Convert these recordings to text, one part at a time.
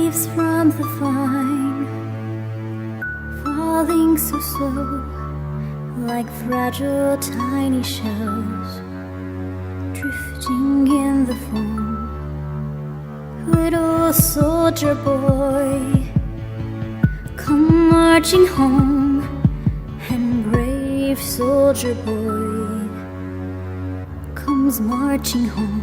Leaves from the vine, falling so slow, like fragile tiny shells, drifting in the foam. Little soldier boy, come marching home, and brave soldier boy comes marching home.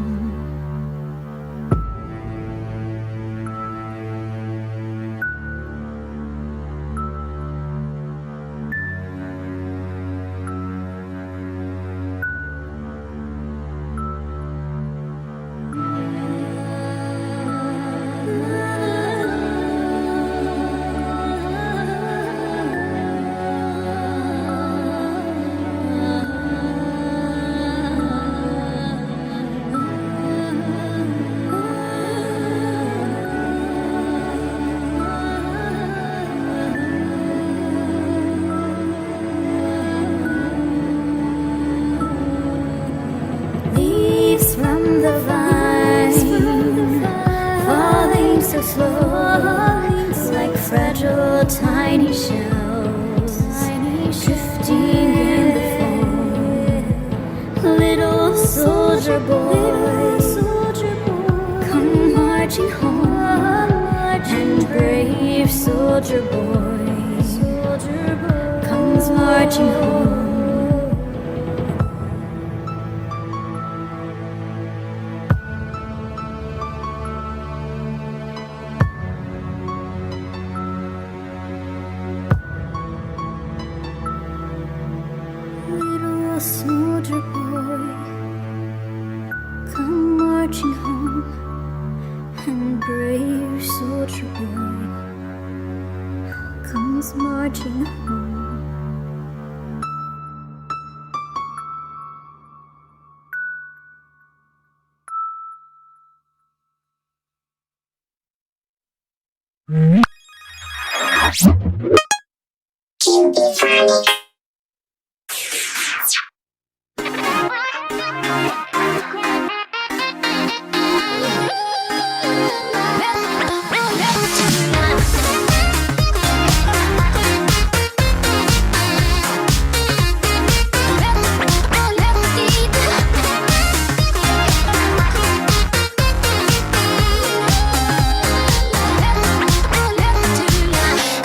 From the vine, falling so slow, like fragile tiny shells, drifting in the foam. Little soldier boy, come marching home, and brave soldier boy comes marching home. Little soldier boy, come marching home, and brave soldier boy comes marching home.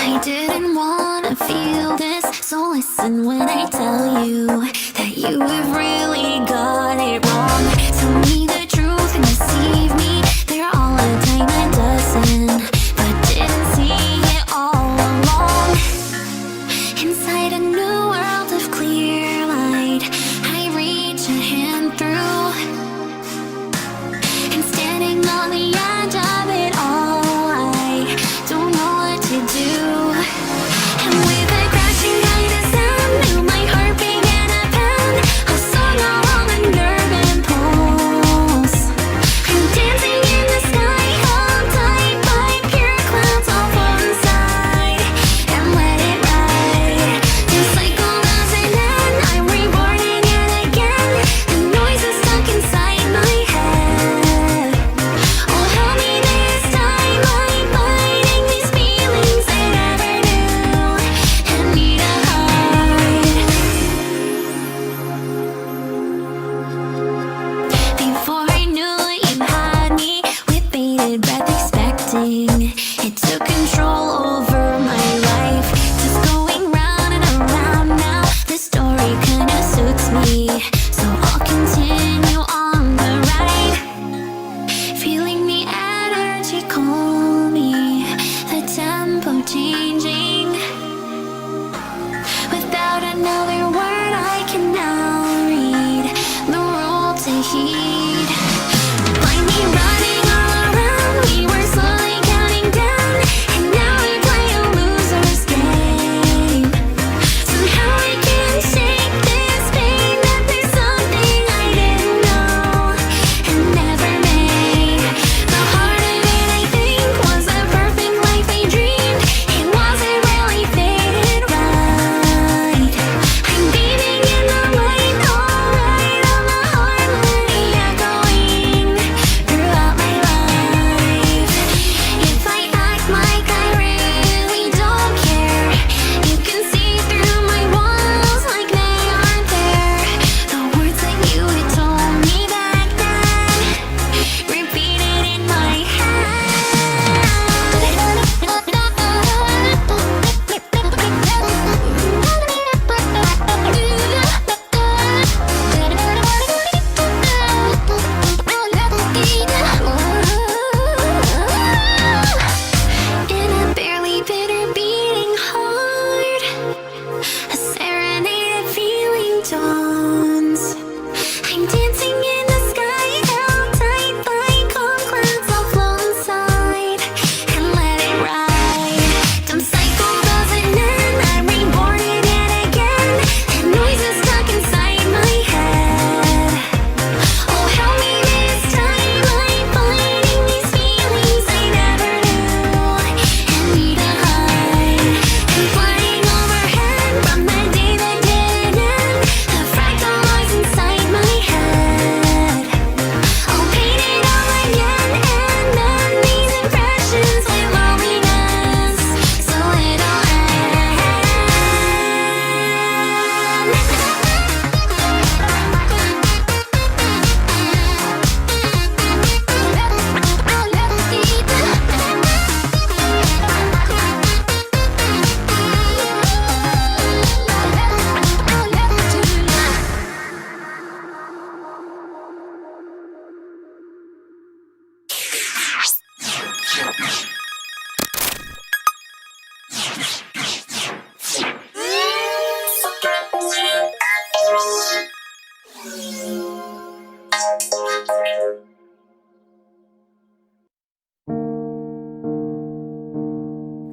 I didn't wanna feel this, so I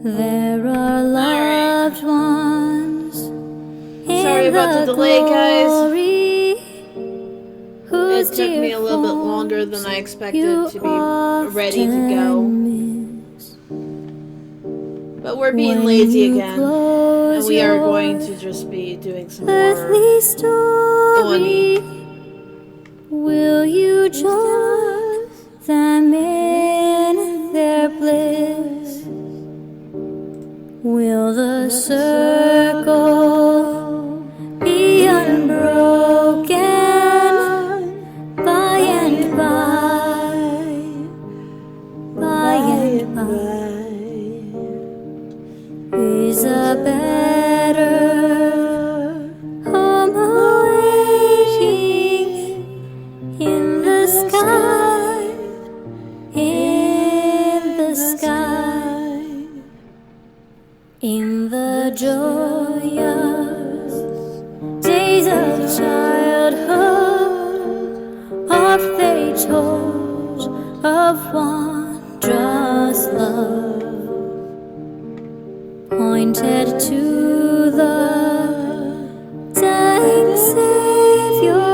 There are loved ones. Sorry about the delay, guys. It took me a little bit longer than I expected to be ready to go. But we're being lazy again, and we are going to just be doing some more funny. Will you join them in their bliss? Will the circle be unbroken by and by, by and by? Is a better home awaiting in the sky, in the sky, in the joyous days of childhood? Oft they told of wondrous love, pointed to the dying Savior.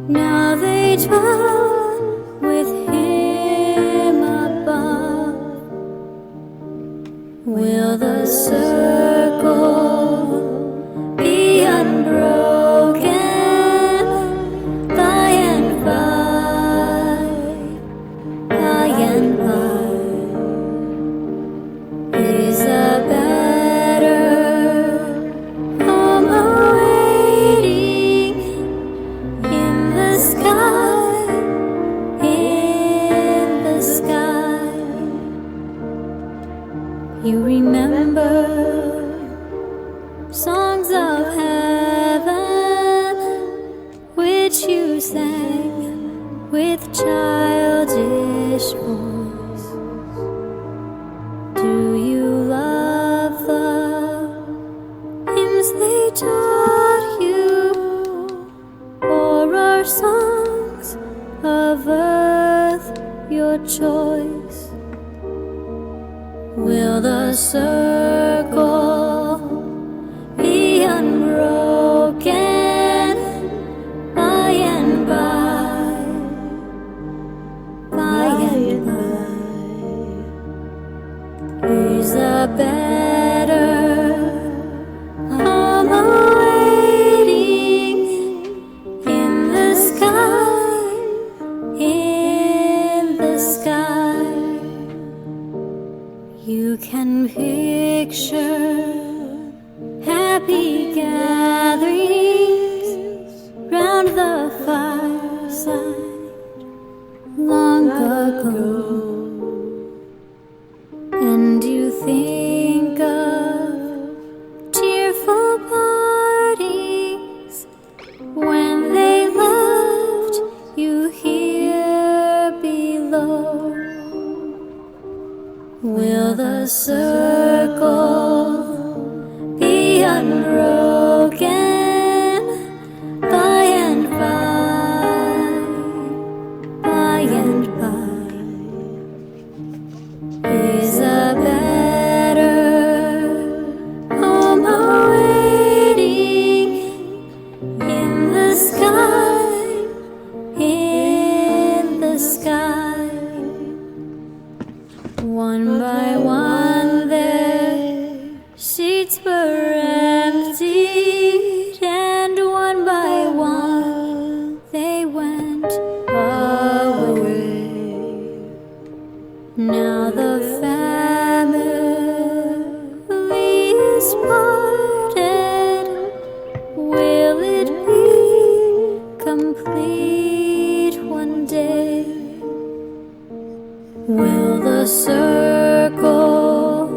Now they dwell with Him above. Will the circle be unbroken by and by, by and by? Is a better home awaiting in the sky, in the sky? You remember songs of heaven which you sang with childish voice? Do you love the hymns they taught you, or are songs of earth your choice? Will the circle be unbroken by and by, by and by? Is a better home awaiting in the sky, in the sky? You can picture happy gatherings round the fireside long ago, and you think of tearful partings when they left you here below. Will the circle be unbroken by and by, by and by? Is a better home awaiting in the sky, in the sky? One by one their seats were emptied, and one by one they went away. Now the family is parted. Will it be complete one day? Will the circle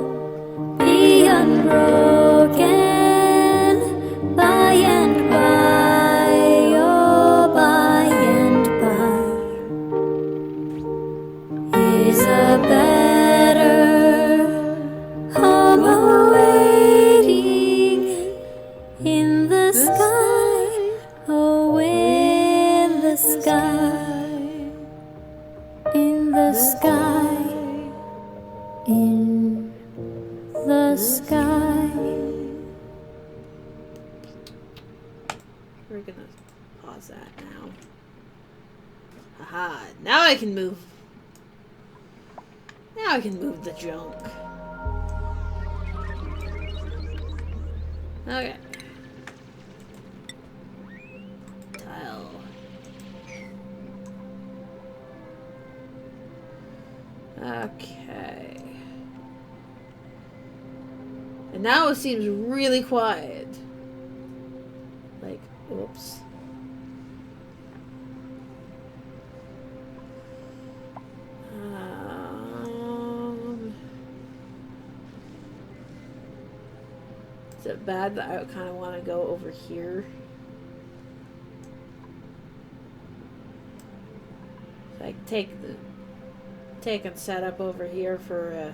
be unbroken by and by, oh, by and by? Is a sky, in the sky, in the sky. We're gonna pause that now. Haha, now I can move. Now I can move the junk. Okay. Tile. Okay. And now it seems really quiet. Like, oops. Is it bad that I kind of want to go over here? Like take and set up over here for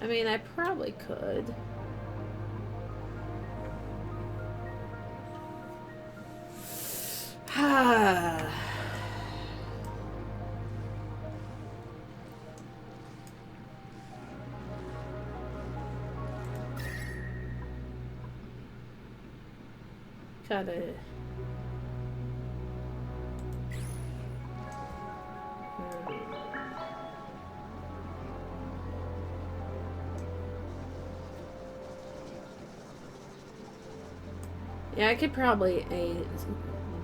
I mean, I probably could. Gotta. Yeah, I could probably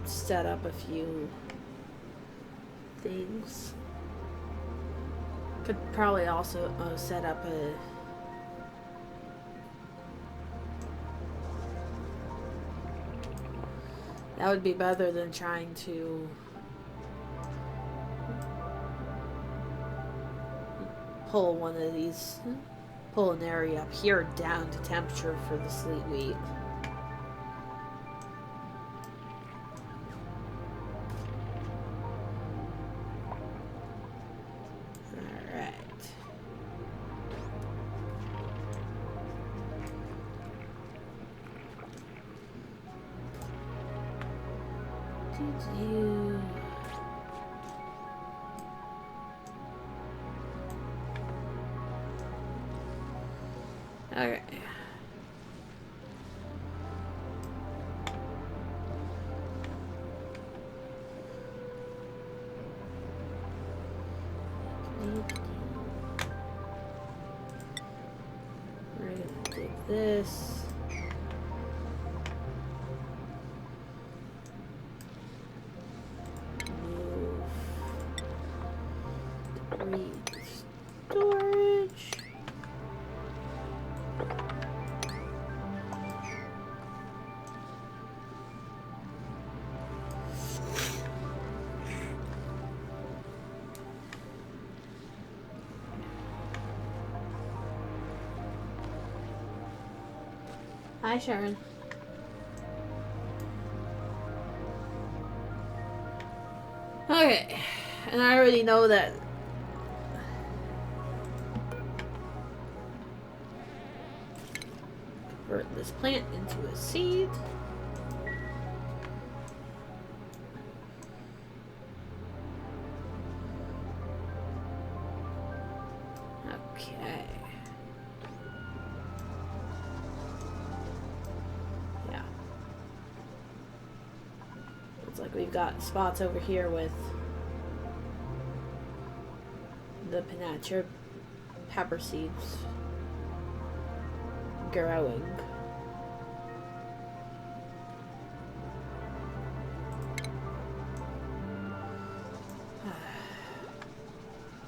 set up a few things. Could probably also set up a. That would be better than trying to pull one of these, pull an area up here down to temperature for the sleet wheat. Okay. We're gonna dig this. Move debris storage. Hi, Sharon. Okay, and I already know that convert this plant into a seed. Okay. Yeah. Looks like we've got spots over here with the Panacha pepper seeds growing.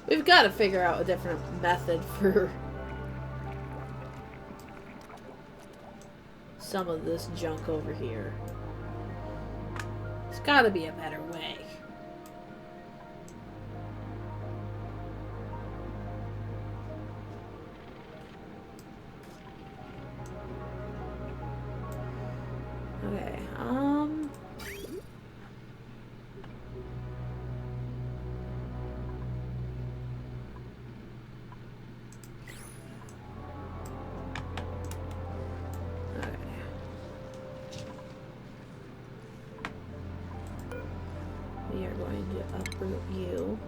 We've got to figure out a different method for some of this junk over here. There's got to be a better way. Okay, going to uproot you.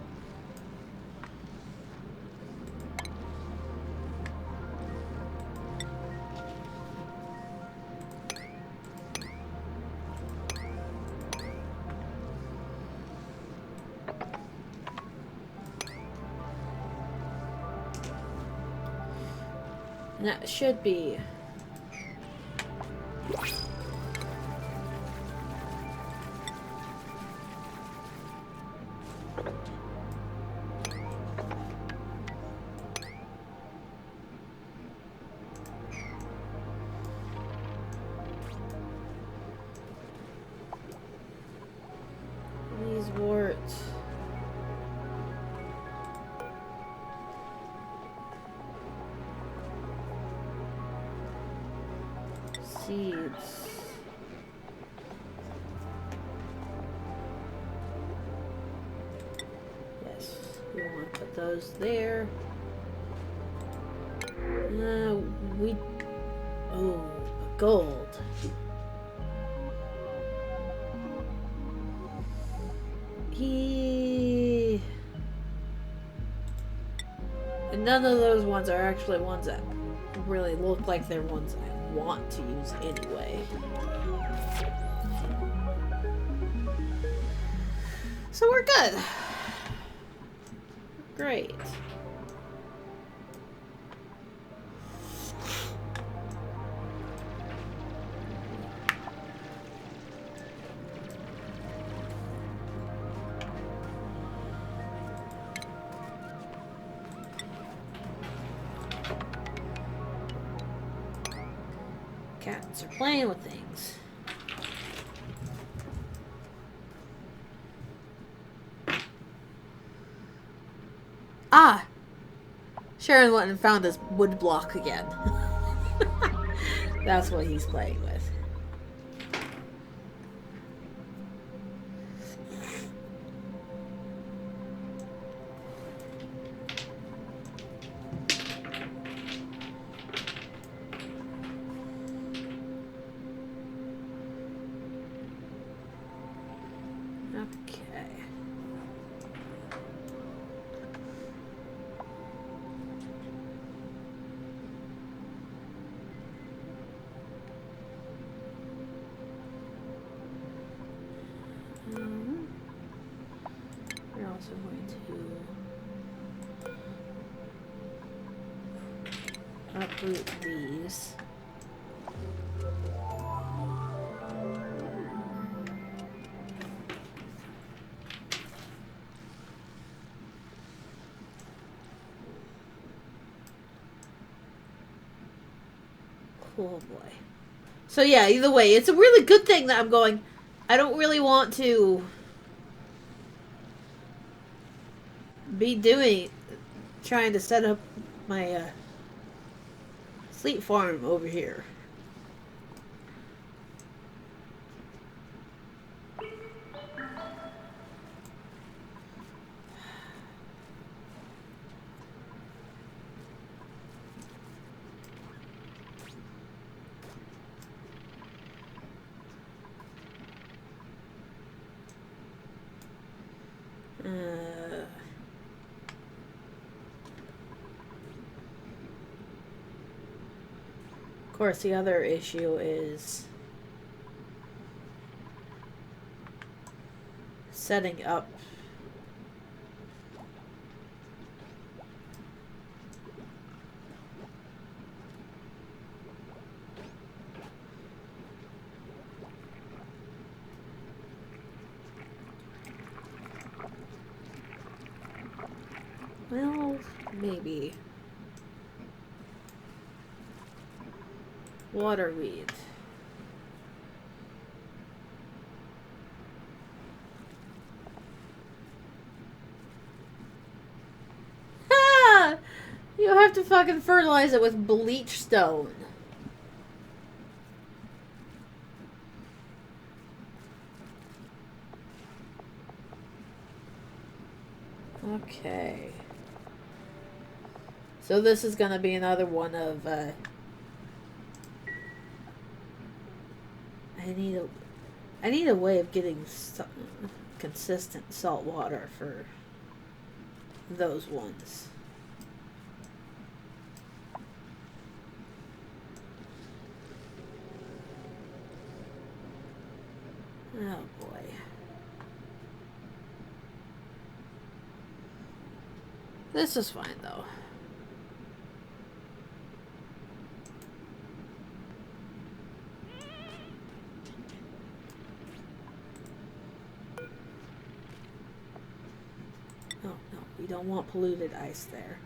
And that should be... these warts. Seeds. Yes, we want to put those there. We... Oh, gold. And none of those ones are actually ones that really look like they're ones I want to use anyway. So we're good. Great. Cats are playing with things. Ah! Sharon went and found his wood block again. That's what he's playing with. We're also going to uproot these. Cool boy. So yeah, either way, it's a really good thing that I'm going. I don't really want to be trying to set up my sleep farm over here. Of course, the other issue is setting up well, maybe waterweed. Ah! You have to fucking fertilize it with bleach stone. Okay. So this is gonna be another one of, I need a way of getting some, consistent salt water for those ones. Oh boy. This is fine though. Oh no, we don't want polluted ice there.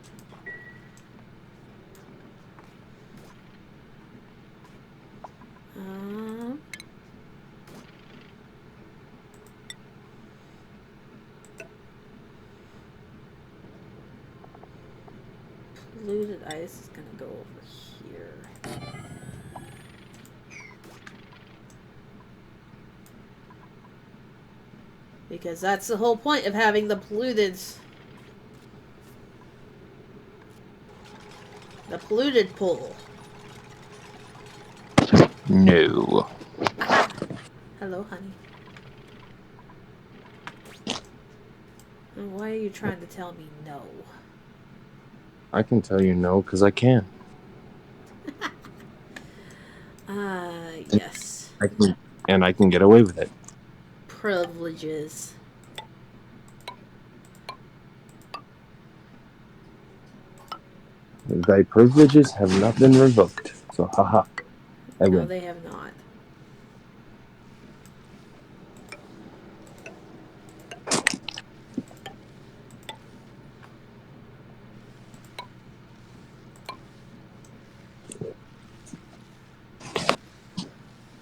Polluted ice is gonna go over here. Because that's the whole point of having the polluted pool. No. Aha. Hello, honey. And why are you trying to tell me no? I can tell you no because I can. Yes. I can get away with it. Privileges. Thy privileges have not been revoked. So, haha. I No, win. they have not.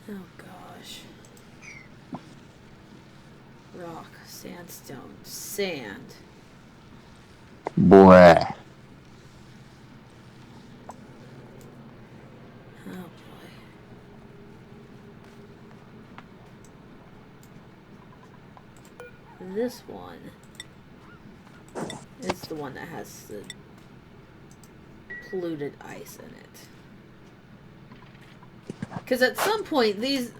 Oh gosh. Rock, sandstone, sand. Boy. Oh boy. This one is the one that has the polluted ice in it. Because at some point, the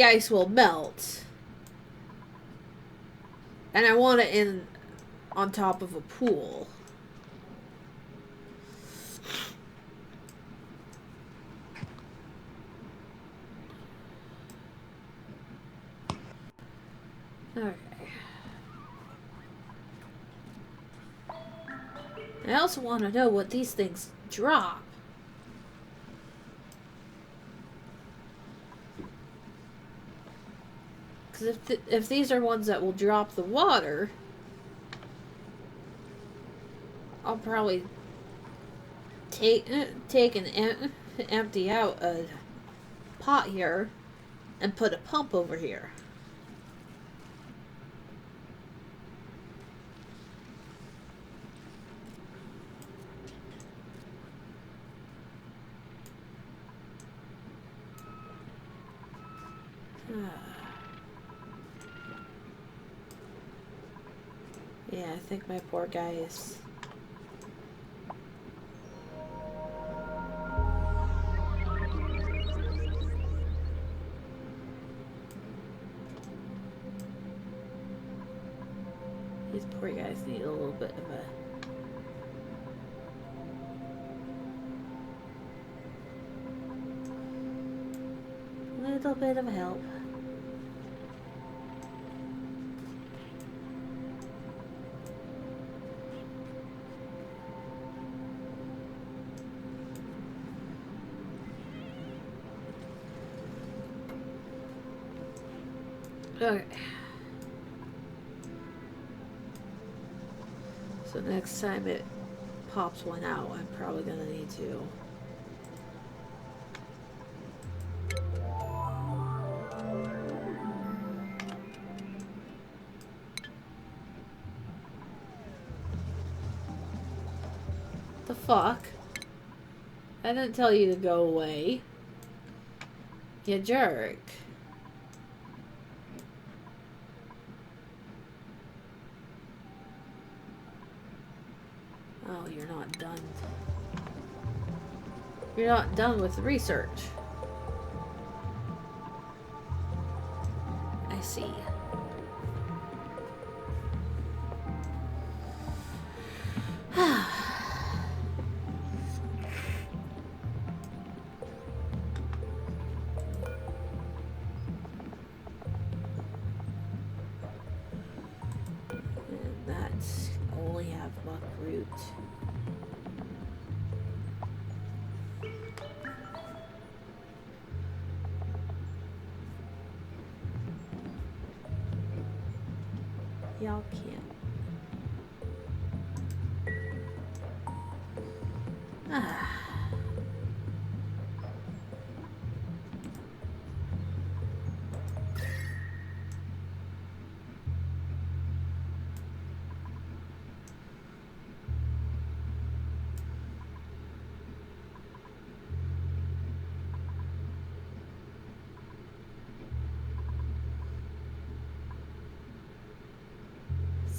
ice will melt. And I want it in on top of a pool. Okay. I also want to know what these things drop. Because if these are ones that will drop the water, I'll probably take and empty out a pot here and put a pump over here. Yeah, I think my poor guy is... These poor guys need a little bit of help. Okay. So next time it pops one out, I'm probably gonna need to... The fuck? I didn't tell you to go away. You jerk. Oh, you're not done. You're not done with research. I see. route. Y'all can't. Ah.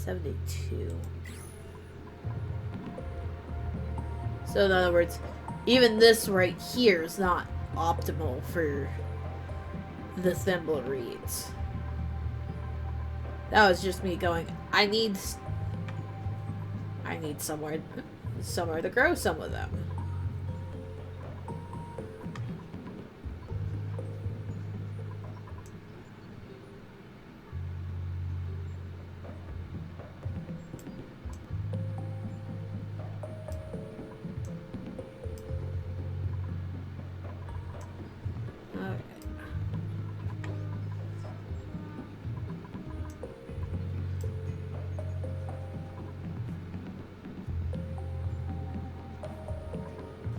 $72. So in other words, even this right here is not optimal for the thimble reeds. That was just me going, I need somewhere to grow some of them.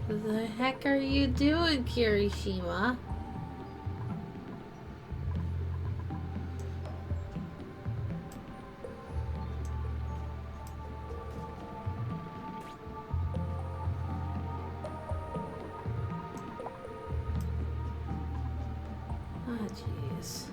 What the heck are you doing, Kirishima? Oh, jeez.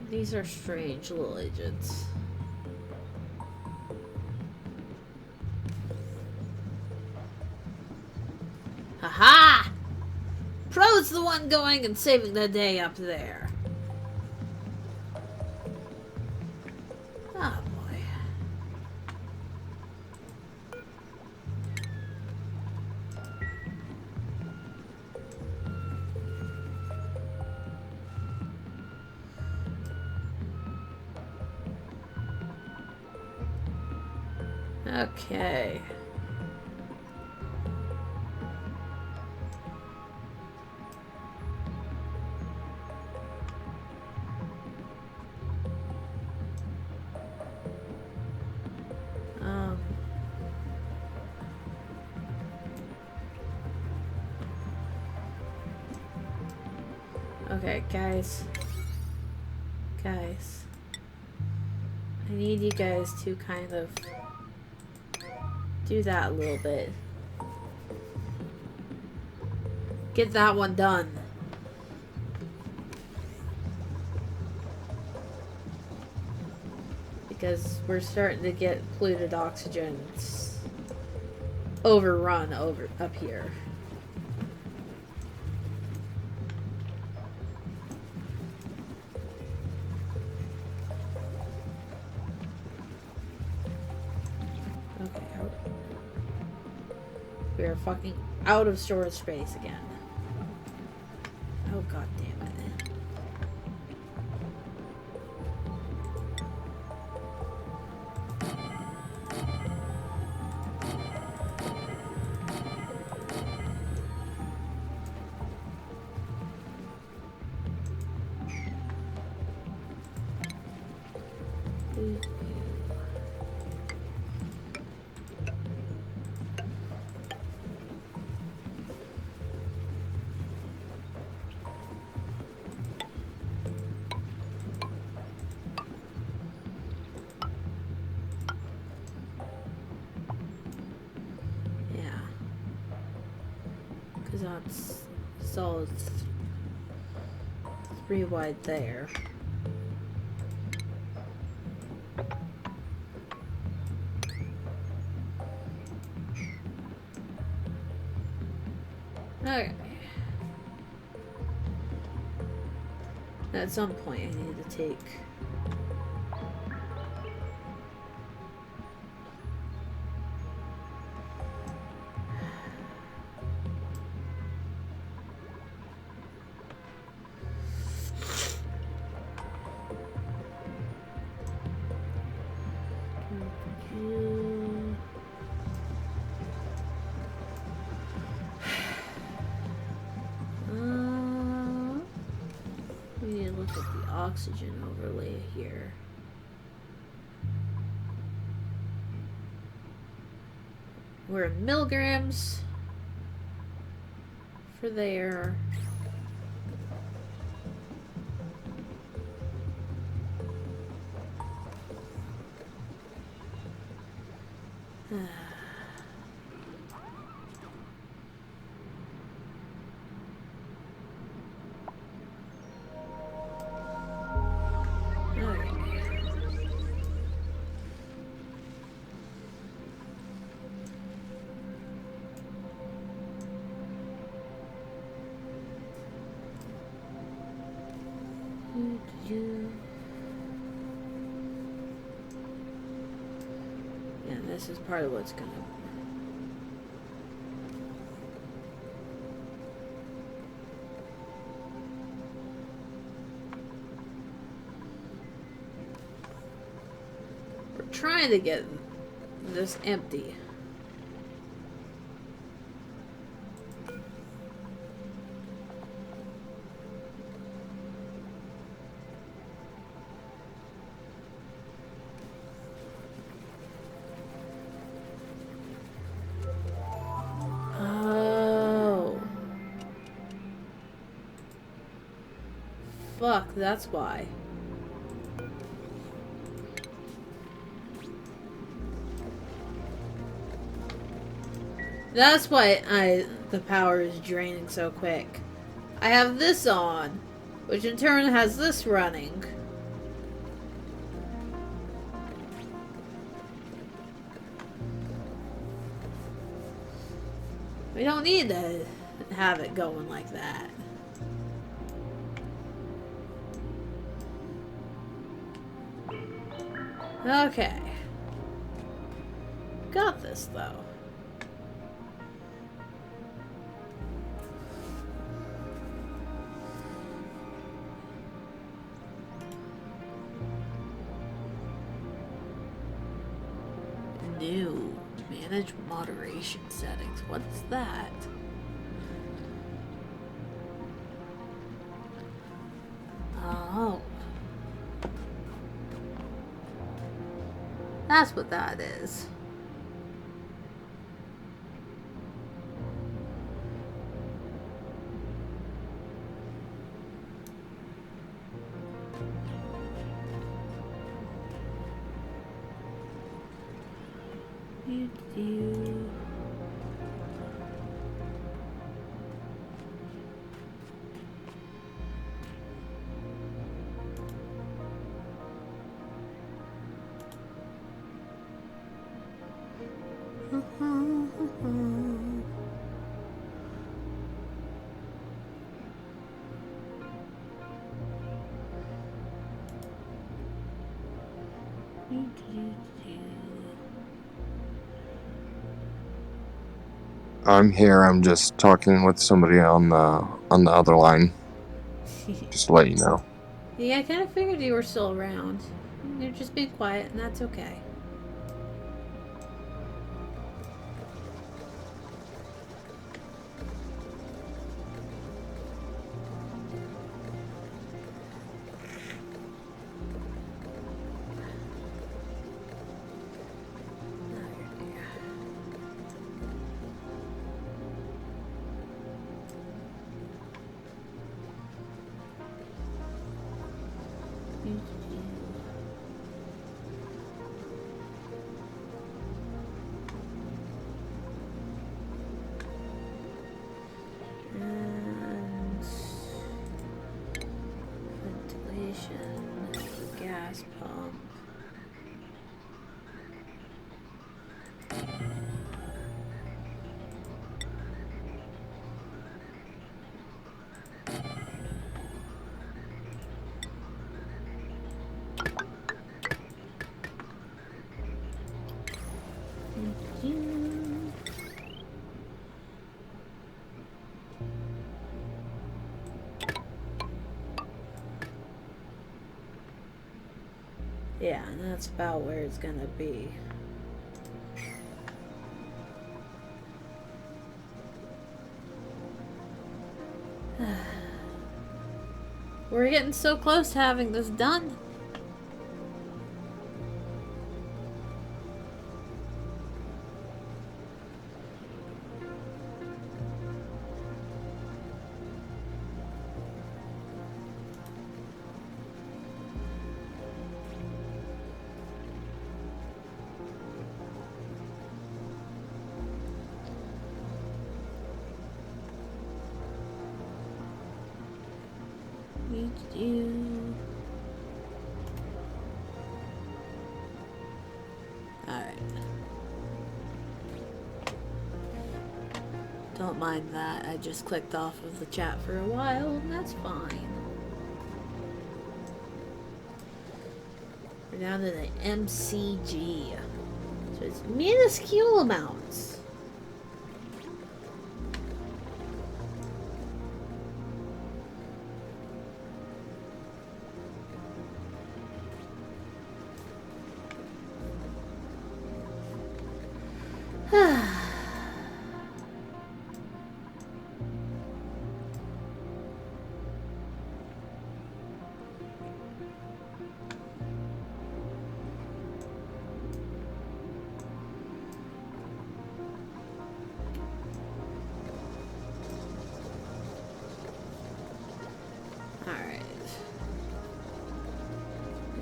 These are strange little agents. Haha! Pro's the one going and saving the day up there. Oh boy. Okay. Okay, guys. Guys. I need you guys to kind of do that a little bit. Get that one done. Because we're starting to get polluted oxygen. It's overrun up here. Okay. We are fucking out of storage space again. Oh, god damn it. That's so it's 3 wide there. Okay. At some point I need to take oxygen overlay here. We're in milligrams for there. Yeah, this is part of what's gonna. We're trying to get this empty. Fuck, that's why. That's why the power is draining so quick. I have this on, which in turn has this running. We don't need to have it going like that. Okay. Got this, though. New. Manage moderation settings. What's that? Oh. That's what that is. I'm here. I'm just talking with somebody on the other line. Just to let you know. Yeah, I kind of figured you were still around. You're just being quiet, and that's okay. And ventilation, the gas pump. Yeah, and that's about where it's gonna be. We're getting so close to having this done. You. Alright. Don't mind that. I just clicked off of the chat for a while, and that's fine. We're down to the MCG. So it's minuscule amounts. Alright.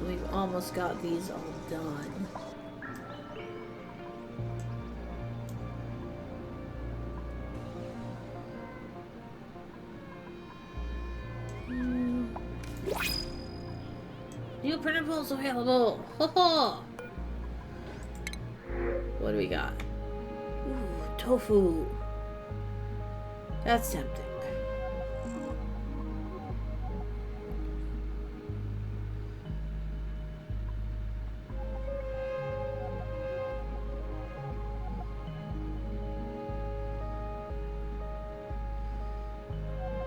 We've almost got these all done. New printables available! Ho ho! What do we got? Ooh, tofu. That's tempting.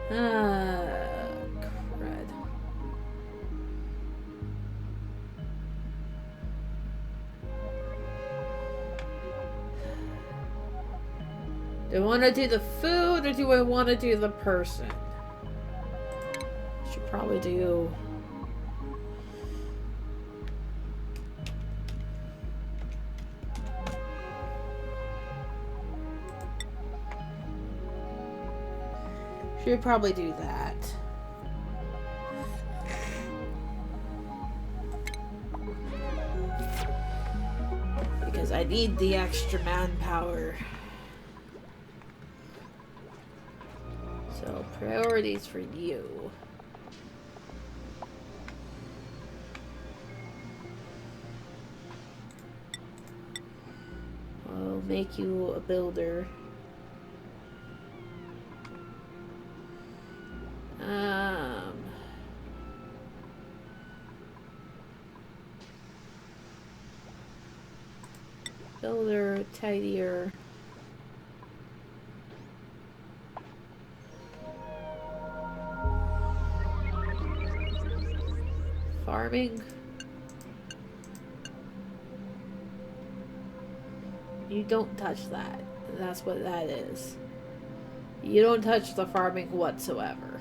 Crud. Do I want to do the food or do I want to do the person? Should probably do... Should probably do that. Because I need the extra manpower. So, priorities for you. I'll make you a builder. Builder, tidier. Farming. You don't touch that. That's what that is. You don't touch the farming whatsoever.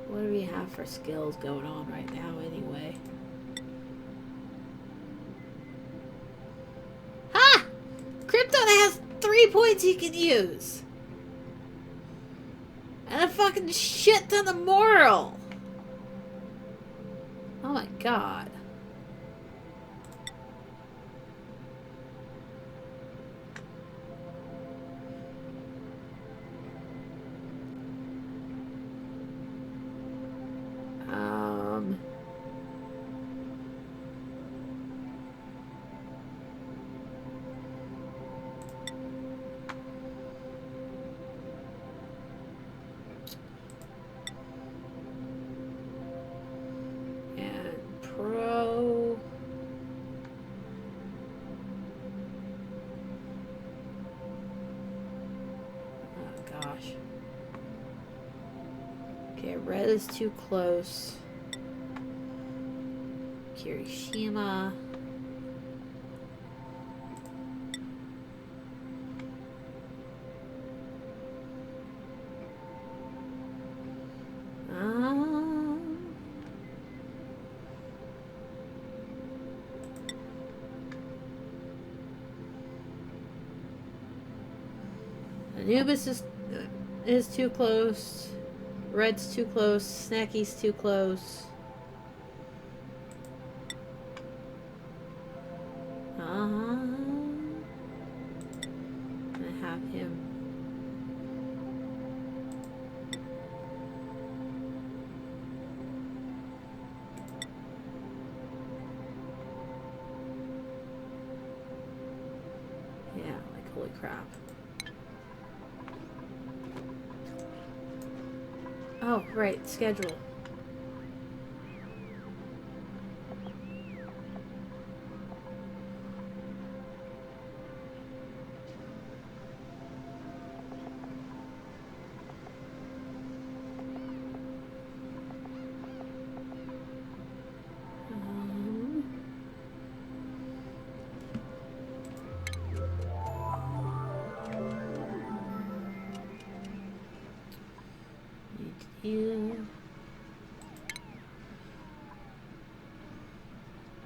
What do we have for skills going on right now anyway? Ha! Krypton has 3 points he can use! And a fucking shit ton of moral! Oh my god. Okay, red is too close. Kirishima. Anubis is too close. Red's too close. Snacky's too close. I have him. Yeah, like holy crap. Oh, right, schedule. You.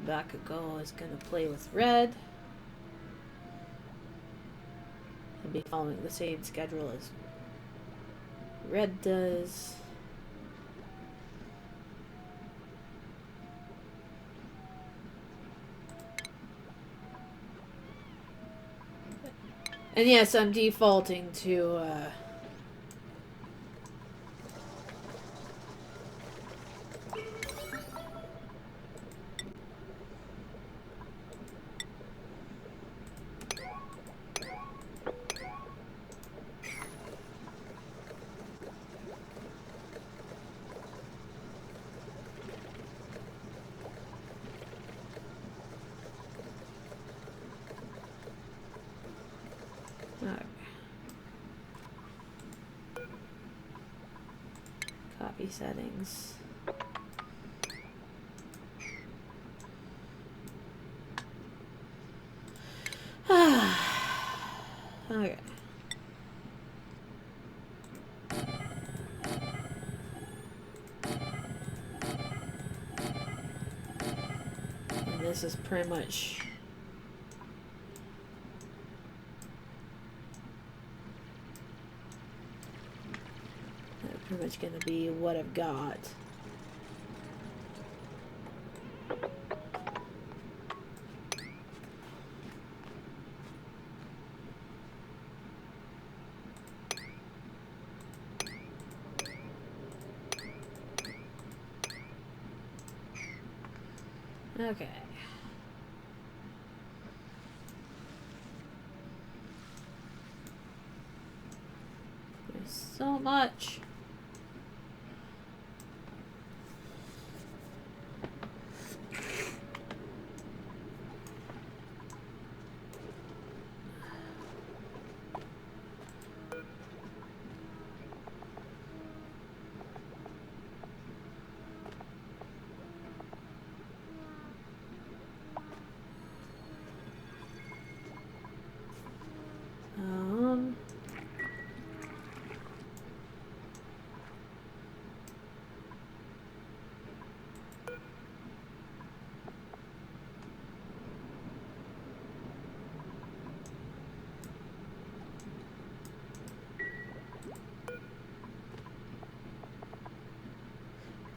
Bakugo is gonna play with Red. He'll be following the same schedule as Red does. And yes, I'm defaulting to copy settings. Okay. And this is pretty much gonna be what I've got. Okay. There's so much.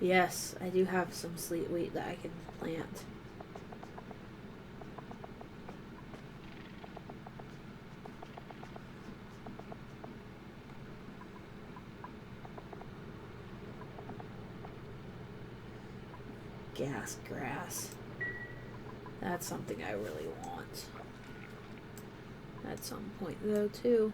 Yes, I do have some sleet wheat that I can plant. Gas grass. That's something I really want. At some point, though, too.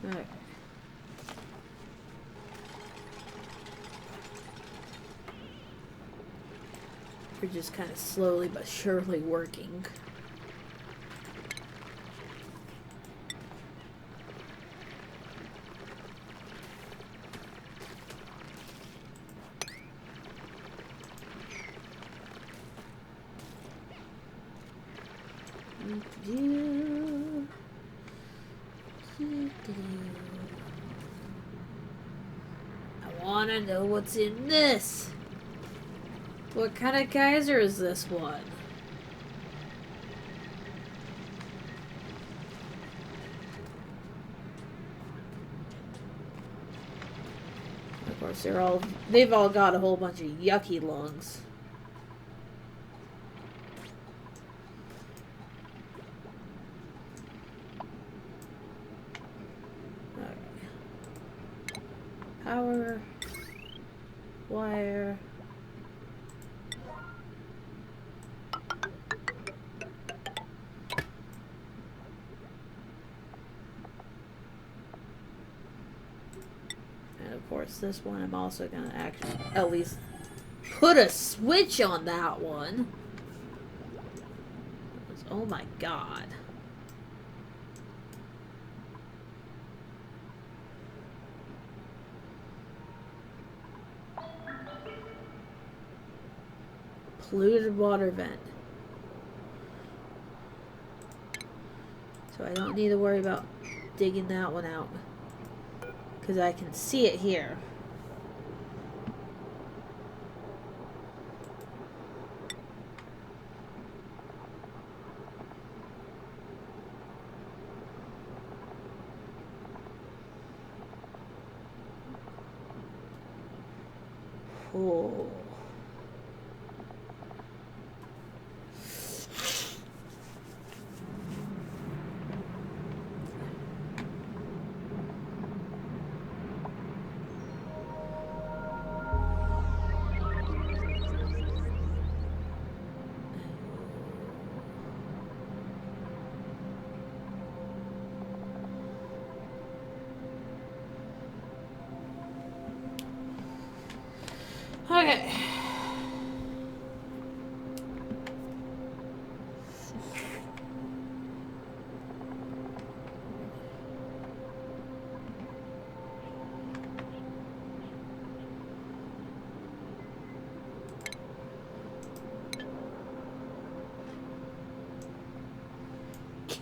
Okay. We're just kind of slowly but surely working. I wanna know what's in this. What kind of geyser is this one? Of course, they've all got a whole bunch of yucky lungs. Okay. Power. Wire. And of course, this one I'm also gonna actually at least put a switch on that one. Oh my god. Polluted water vent. So I don't need to worry about digging that one out. Because I can see it here. Oh. Okay.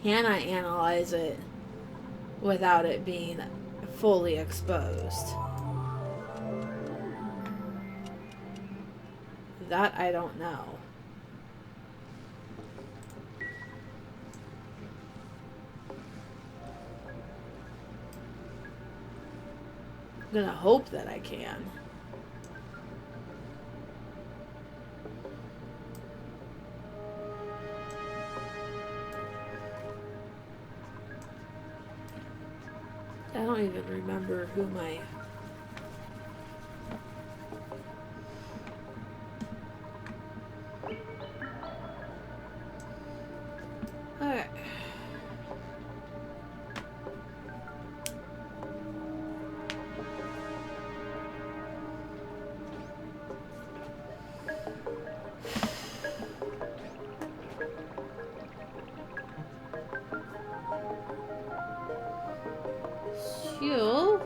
Can I analyze it without it being fully exposed? That I don't know. I'm gonna hope that I can. I don't even remember who my... Alright. So...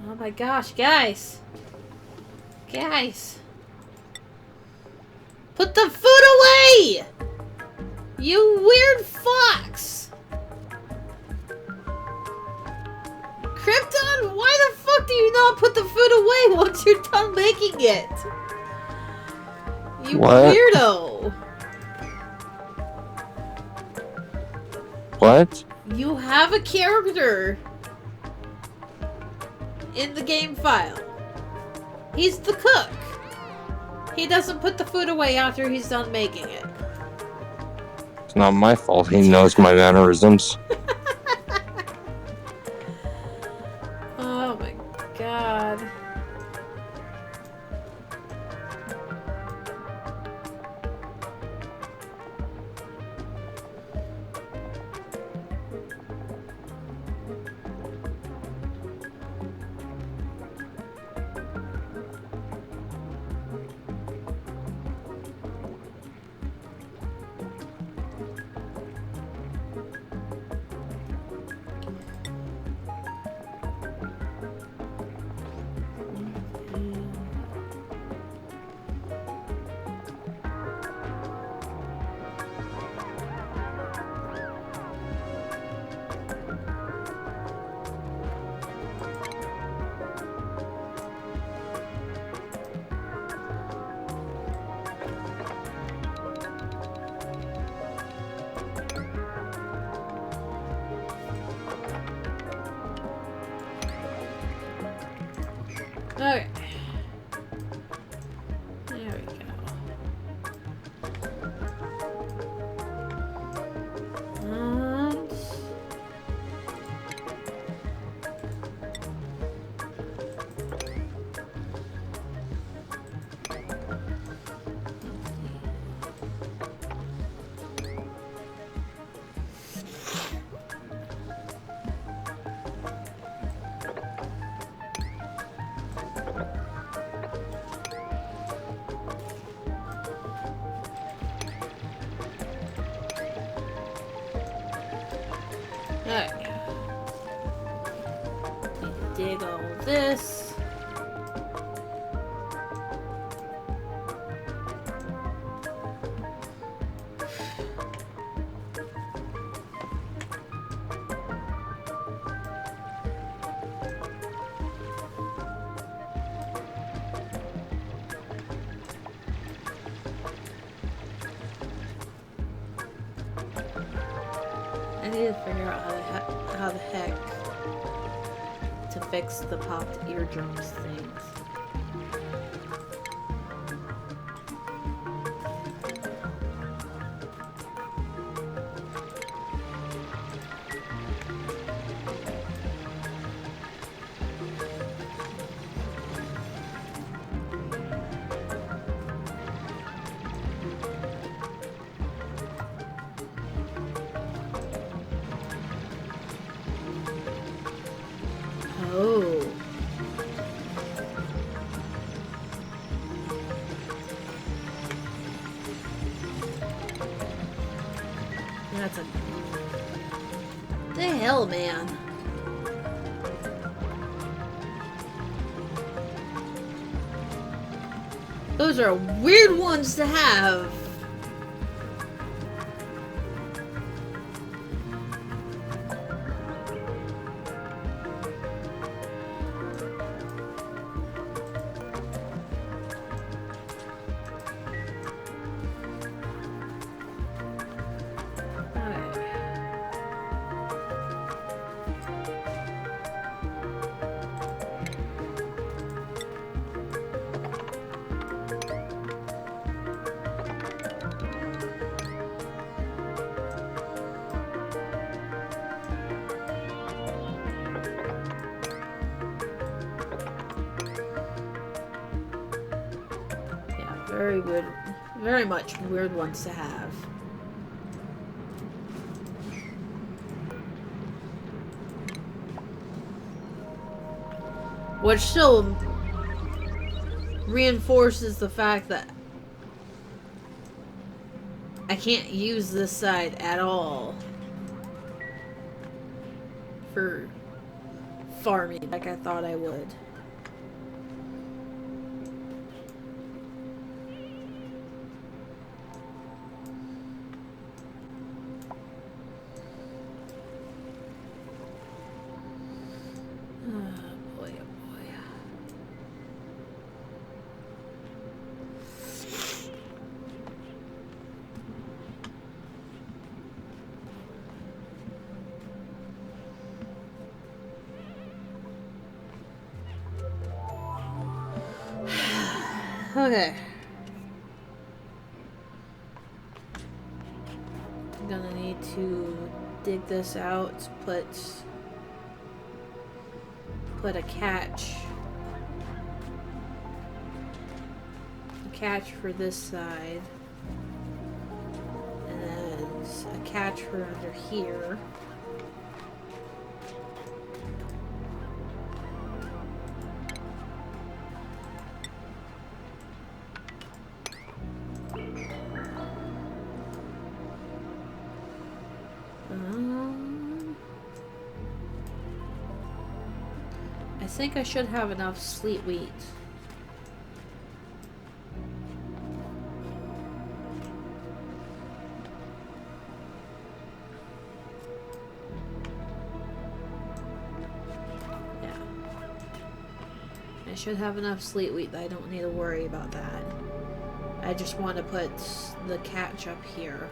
Oh my gosh, guys! Guys! Put the food away! You weird fox! Krypton, why the fuck do you not put the food away once you're done making it? You What? weirdo! What? You have a character in the game file. He's the cook. He doesn't put the food away after he's done making it. It's not my fault. He knows my mannerisms. Oh my god. Alright. Need to dig all this. I need to figure out how the heck to fix the popped eardrums things. Oh. That's a... The hell, man? Those are weird ones to have. Very weird, very much weird ones to have. Which still reinforces the fact that I can't use this side at all for farming like I thought I would. Okay. I'm gonna need to dig this out, put a catch for this side, and then a catch for under here. I think I should have enough sleet wheat. Yeah. I should have enough sleet wheat that I don't need to worry about that. I just want to put the catch up here.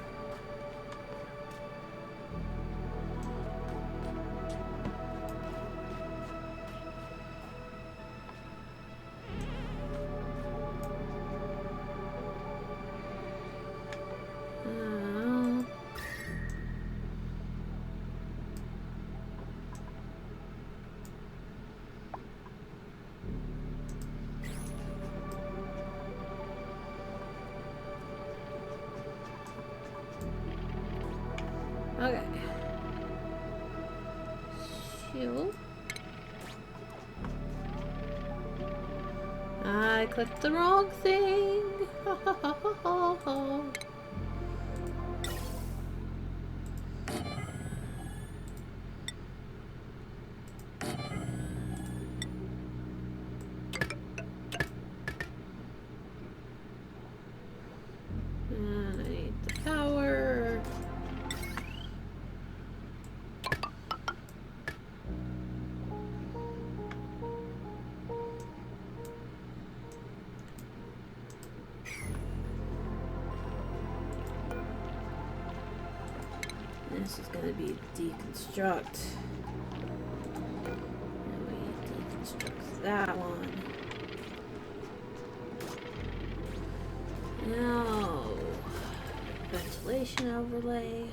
Okay. So I clicked the wrong thing. This is gonna be deconstruct. And we deconstruct that one. Now, ventilation overlay.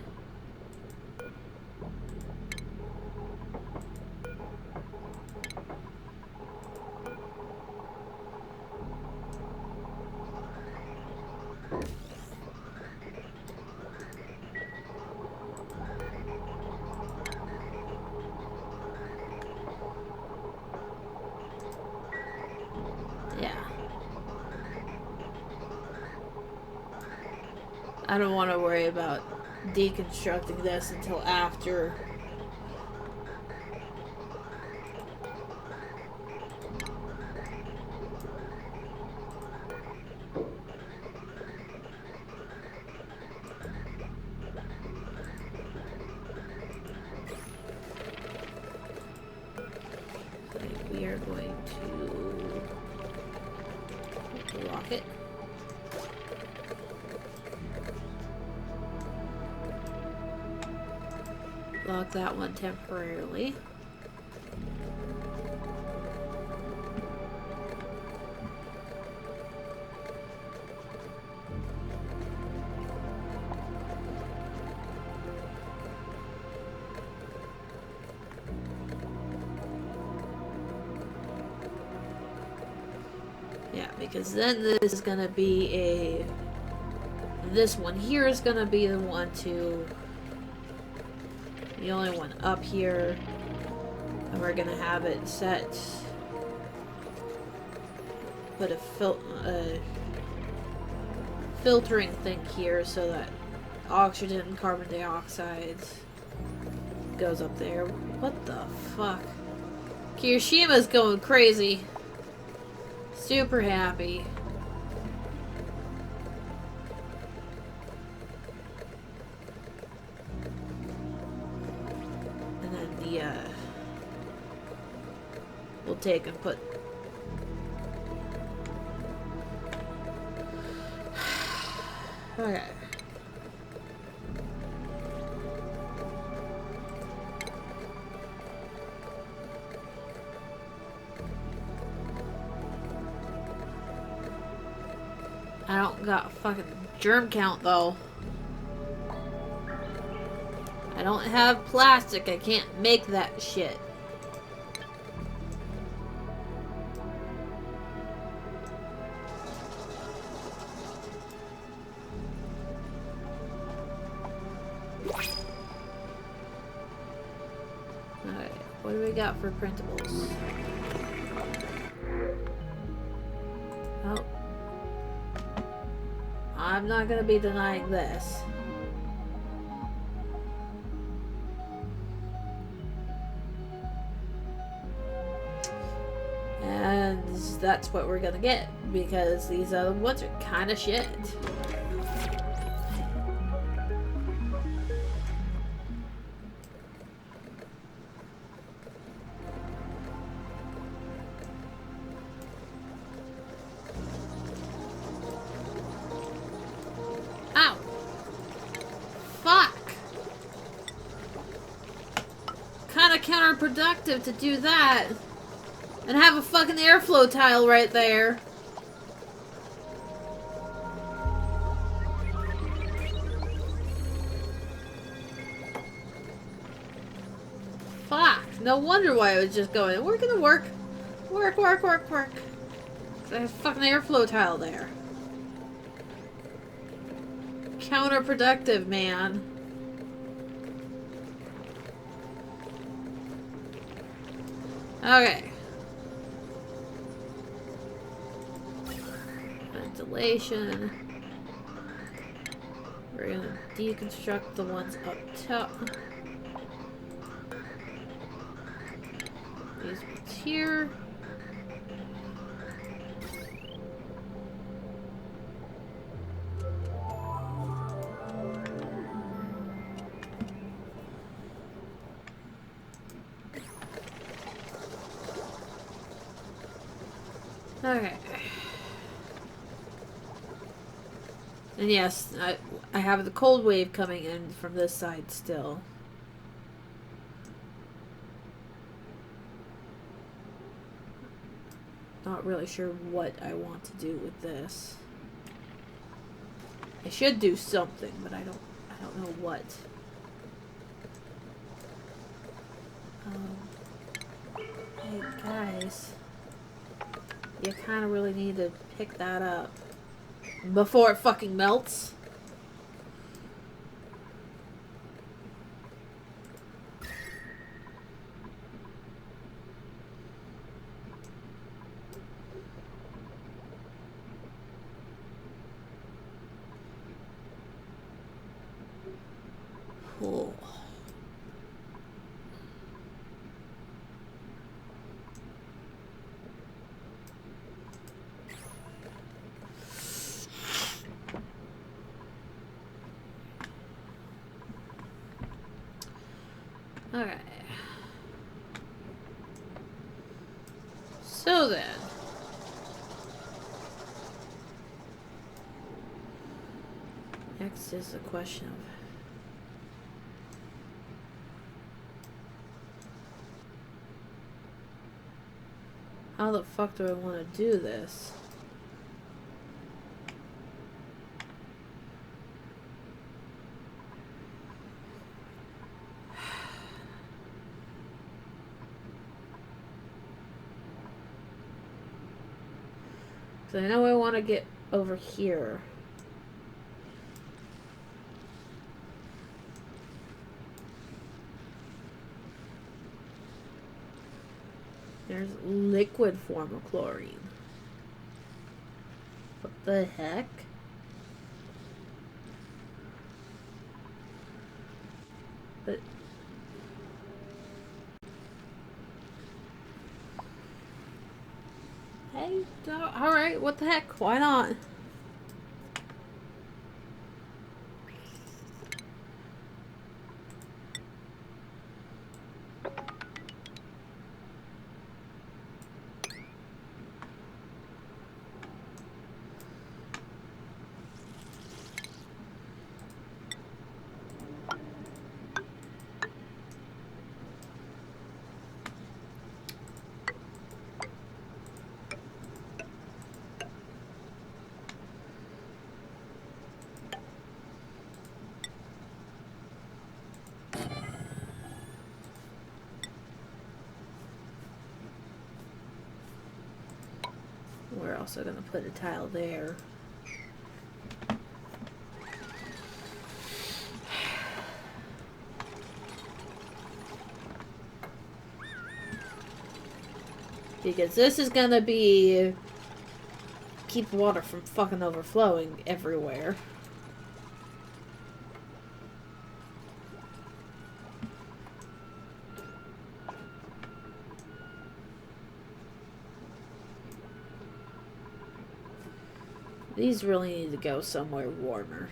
I don't want to worry about deconstructing this until after. We are going to lock it. Lock that one temporarily. Yeah, because then this is gonna be this one here is gonna be the one to... the only one up here, and we're gonna have it set. Put a filtering thing here so that oxygen and carbon dioxide goes up there. What the fuck? Kirishima's going crazy. Super happy. We'll take and put... Okay. I don't got fucking germ count though. I don't have plastic. I can't make that shit. Alright, what do we got for printables? Oh. I'm not gonna be denying this. And that's what we're gonna get, because these other ones are kinda shit. Ow! Fuck! Kinda counterproductive to do that. And have a fucking airflow tile right there. Fuck. No wonder why I was just going, we're gonna work. Work, work, work, work. 'Cause I have a fucking airflow tile there. Counterproductive, man. Okay. Ventilation. We're gonna deconstruct the ones up top. These ones here. Okay. And yes, I have the cold wave coming in from this side still. Not really sure what I want to do with this. I should do something, but I don't know what. Hey guys, you kind of really need to pick that up before it fucking melts. Cool. Alright. So then. Next is the question of how the fuck do I want to do this? So I know I want to get over here. There's liquid form of chlorine. What the heck? But hey, alright, what the heck? Why not? We're also going to put a tile there. Because this is going to be... keep water from fucking overflowing everywhere. These really need to go somewhere warmer.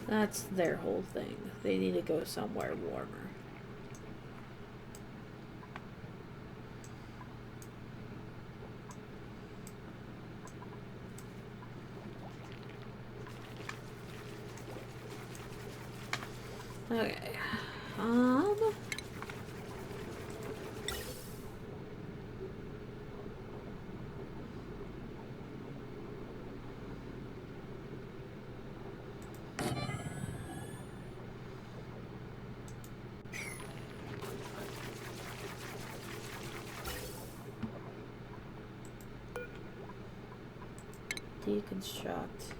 That's their whole thing. They need to go somewhere warmer. Okay. Deconstruct.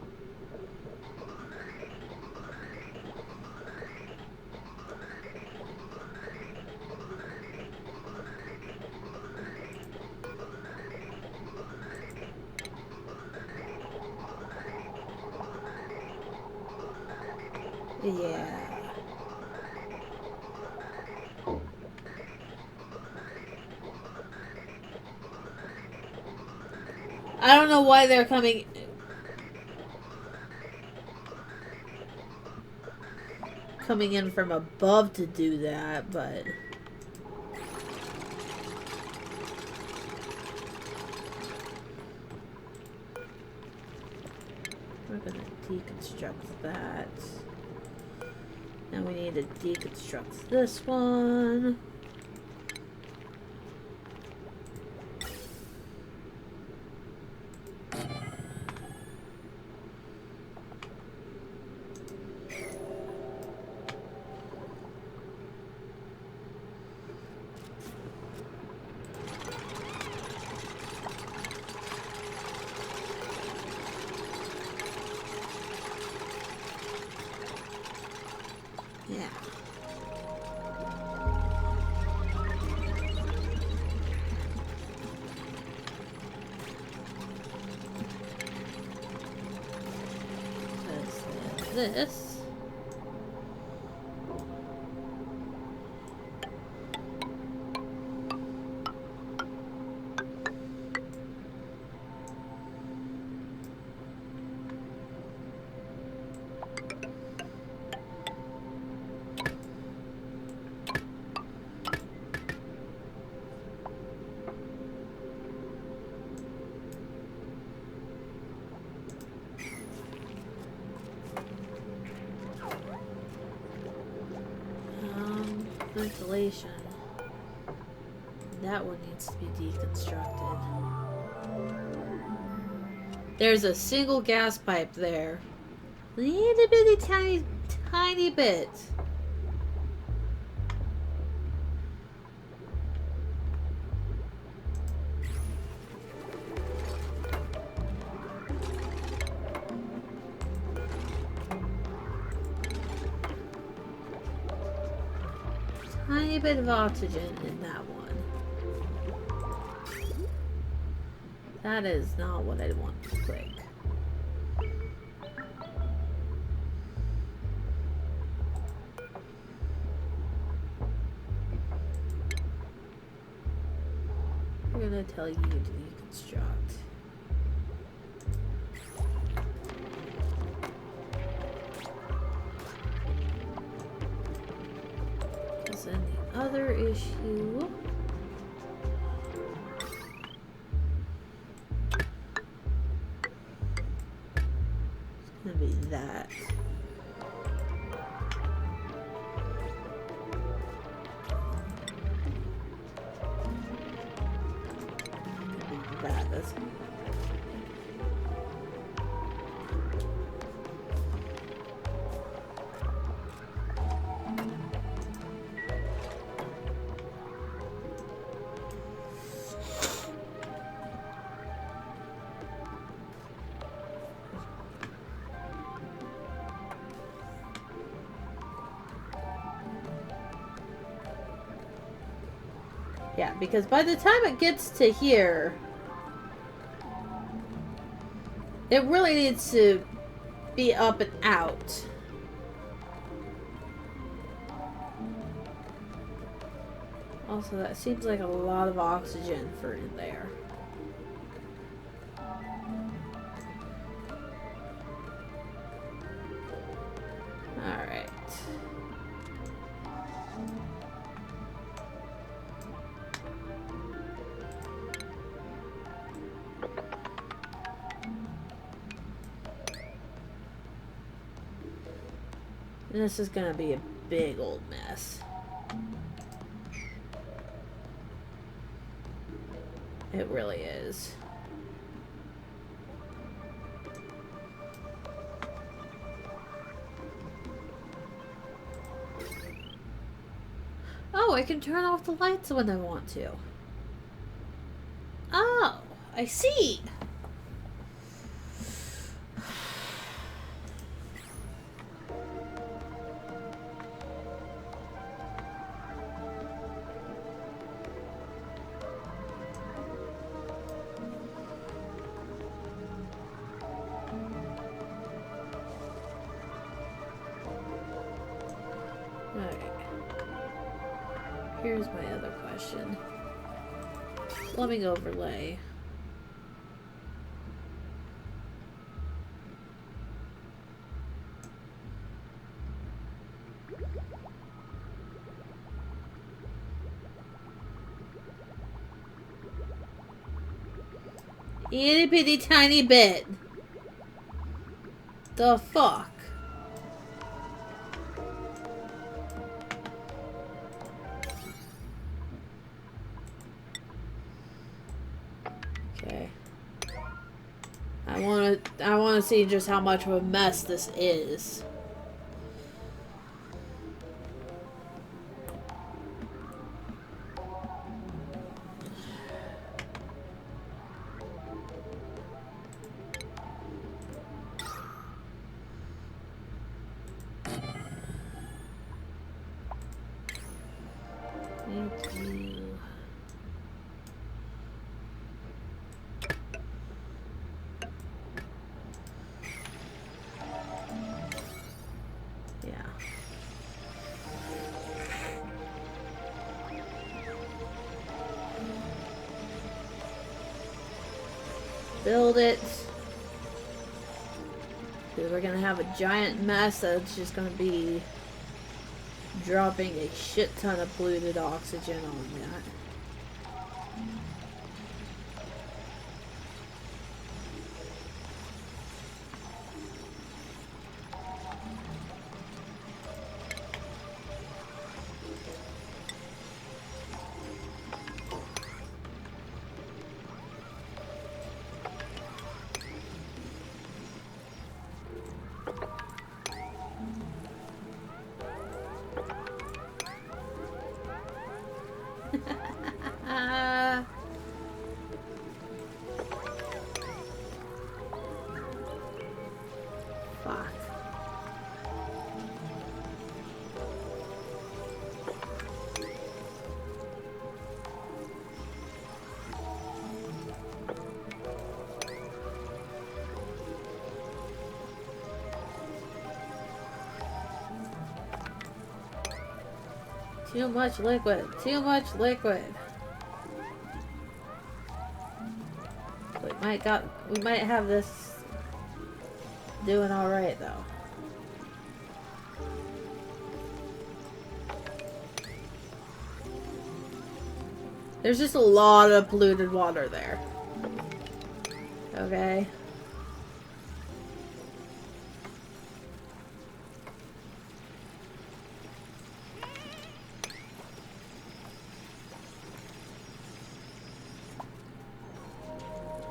Yeah. I don't know why they're coming in from above to do that, but We're gonna deconstruct that. And we need to deconstruct this one. Yeah. This. Ventilation. That one needs to be deconstructed. There's a single gas pipe there. Little bitty tiny bit. Tiny bit of oxygen in that one. That is not what I want to click. I'm gonna tell you to deconstruct. Because then the other issue. Gonna be that. That's yeah, because by the time it gets to here, it really needs to be up and out. Also, that seems like a lot of oxygen for in there. Alright. This is gonna be a big old mess. It really is. Oh, I can turn off the lights when I want to. Oh, I see. Here's my other question. Plumbing overlay. Itty bitty tiny bit. The fuck? Okay. I wanna see just how much of a mess this is. Thank you. Yeah. Build it. Because we're gonna have a giant mess that's just gonna be dropping a shit ton of polluted oxygen on that. Fuck. Too much liquid. Too much liquid. We might have this doing alright though. There's just a lot of polluted water there. Okay.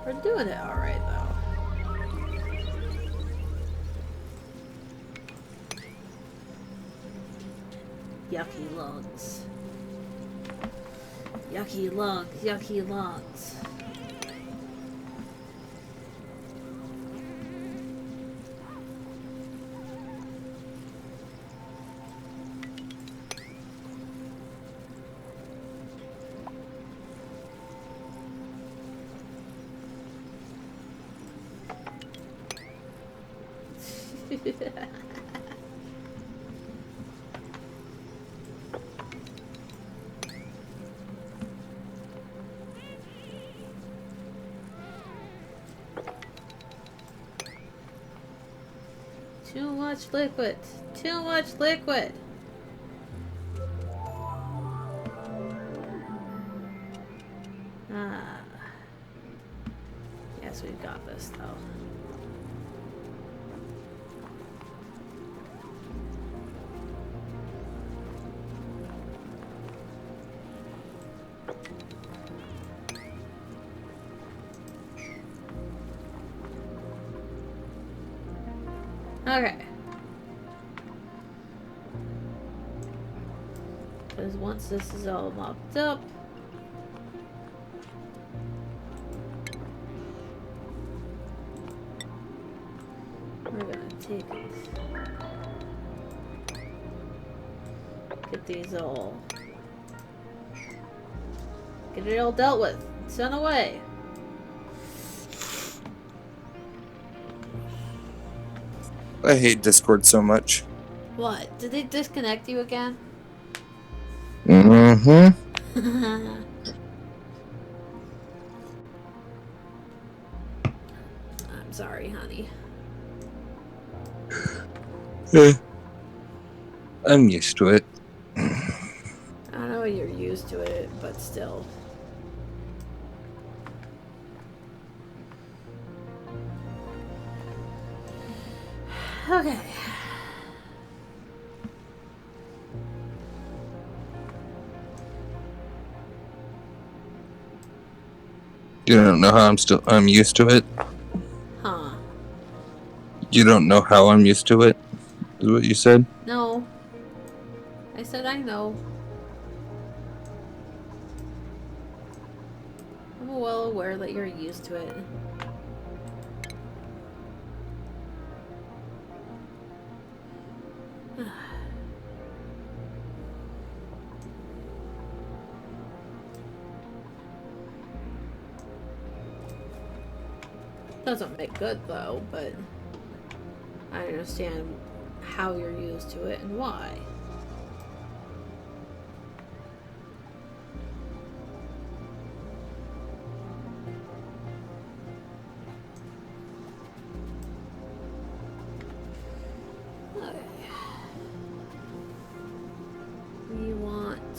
We're doing it alright though. Yucky lungs. Yucky lungs, yucky lungs. Too much liquid. Too much liquid. Ah. Yes, we've got this though. Okay. Because once this is all mopped up, we're gonna take it. Get these all. Get it all dealt with. Sent away. I hate Discord so much. What? Did they disconnect you again? Mm-hmm. I'm sorry, honey. Yeah. I'm used to it. I know you're used to it, but still. Okay. You don't know how I'm used to it? Huh. You don't know how I'm used to it? Is what you said? No. I said I know. I'm well aware that you're used to it. Doesn't make good though, but I understand how you're used to it and why. Okay. We want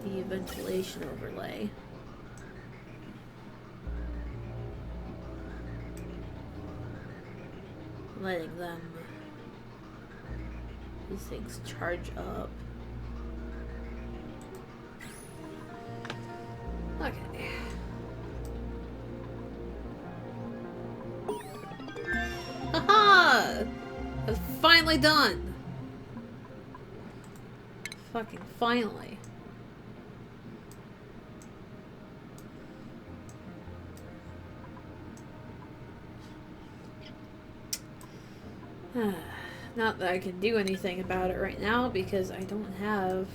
the ventilation overlay. Letting them, these things charge up. Okay. Haha! It's finally done! Fucking finally. Not that I can do anything about it right now because I don't have...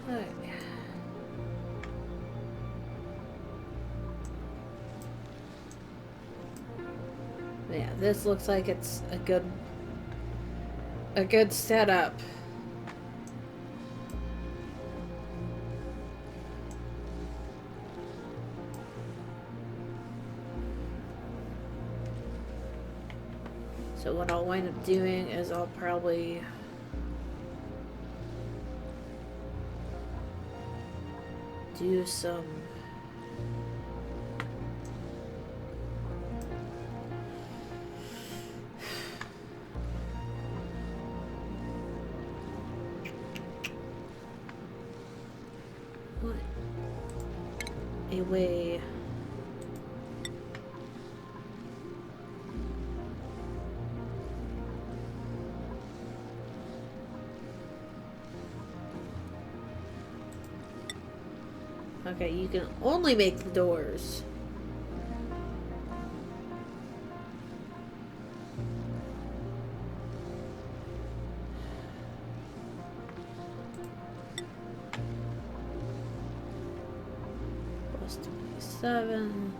Okay. Yeah, this looks like it's a good setup. So what I'll wind up doing is I'll probably do some a way okay, you can only make the doors. Plus 27.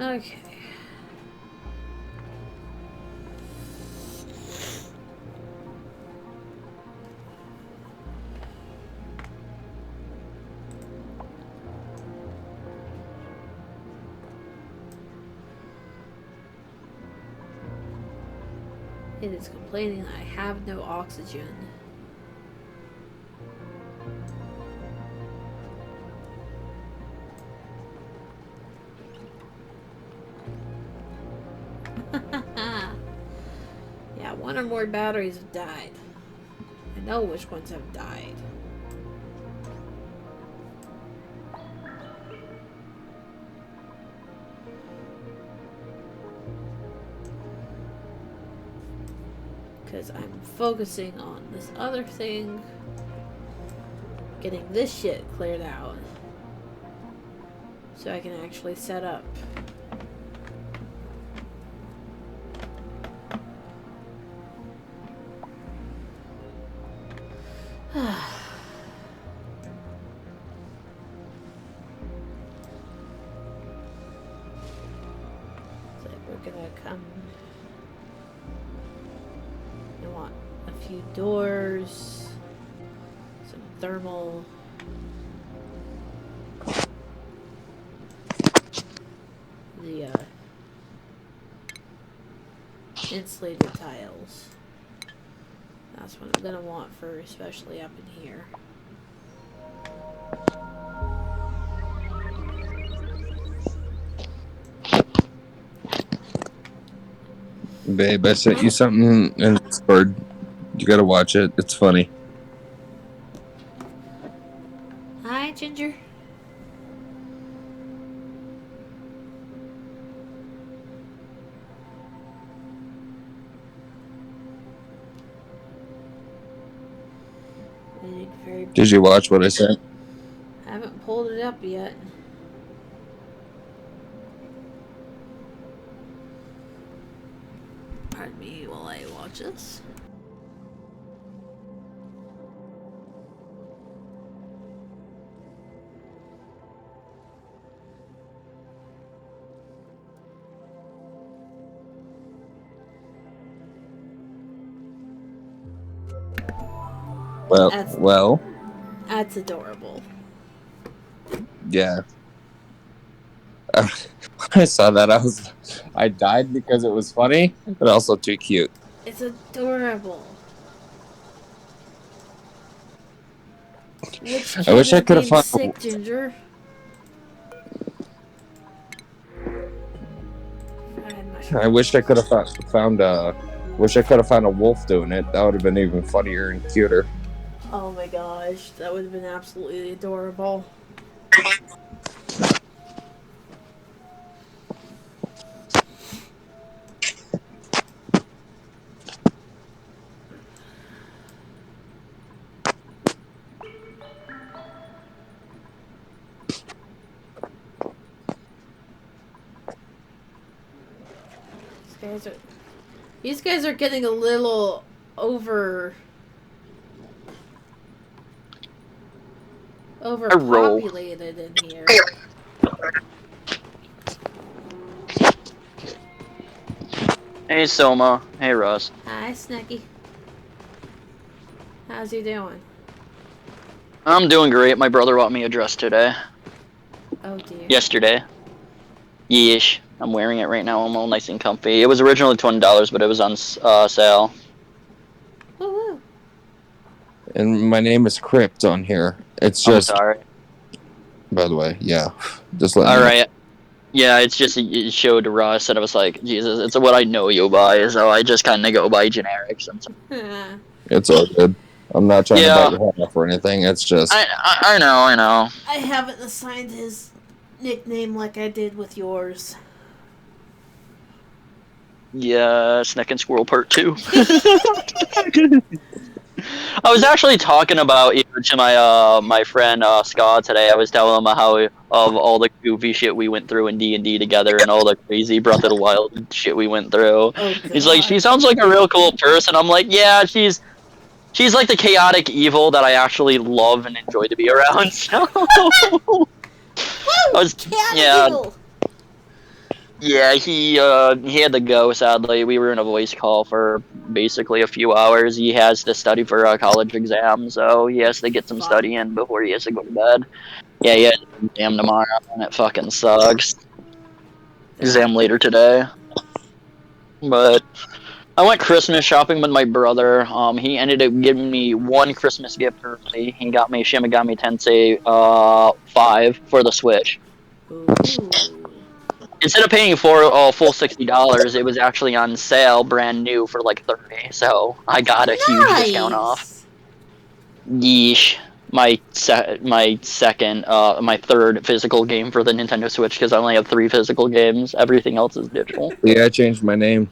Okay. It is complaining I have no oxygen. Yeah, one or more batteries have died. I know which ones have died. Because I'm focusing on this other thing. Getting this shit cleared out. So I can actually set up. I want a few doors, some thermal. The insulated tiles. That's what I'm gonna want for especially up in here. Babe, I sent you something in Discord. You gotta watch it. It's funny. Hi, Ginger. Very. Did you watch what I sent? I haven't pulled it up yet. Pardon me while I watch this. That's adorable. Yeah. I saw that. I died because it was funny, but also too cute. It's adorable. Which kid I wish I could have being found. sick, Ginger? I wish I could have found a. Wish I could have found a wolf doing it. That would have been even funnier and cuter. Oh my gosh, that would have been absolutely adorable. These guys are getting a little overpopulated in here. Hey Soma. Hey Russ. Hi, Snacky. How's he doing? I'm doing great. My brother bought me a dress today. Oh dear. Yesterday. Yeesh. I'm wearing it right now. I'm all nice and comfy. It was originally $20, but it was on sale. Woo-woo. And my name is Crypt on here. It's just. I'm sorry. By the way, yeah. Just let all me right. know. Yeah, it's just it showed Russ, and I was like, Jesus, it's what I know you by, so I just kind of go by generics. It's all good. I'm not trying to bite your head off or anything. It's just. I know. I haven't assigned his nickname like I did with yours. Yeah, Snack and Squirrel Part 2. I was actually talking about you to my friend Scott today. I was telling him how of all the goofy shit we went through in D&D together and all the crazy Breath of the Wild shit we went through. Oh, he's like, she sounds like a real cool person. I'm like, yeah, she's like the chaotic evil that I actually love and enjoy to be around. So Evil. Yeah, he had to go, sadly. We were in a voice call for basically a few hours. He has to study for a college exam, so he has to get some study in before he has to go to bed. Yeah, he has an exam tomorrow, and it fucking sucks. Exam later today. But I went Christmas shopping with my brother. He ended up giving me one Christmas gift early. He got me Shin Megami Tensei 5 for the Switch. Ooh. Instead of paying full $60, it was actually on sale, brand new for like $30. So I got a huge discount off. Yeesh. My third physical game for the Nintendo Switch because I only have 3 physical games. Everything else is digital. Yeah, I changed my name.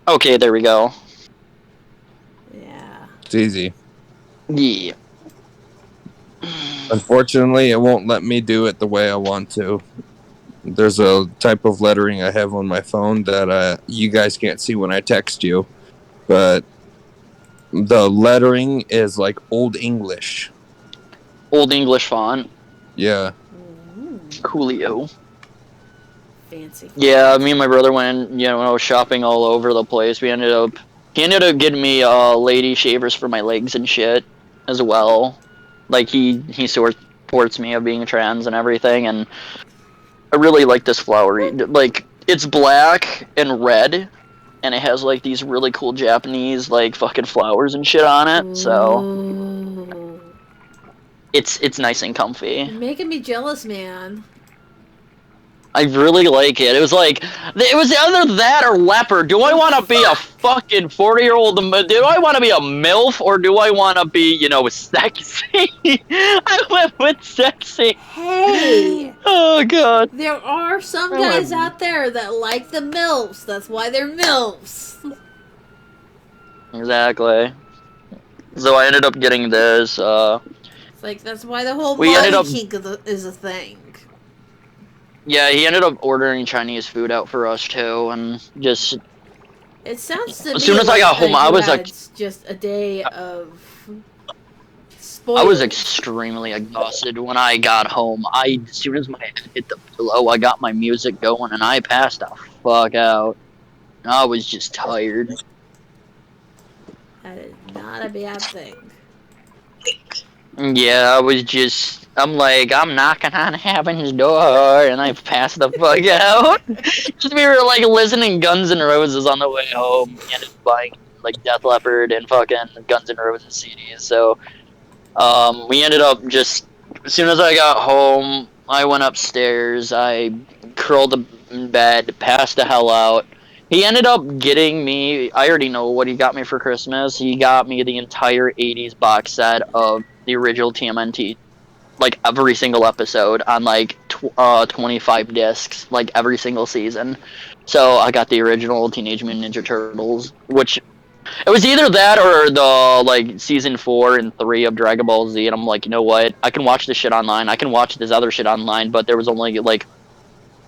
Okay, there we go. Yeah. It's easy. Yeah. Unfortunately, it won't let me do it the way I want to. There's a type of lettering I have on my phone that you guys can't see when I text you, but the lettering is like Old English. Old English font. Yeah. Coolio. fancy. Yeah, me and my brother went, when I was shopping all over the place. He ended up getting me lady shavers for my legs and shit as well. Like he supports me of being trans and everything, and I really like this flowery. Like it's black and red, and it has like these really cool Japanese like fucking flowers and shit on it. So Ooh. it's nice and comfy. You're making me jealous, man. I really like it. It was either that or leopard. Do I want to be a fucking 40-year-old? Do I want to be a MILF or do I want to be, sexy? I went with sexy. Hey! Oh god. There are some I guys went- out there that like the MILFs. That's why they're MILFs. Exactly. So I ended up getting this. It's like, that's why the whole We ended body up- kink is a thing. Yeah, he ended up ordering Chinese food out for us too, and just It sounds to me As soon as I like got home, you I was had just a day of spoiled. I was extremely exhausted when I got home. As soon as my head hit the pillow, I got my music going and I passed the fuck out. I was just tired. That is not a bad thing. Yeah, I'm knocking on heaven's door and I passed the fuck out. We were like listening Guns N' Roses on the way home and buying like Def Leppard and fucking Guns N' Roses CDs. So we ended up just as soon as I got home, I went upstairs. I curled up in bed, passed the hell out. He ended up getting me. I already know what he got me for Christmas. He got me the entire '80s box set of the original TMNT, like every single episode on like 25 discs, like every single season. So I got the original Teenage Mutant Ninja Turtles, which it was either that or the like season 4 and 3 of Dragon Ball Z, and I'm like, you know what? I can watch this shit online. I can watch this other shit online, but there was only like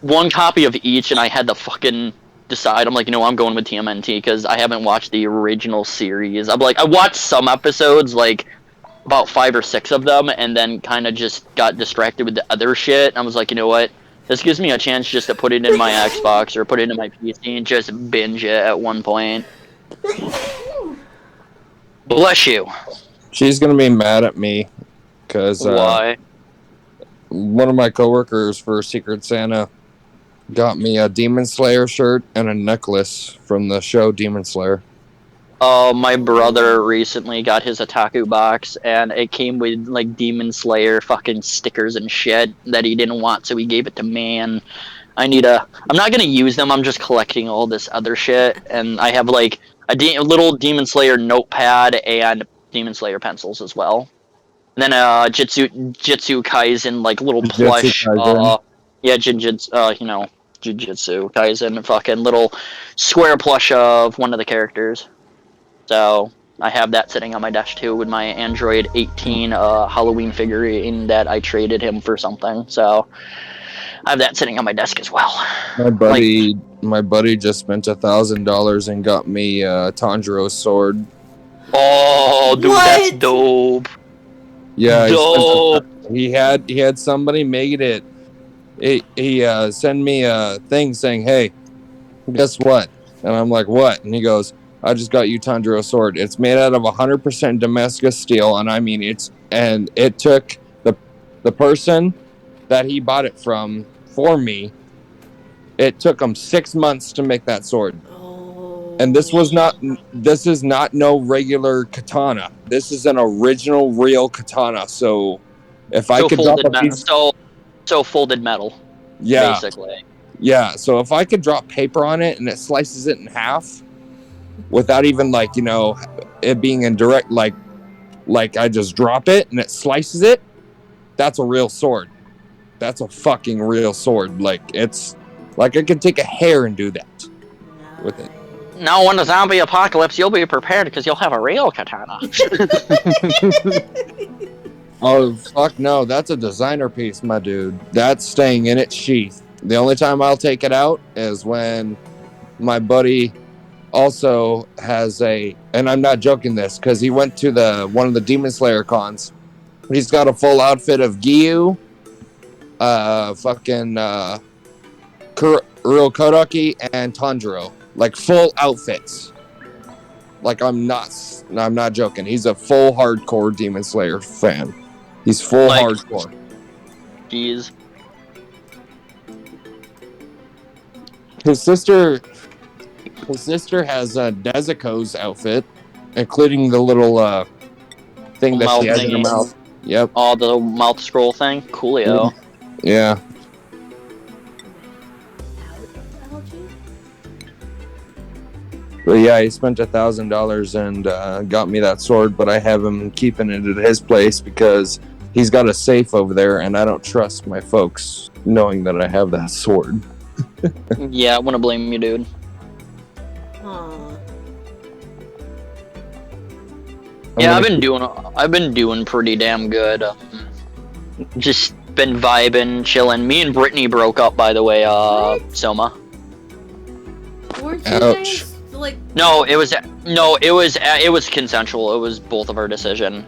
one copy of each, and I had to fucking decide. I'm like, I'm going with TMNT because I haven't watched the original series. I'm like, I watched some episodes, like about 5 or 6 of them, and then kind of just got distracted with the other shit. And I was like, you know what? This gives me a chance just to put it in my Xbox or put it in my PC and just binge it at one point. Bless you. She's gonna be mad at me because Why? one of my coworkers for Secret Santa got me a Demon Slayer shirt and a necklace from the show Demon Slayer. My brother recently got his Otaku box, and it came with like Demon Slayer fucking stickers and shit that he didn't want, so he gave it to me. And I'm not gonna use them. I'm just collecting all this other shit, and I have like a little Demon Slayer notepad and Demon Slayer pencils as well. And then Jitsu Kaisen like little plush. Kaisen. Jujutsu Kaisen fucking little square plush of one of the characters. So I have that sitting on my desk too with my Android 18 Halloween figurine that I traded him for something. So I have that sitting on my desk as well. My buddy just spent $1,000 and got me Tanjiro's sword. Oh, dude, that's dope. Yeah, dope. He had somebody made it. He sent me a thing saying, "Hey, guess what?" And I'm like, "What?" And he goes, "I just got you Tanjiro's sword. It's made out of 100% Damascus steel, and I mean it took the person that he bought it from for me. It took him 6 months to make that sword. And this is not no regular katana. This is an original real katana. So if I could drop a piece, so folded metal. Yeah. Basically. Yeah. So if I could drop paper on it and it slices it in half without even it being in direct, like I just drop it and it slices it, that's a real sword. That's a fucking real sword. Like it's like I could take a hair and do that with it. Now, when the zombie apocalypse, you'll be prepared because you'll have a real katana. Oh, fuck no. That's a designer piece, my dude. That's staying in its sheath. The only time I'll take it out is when my buddy also has and I'm not joking this, because he went to one of the Demon Slayer cons. He's got a full outfit of Gyu, Urokodaki and Tanjiro, like full outfits. Like I'm not joking. He's a full hardcore Demon Slayer fan. He's full Like- hardcore. Jeez. His sister has Nezuko's outfit, including the little thing that Mouth she has in her thingy. mouth. Yep. Oh, the mouth scroll thing? Coolio. Yeah. But yeah, he spent $1,000 and got me that sword, but I have him keeping it at his place because he's got a safe over there, and I don't trust my folks knowing that I have that sword. Yeah, I wouldn't blame you, dude. Aw. Yeah, I've been doing pretty damn good. Just been vibing, chilling. Me and Brittany broke up, by the way. Soma. Weren't you Ouch. guys like? No, it was consensual. It was both of our decision.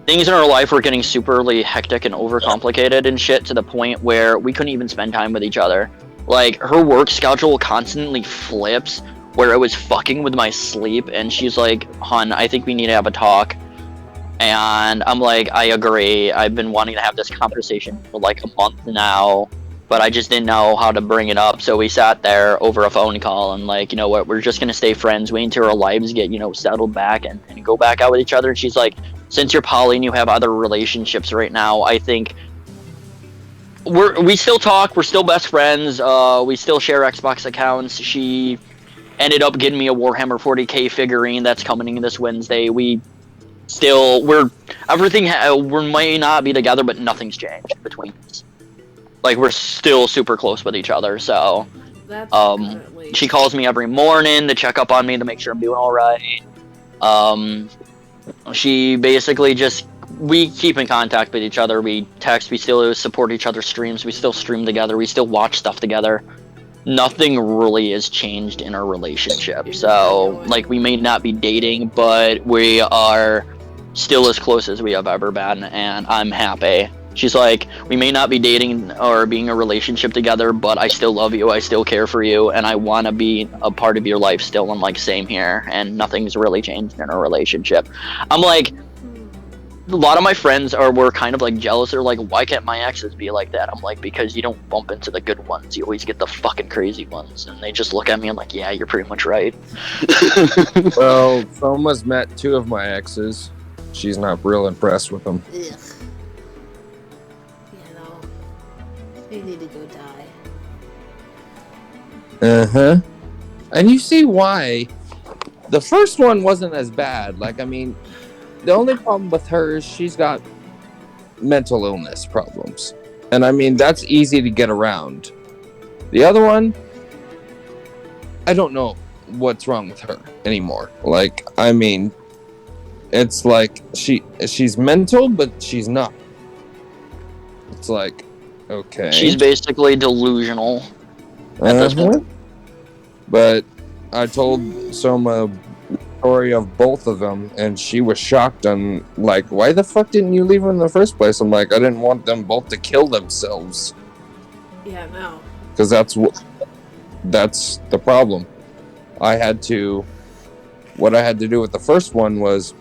Things in our life were getting superly hectic and overcomplicated and shit to the point where we couldn't even spend time with each other. Like, her work schedule constantly flips, where it was fucking with my sleep, and she's like, "Hun, I think we need to have a talk." And I'm like, "I agree. I've been wanting to have this conversation for like a month now, but I just didn't know how to bring it up." So we sat there over a phone call and like, you know what, we're just gonna stay friends, wait until our lives get, settled back and go back out with each other. And she's like, "Since you're poly and you have other relationships right now, I think we still talk, we're still best friends, we still share Xbox accounts." She ended up getting me a Warhammer 40k figurine that's coming in this Wednesday. We may not be together, but nothing's changed between us. Like, we're still super close with each other. So That's good, at least. she calls me every morning to check up on me to make sure I'm doing all right. She basically we keep in contact with each other. We text, we still support each other's streams, we still stream together, we still watch stuff together. Nothing really has changed in our relationship. So, like, we may not be dating, but we are still as close as we have ever been, and I'm happy. She's like, "We may not be dating or being in a relationship together, but I still love you, I still care for you, and I want to be a part of your life still." I'm like, "Same here," and nothing's really changed in our relationship. I'm like, a lot of my friends were kind of like jealous. They're like, "Why can't my exes be like that?" I'm like, "Because you don't bump into the good ones. You always get the fucking crazy ones." And they just look at me and like, "Yeah, you're pretty much right." Well, Soma's met 2 of my exes. She's not real impressed with them. Ugh. They need to go die. Uh-huh. And you see why the first one wasn't as bad. Like, I mean, the only problem with her is she's got mental illness problems. And I mean, that's easy to get around. The other one, I don't know what's wrong with her anymore. Like, I mean, it's like she's mental, but she's not. It's like, okay. She's basically delusional at this point. But I told Soma the story of both of them, and she was shocked and like, "Why the fuck didn't you leave them in the first place?" I'm like, "I didn't want them both to kill themselves." Yeah, no. Because that's the problem. What I had to do with the first one was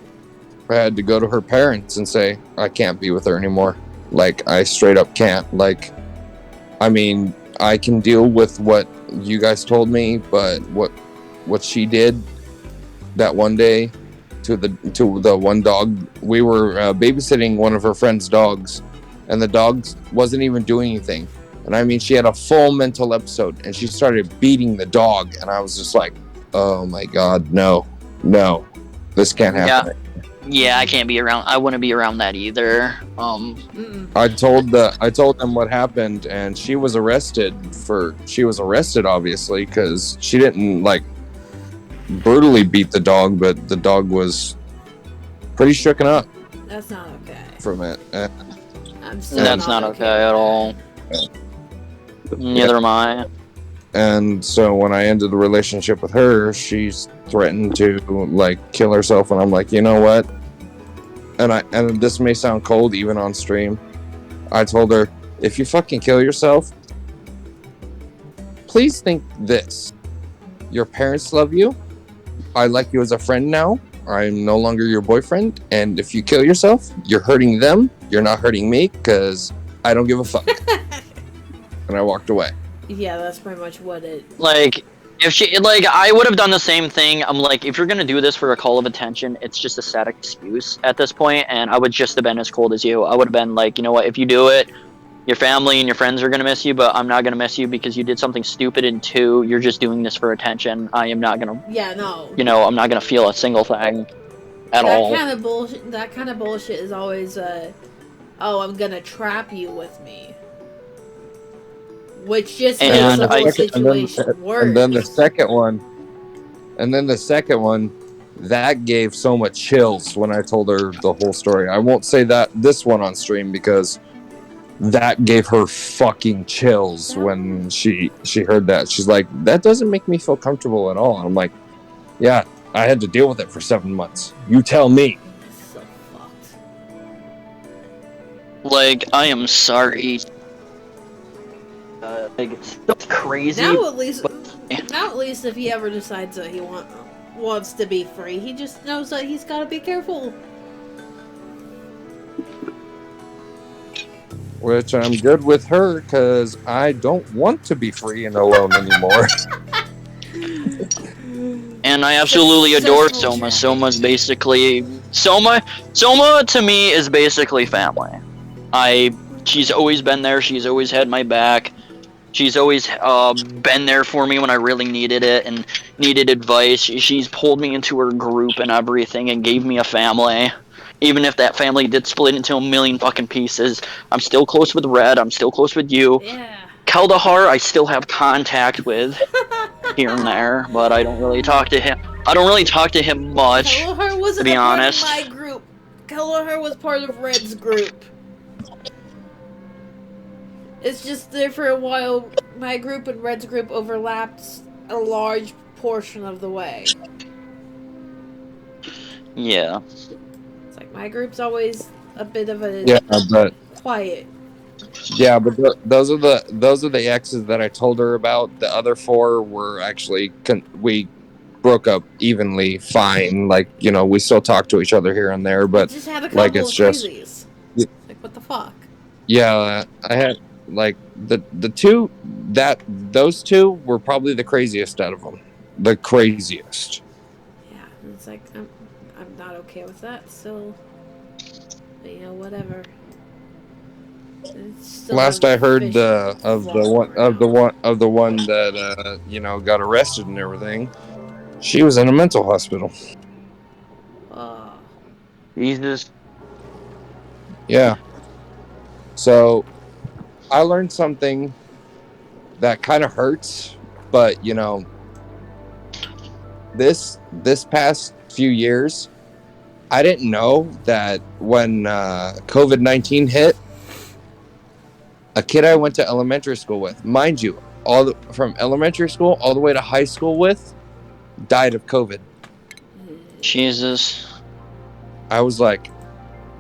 I had to go to her parents and say, "I can't be with her anymore." Like, I straight up can't. Like, I mean, I can deal with what you guys told me, but what she did that one day to the one dog, we were babysitting one of her friend's dogs, and the dog wasn't even doing anything. And I mean, she had a full mental episode, and she started beating the dog, and I was just like, "Oh my god, no, this can't happen." Yeah, I can't be around. I wouldn't be around that either. I told them what happened, and she was arrested, obviously, because she didn't like brutally beat the dog, but the dog was pretty shooken up That's not okay. from it. I'm still That's not okay at all. Neither am I. And so when I ended the relationship with her, she's threatened to like kill herself, and I'm like, you know what? And this may sound cold even on stream. I told her, if you fucking kill yourself, please think this. Your parents love you. I like you as a friend now. I'm no longer your boyfriend. And if you kill yourself, you're hurting them. You're not hurting me because I don't give a fuck. And I walked away. Yeah, that's pretty much what it... Like, if she, like, I would have done the same thing. I'm like, if you're gonna do this for a call of attention, it's just a sad excuse at this point, and I would just have been as cold as you. I would have been like, you know what, if you do it, your family and your friends are gonna miss you, but I'm not gonna miss you because you did something stupid, and two, you're just doing this for attention. I am not gonna, Yeah, no. you know, I'm not gonna feel a single thing at all. That kind of bullshit is always, oh, I'm gonna trap you with me. Which just makes And the whole I- situation worse. And then the second one, that gave so much chills when I told her the whole story. I won't say that this one on stream because that gave her fucking chills when she heard that. She's like, that doesn't make me feel comfortable at all. And I'm like, yeah, I had to deal with it for 7 months. You tell me. So fucked. Like, I am sorry. Like, it's crazy. Now at least if he ever decides that he wants to be free, he just knows that he's got to be careful. Which I'm good with her because I don't want to be free and alone anymore. And I absolutely adore Successful Soma. traffic. Soma's basically Soma to me is basically family. She's always been there. She's always had my back. She's always been there for me when I really needed it and needed advice. She's pulled me into her group and everything and gave me a family. Even if that family did split into a million fucking pieces, I'm still close with Red. I'm still close with you. Yeah. Kaldahar, I still have contact with here and there, but I don't really talk to him. I don't really talk to him much. Kelleher wasn't to be a part honest. of my group. Kelleher was part of Red's group. It's just there for a while, my group and Red's group overlapped a large portion of the way. Yeah. It's like my group's always a bit of a Yeah, but quiet. those are the exes that I told her about. The other 4 were actually we broke up evenly fine. Like, you know, we still talk to each other here and there, but Just had a couple like, it's of just- crazies. Yeah. Like what the fuck? yeah, I had like those two were probably the craziest out of them. The craziest. Yeah, and it's like I'm not okay with that. So, but, you know, whatever. It's still Last I heard vicious of the one that you know, got arrested and everything. She was in a mental hospital. Jesus. Yeah. So I learned something that kind of hurts, but you know, this past few years, I didn't know that when COVID-19 hit, a kid I went to elementary school with, mind you, from elementary school all the way to high school with, died of COVID. Jesus. I was like,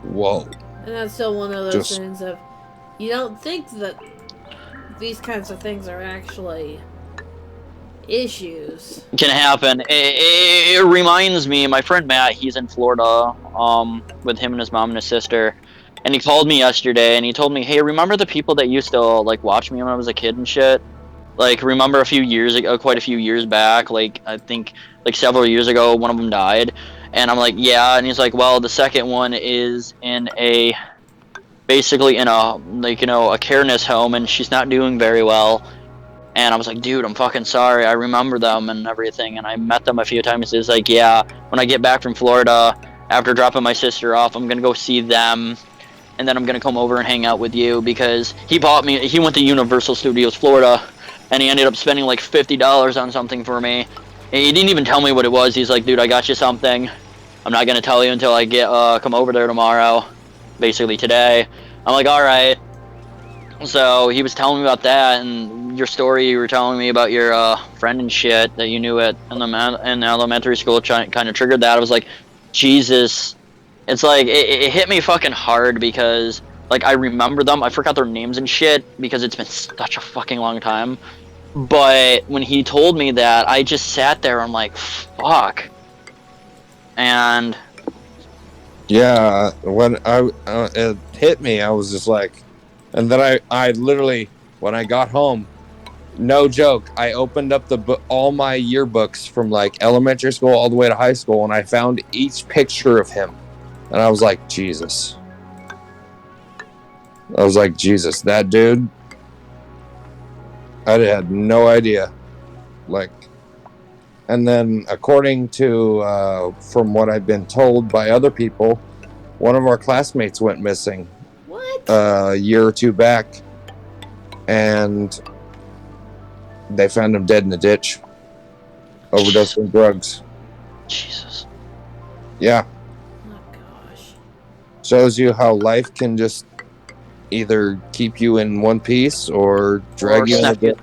whoa. And that's still one of those Just- things of you don't think that these kinds of things are actually issues. Can happen. It reminds me, my friend Matt, he's in Florida, with him and his mom and his sister. And he called me yesterday and he told me, hey, remember the people that used to like watch me when I was a kid and shit? Like, remember a few years ago, quite a few years back, like, I think, like, several years ago, one of them died. And I'm like, yeah. And he's like, well, the second one is basically in a, like, you know, a careness home, and she's not doing very well. And I was like, dude, I'm fucking sorry. I remember them and everything. And I met them a few times. It's like, yeah, when I get back from Florida, after dropping my sister off, I'm going to go see them. And then I'm going to come over and hang out with you, because he went to Universal Studios Florida, and he ended up spending like $50 on something for me. And he didn't even tell me what it was. He's like, dude, I got you something. I'm not going to tell you until I come over there tomorrow, basically today. I'm like, all right. So he was telling me about that, and your story you were telling me about your friend and shit that you knew in elementary school kind of triggered that. I was like, Jesus. It's like, it hit me fucking hard, because, like, I remember them. I forgot their names and shit, because it's been such a fucking long time. But when he told me that, I just sat there. I'm like, fuck. And Yeah, when it hit me, I was just like, and then I literally, when I got home, no joke, I opened up all my yearbooks from like elementary school all the way to high school, and I found each picture of him, and I was like, Jesus. I was like, Jesus, that dude. I had no idea. Like, and then according to from what I've been told by other people, one of our classmates went missing What? a year or two back, and they found him dead in the ditch, overdosed on drugs. Jesus. Yeah, Oh gosh. shows you how life can just either keep you in one piece or drag Or you in a snuff you. bit.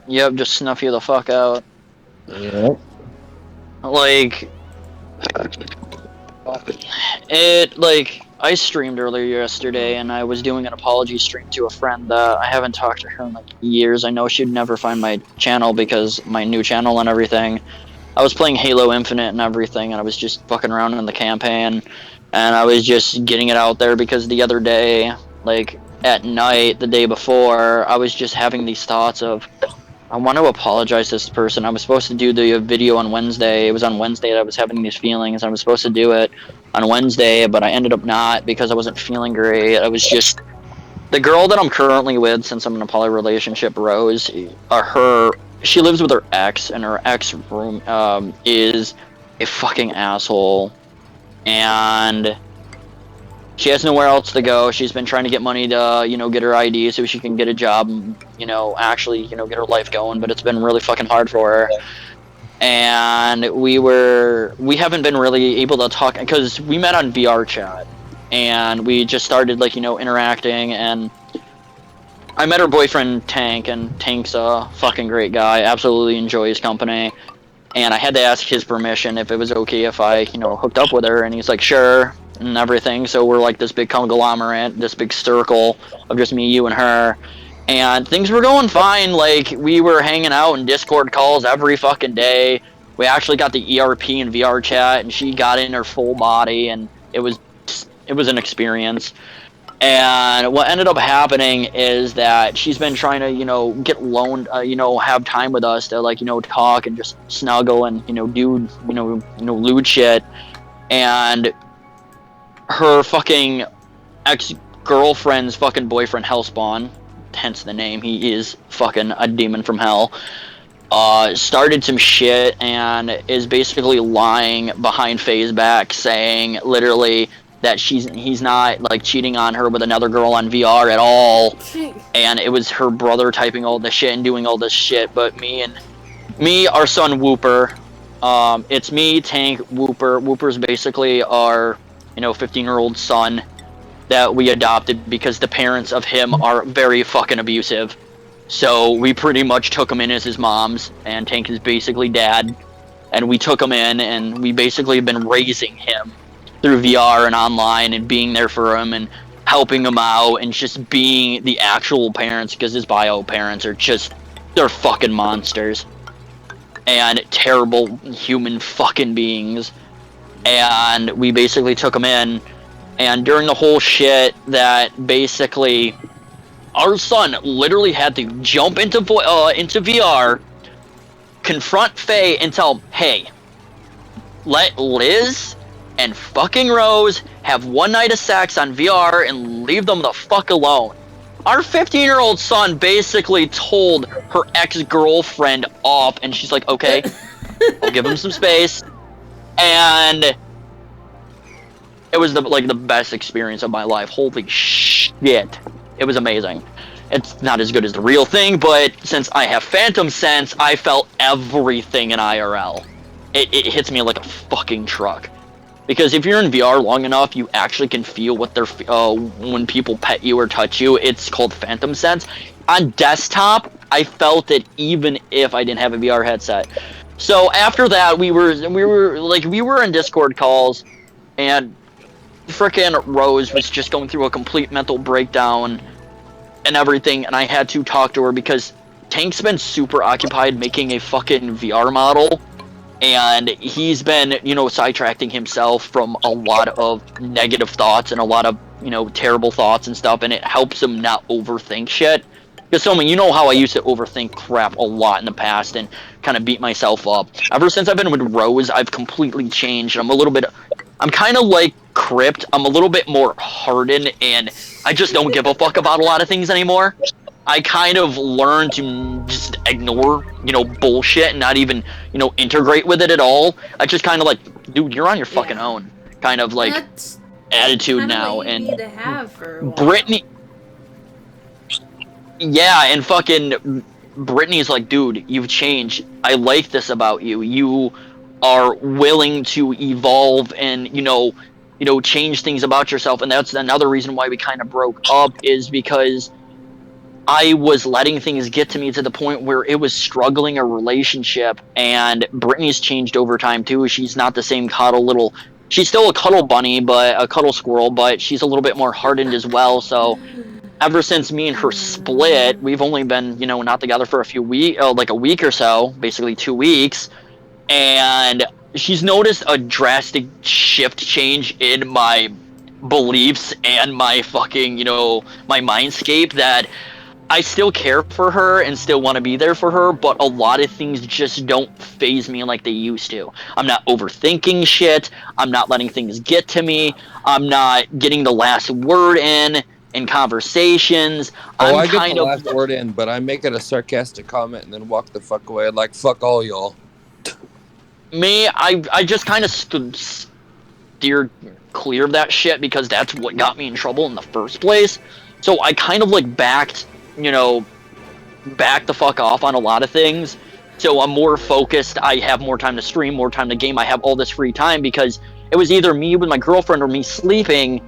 Yep, just snuff you the fuck out. Yeah. Like, I streamed earlier yesterday, and I was doing an apology stream to a friend that I haven't talked to her in like years. I know she'd never find my channel because my new channel and everything. I was playing Halo Infinite and everything, and I was just fucking around in the campaign, and I was just getting it out there because the other day, like at night, the day before, I was just having these thoughts of, I want to apologize to this person. I was supposed to do the video on Wednesday. It was on Wednesday that I was having these feelings. I was supposed to do it on Wednesday, but I ended up not because I wasn't feeling great. I was just the girl that I'm currently with, since I'm in a poly relationship, Rose. She lives with her ex, and her ex room is a fucking asshole, and she has nowhere else to go. She's been trying to get money to, get her ID so she can get a job and, actually, get her life going. But it's been really fucking hard for her. And we haven't been really able to talk because we met on VR chat, and we just started interacting. And I met her boyfriend Tank, and Tank's a fucking great guy. Absolutely enjoy his company. And I had to ask his permission if it was okay if I, hooked up with her, and he's like, sure, and everything. So we're like this big conglomerate, this big circle of just me, you, and her. And things were going fine. Like, we were hanging out in Discord calls every fucking day. We actually got the ERP and VR chat, and she got in her full body, and it was an experience. And what ended up happening is that she's been trying to, get loaned, have time with us to talk and just snuggle and do lewd shit. And her fucking ex-girlfriend's fucking boyfriend, Hellspawn, hence the name, he is fucking a demon from hell, started some shit and is basically lying behind Faye's back, saying literally that he's not cheating on her with another girl on VR at all, and it was her brother typing all this shit and doing all this shit. But me, our son Whooper, it's me, Tank, Whooper. Whooper's basically our 15-year-old son that we adopted because the parents of him are very fucking abusive. So we pretty much took him in as his mom's, and Tank is basically dad. And we took him in, and we basically have been raising him through VR and online and being there for him and helping him out and just being the actual parents, because his bio parents are they're fucking monsters and terrible human fucking beings. And we basically took him in, and during the whole shit that basically our son literally had to jump into VR, confront Faye, and tell him, hey, let Liz and fucking Rose have one night of sex on VR and leave them the fuck alone. Our 15-year-old son basically told her ex-girlfriend off, and she's like, okay, I'll give him some space. And it was the best experience of my life. Holy shit. It was amazing. It's not as good as the real thing, but since I have phantom sense, I felt everything in IRL. It hits me like a fucking truck. Because if you're in VR long enough, you actually can feel what they're when people pet you or touch you. It's called phantom sense. On desktop, I felt it even if I didn't have a VR headset. So after that, we were in Discord calls, and frickin' Rose was just going through a complete mental breakdown and everything, and I had to talk to her because Tank's been super occupied making a fucking VR model, and he's been, sidetracking himself from a lot of negative thoughts and a lot of, terrible thoughts and stuff, and it helps him not overthink shit. Because, you know how I used to overthink crap a lot in the past and kind of beat myself up. Ever since I've been with Rose, I've completely changed. I'm kind of like Crypt. I'm a little bit more hardened, and I just don't give a fuck about a lot of things anymore. I kind of learned to just ignore, bullshit and not even, integrate with it at all. I just kind of like, dude, you're on your fucking own, kind of like That's attitude kind of now. what you And need to have for a while. Brittany, yeah, and fucking Brittany's like, dude, you've changed. I like this about you. You are willing to evolve and change things about yourself. And that's another reason why we kind of broke up, is because I was letting things get to me to the point where it was struggling a relationship. And Brittany's changed over time too. She's not the same she's still a cuddle bunny, but a cuddle squirrel, but she's a little bit more hardened as well. So ever since me and her split, we've only been, not together for a week or so, basically 2 weeks. And she's noticed a drastic change in my beliefs and my fucking, my mindscape, that I still care for her and still want to be there for her, but a lot of things just don't phase me like they used to. I'm not overthinking shit. I'm not letting things get to me. I'm not getting the last word in conversations. I get the last word in, but I make it a sarcastic comment and then walk the fuck away, like, fuck all y'all. Me, I just kind of steered clear of that shit, because that's what got me in trouble in the first place. So I kind of like backed the fuck off on a lot of things. So I'm more focused. I have more time to stream, more time to game. I have all this free time, because it was either me with my girlfriend or me sleeping,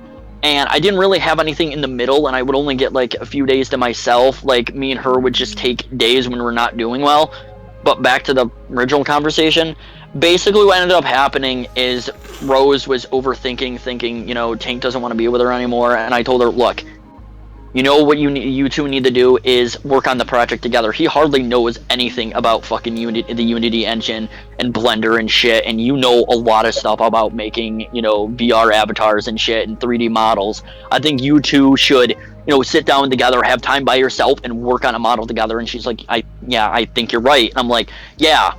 and I didn't really have anything in the middle, and I would only get like a few days to myself. Like, me and her would just take days when we're not doing well. But back to the original conversation, basically what ended up happening is Rose was overthinking, thinking, Tank doesn't want to be with her anymore, and I told her, look, what you two need to do is work on the project together. He hardly knows anything about fucking the Unity engine and Blender and shit, and a lot of stuff about making, VR avatars and shit and 3D models. I think you two should, sit down together, have time by yourself, and work on a model together. And she's like, I think you're right. And I'm like, yeah,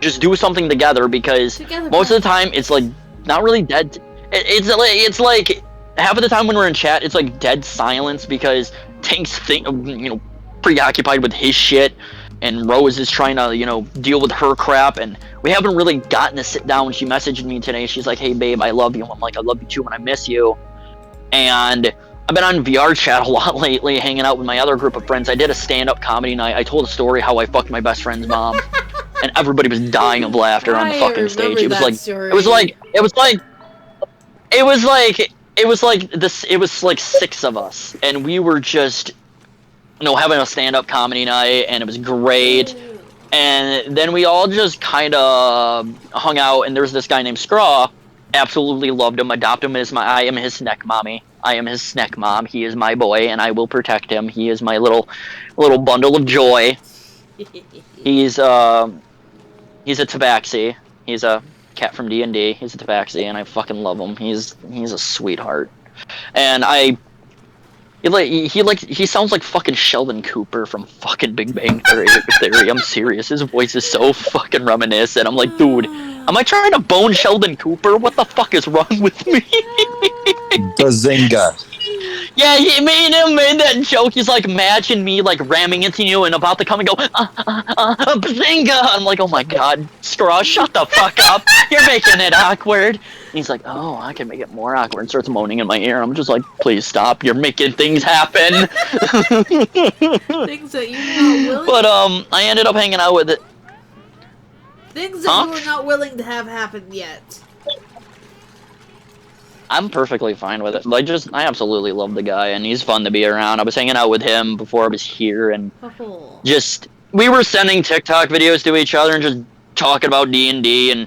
just do something together, because most of the time it's like not really dead. It's like half of the time when we're in chat, it's like dead silence, because Tank's preoccupied with his shit, and Rose is trying to, deal with her crap, and we haven't really gotten to sit down. She messaged me today. She's like, hey, babe, I love you. I'm like, I love you too, and I miss you. And I've been on VR chat a lot lately, hanging out with my other group of friends. I did a stand-up comedy night. I told a story how I fucked my best friend's mom, and everybody was dying of laughter on the fucking stage. It was like 6 of us, and we were just, having a stand-up comedy night, and it was great. And then we all just kind of hung out, and there was this guy named Scraw. Absolutely loved him. Adopt him as I am his snack mommy. I am his snack mom. He is my boy, and I will protect him. He is my little bundle of joy. He's a tabaxi. He's a cat from D&D. He's a tabaxi, and I fucking love him. He's a sweetheart. And he sounds like fucking Sheldon Cooper from fucking Big Bang Theory. I'm serious. His voice is so fucking reminiscent. I'm like, dude, am I trying to bone Sheldon Cooper? What the fuck is wrong with me? Bazinga. Yeah, he made that joke. He's like, imagine me like ramming into you and about to come and go, bazinga. I'm like, oh my god, Scraw, shut the fuck up. You're making it awkward. And he's like, oh, I can make it more awkward, and starts moaning in my ear. I'm just like, please stop. You're making things happen. Things that you're not willing. But I ended up hanging out with it. Things that you were not willing to have happen yet. I'm perfectly fine with it. I absolutely love the guy, and he's fun to be around. I was hanging out with him before I was here, and we were sending TikTok videos to each other and just talking about D&D, and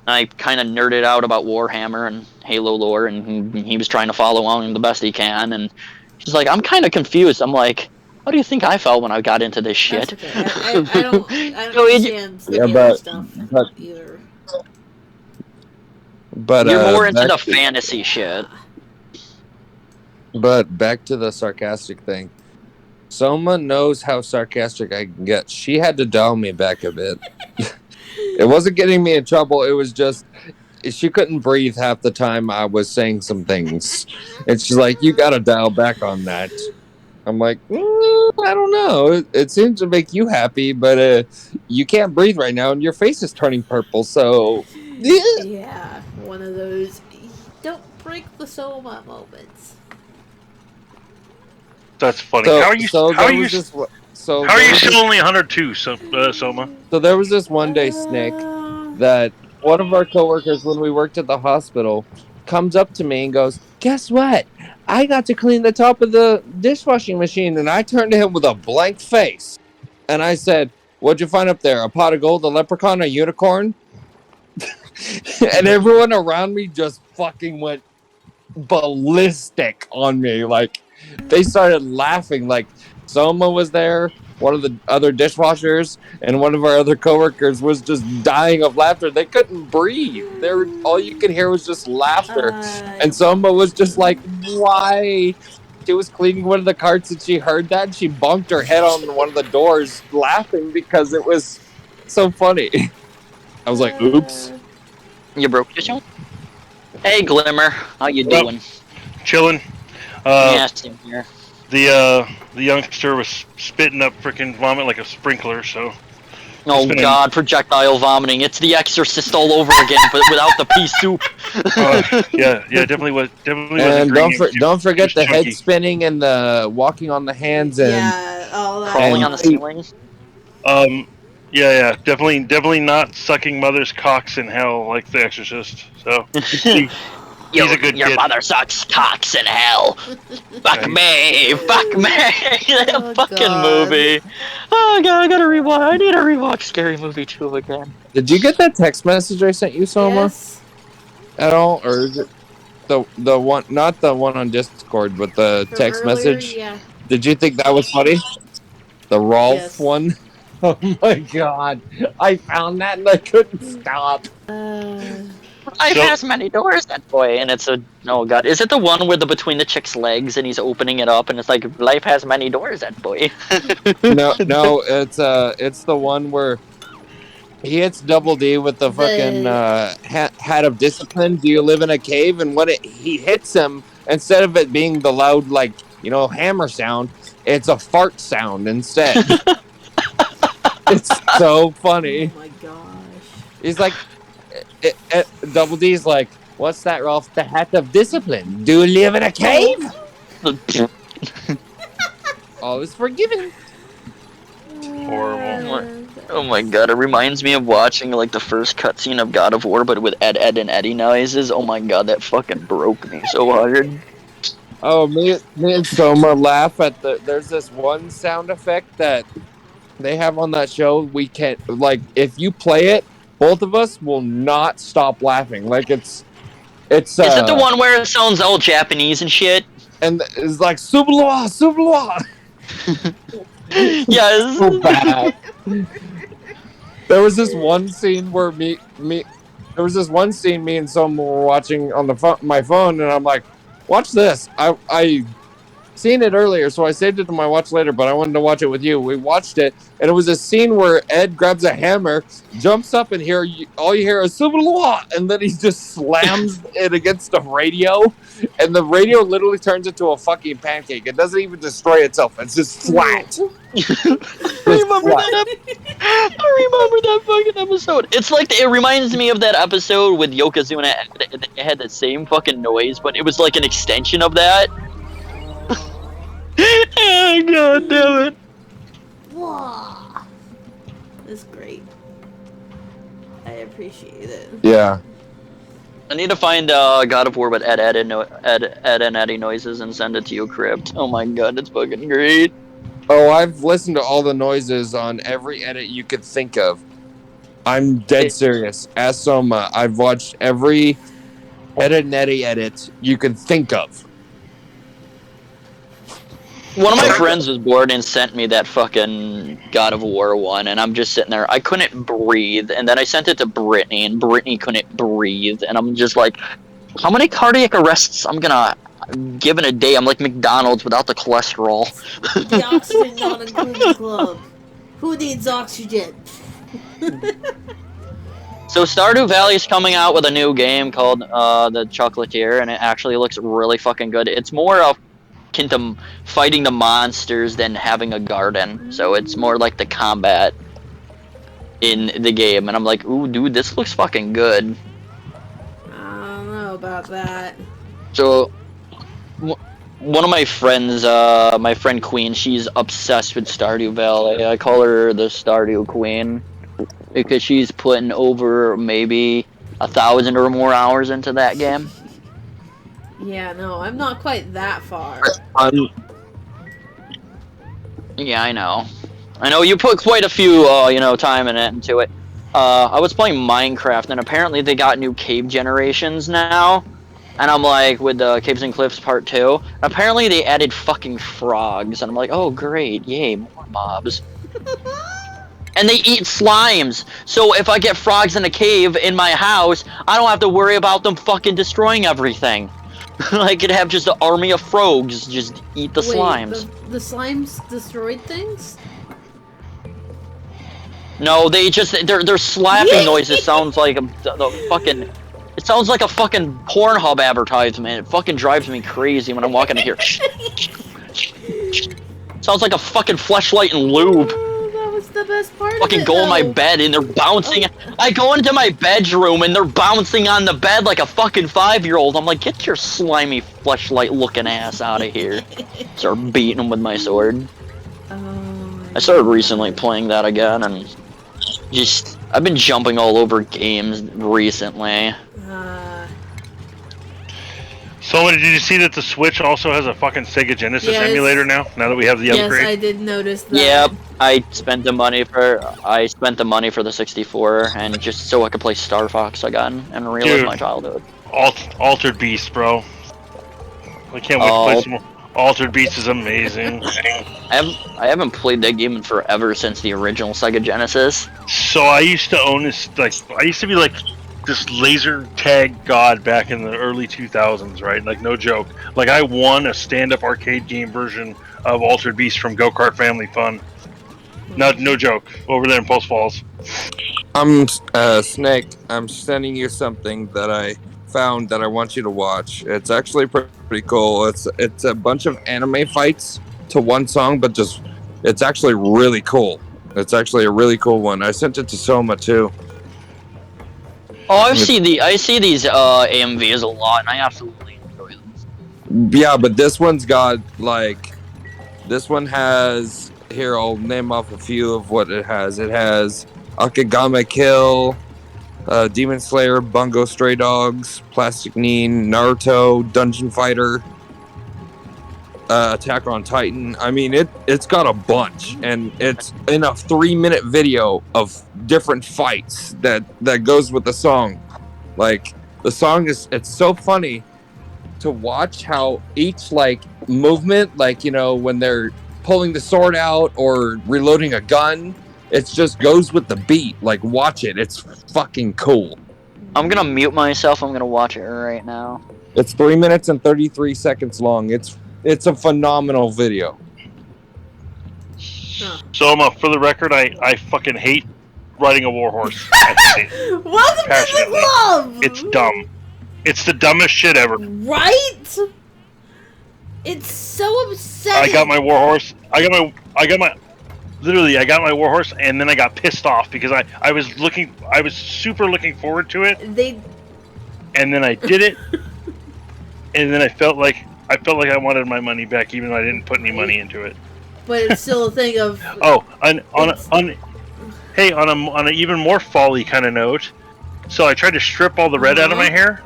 I kind of nerded out about Warhammer and Halo lore, and he was trying to follow along the best he can, and she's like, I'm kind of confused. I'm like, How do you think I felt when I got into this shit? That's okay. I don't So understand Yeah, the stuff either. you're more into back the fantasy shit. but back to the sarcastic thing. Soma knows how sarcastic I can get. She had to dial me back a bit. It wasn't getting me in trouble. It was just she couldn't breathe half the time I was saying some things. And she's like, "You got to dial back on that." I'm like, I don't know. It seems to make you happy, but you can't breathe right now, and your face is turning purple. So, yeah. Yeah, one of those don't break the Soma moments. That's funny. So, How are you? so How there are you? was this. So How are there you was still this. only 102, Soma? So there was this one day, Snick, that one of our coworkers, when we worked at the hospital, comes up to me and goes, "Guess what? I got to clean the top of the dishwashing machine." And I turned to him with a blank face, and I said, "What'd you find up there? A pot of gold, a leprechaun, a unicorn?" And everyone around me just fucking went ballistic on me. Like they started laughing. Like Soma was there, one of the other dishwashers, and one of our other coworkers was just dying of laughter. They couldn't breathe. They were all you could hear was just laughter. And Soma was just like, "Why?" She was cleaning one of the carts and she heard that and she bumped her head on one of the doors laughing because it was so funny. I was like, "Oops." You broke your show? Hey, Glimmer, how you Well, doing? chilling. Uh, Yeah, same here. the youngster was spitting up freaking vomit like a sprinkler. So Oh been- God, projectile vomiting. It's The Exorcist all over again, but without the pea soup. yeah, definitely wasn't And green. don't forget the head chunky. spinning and the walking on the hands and Yeah, all that. Crawling And- on the ceiling. Yeah, definitely not sucking mothers' cocks in hell like The Exorcist. So he's a good your kid. mother sucks cocks in hell. Fuck me, fuck me. That Oh, fucking God. movie. Oh God, I gotta rewatch. I need to rewatch Scary Movie 2 again. Did you get that text message I sent you, Soma, Yes. at all, or is it the one, not the one on Discord, but the From text earlier, message? yeah. Did you think that was funny? The Rolf Yes. one. Oh my god! I found that and I couldn't stop. Life So- has many doors, that boy, and it's a oh God, is it the one where the between the chick's legs and he's opening it up and it's like life has many doors, that boy. No, it's the one where he hits Double D with the fucking hat of discipline. Do you live in a cave? And he hits him, instead of it being the loud, like, hammer sound, it's a fart sound instead. It's so funny. Oh my gosh. He's like, Double D's like, "What's that, Ralph? The hat of discipline. Do you live in a cave? All is forgiven." Horrible. Oh my God, it reminds me of watching like the first cutscene of God of War, but with Ed, and Eddie noises. Oh my God, that fucking broke me so hard. Oh, me and Soma laugh at there's this one sound effect that they have on that show. We can't, like, if you play it, both of us will not stop laughing. Like it's Is it the one where it sounds all Japanese and shit? and it's like subloa subloa. Yes. So bad. There was this one scene where me there was this one scene me and Soma were watching on my phone, and I'm like, "Watch this." I seen it earlier, so I saved it to my watch later, but I wanted to watch it with you. We watched it, and it was a scene where Ed grabs a hammer, jumps up, and all you hear is "Subaloa," and then he just slams it against the radio, and the radio literally turns into a fucking pancake. It doesn't even destroy itself; it's just flat. I remember that fucking episode. It's like it reminds me of that episode with Yokozuna. It had the same fucking noise, but it was like an extension of that. Oh, God damn it! Wow. That's great. I appreciate it. Yeah. I need to find God of War with Ed and Eddie noises and send it to you, Crypt. Oh my God, it's fucking great. Oh, I've listened to all the noises on every edit you could think of. I'm dead serious. As Soma, I've watched every Ed and Eddie edit you could think of. One of my friends was bored and sent me that fucking God of War one, and I'm just sitting there. I couldn't breathe, and then I sent it to Brittany, and Brittany couldn't breathe, and I'm just like, how many cardiac arrests I'm gonna give in a day? I'm like McDonald's without the cholesterol. The oxygen not included club. Who needs oxygen? So Stardew Valley is coming out with a new game called the Chocolatier, and it actually looks really fucking good. It's more akin to fighting the monsters than having a garden. So it's more like the combat in the game, and I'm like, ooh, dude, this looks fucking good. I don't know about that. So one of my friends, my friend Queen, she's obsessed with Stardew Valley. I call her the Stardew Queen because she's putting over maybe 1,000 or more hours into that game. Yeah, no, I'm not quite that far. Yeah, I know. I know you put quite a few, time into it. I was playing Minecraft, and apparently they got new cave generations now. And I'm like, with the Caves and Cliffs Part 2, apparently they added fucking frogs. And I'm like, oh, great, yay, more mobs. And they eat slimes. So if I get frogs in a cave in my house, I don't have to worry about them fucking destroying everything. I could have just an army of frogs just eat the slimes. The slimes destroyed things? No, their slapping noises sounds like the fucking. It sounds like a fucking Pornhub advertisement. It fucking drives me crazy when I'm walking in here. Sounds like a fucking Fleshlight and Lube. Oh, that was the best part Fucking of it, go in my though. bed and they're bouncing. I go into my bedroom and they're bouncing on the bed like a fucking 5-year-old. I'm like, get your slimy Fleshlight looking ass out of here. Start beating them with my sword. Oh, I started recently playing that again and I've been jumping all over games recently. So, did you see that the Switch also has a fucking Sega Genesis Yes. emulator now? Now that we have the upgrade. Yes, I did notice that. Yep, I spent the money for the 64 and just so I could play Star Fox again and relive Dude. my childhood. Altered Beast, bro. I can't wait to play some more. Altered Beast is amazing. I haven't played that game in forever since the original Sega Genesis. So I used to own this, I used to be like this laser tag god back in the early 2000s, right? Like, no joke. Like, I won a stand-up arcade game version of Altered Beast from Go-Kart Family Fun. No joke. Over there in Post Falls. Snake, I'm sending you something that I found that I want you to watch. It's actually pretty cool. It's a bunch of anime fights to one song, but it's actually really cool. It's actually a really cool one. I sent it to Soma too. Oh, I see these AMVs a lot, and I absolutely enjoy them. Yeah, but this one's got this one has, here I'll name off a few of what it has. It has Akagame Kill, Demon Slayer, Bungo Stray Dogs, Plastic Neen, Naruto, Dungeon Fighter, Attack on Titan. I mean, it's got a bunch, and it's in a 3-minute video of different fights that goes with the song. Like, the song it's so funny to watch how each movement, when they're pulling the sword out or reloading a gun, it just goes with the beat. Like, watch it. It's fucking cool. I'm gonna mute myself. I'm gonna watch it right now. It's 3 minutes and 33 seconds long. It's a phenomenal video. So, for the record, I fucking hate riding a warhorse. I hate it. Welcome to the Passionately. club! It's dumb. It's the dumbest shit ever. Right? It's so upsetting. I got my warhorse. I got my warhorse, and then I got pissed off because I was super looking forward to it, and then I did it, and then I felt like I wanted my money back, even though I didn't put any money into it. But it's still a thing of. Oh, on an even more folly kind of note, so I tried to strip all the red out of my hair.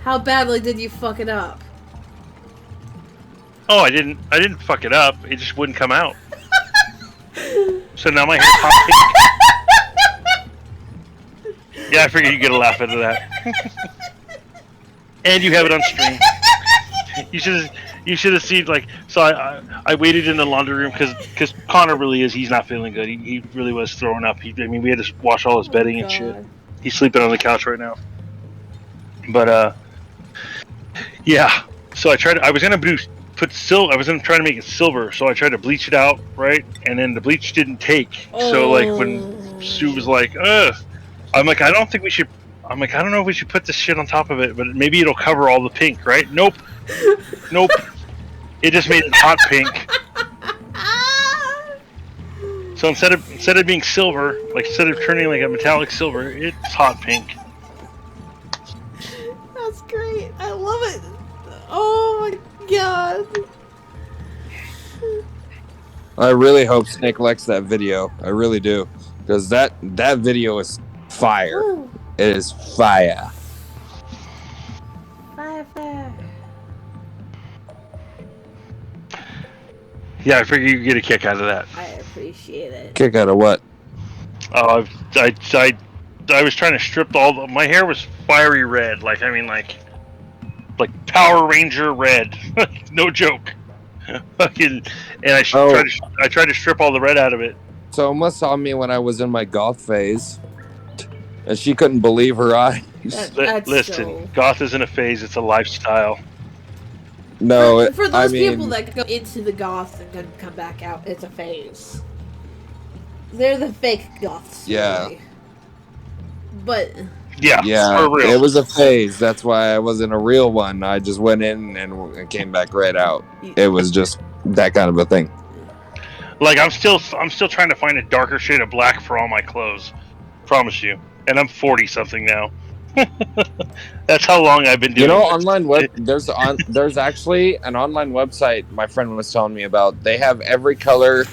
How badly did you fuck it up? Oh, I didn't fuck it up. It just wouldn't come out. So now my hair's hot pink. Yeah, I figured you'd get a laugh out of that. And you have it on stream. You should have seen like. So I waited in the laundry room because Connor really is. He's not feeling good. He really was throwing up. I mean, we had to wash all his bedding and shit. God. He's sleeping on the couch right now. But yeah. So I tried. I was gonna put silver. I was gonna try to make it silver. So I tried to bleach it out, right? And then the bleach didn't take. So like when Sue was like, "Ugh," I'm like, I don't think we should. I'm like, I don't know if we should put this shit on top of it, but maybe it'll cover all the pink, right? Nope. Nope. It just made it hot pink. So instead of being silver, like instead of turning like a metallic silver, it's hot pink. That's great. I love it. Oh my god. I really hope Snake likes that video. I really do, because that video is fire. Ooh. It is fire. Fire. Yeah, I figure you get a kick out of that. I appreciate it. Kick out of what? Oh, I was trying to strip my hair was fiery red, like Power Ranger red, no joke. Fucking, and I tried to strip all the red out of it. So Uma saw me when I was in my goth phase, and she couldn't believe her eyes. Listen, goth isn't a phase; it's a lifestyle. No, for those I mean, people that go into the goths and then come back out, it's a phase. They're the fake goths. Yeah. Really. But yeah, for real. it was a phase. That's why I wasn't a real one. I just went in and came back right out. It was just that kind of a thing. Like I'm still trying to find a darker shade of black for all my clothes. Promise you. And I'm 40 something now. That's how long I've been doing. There's actually an online website my friend was telling me about. They have every color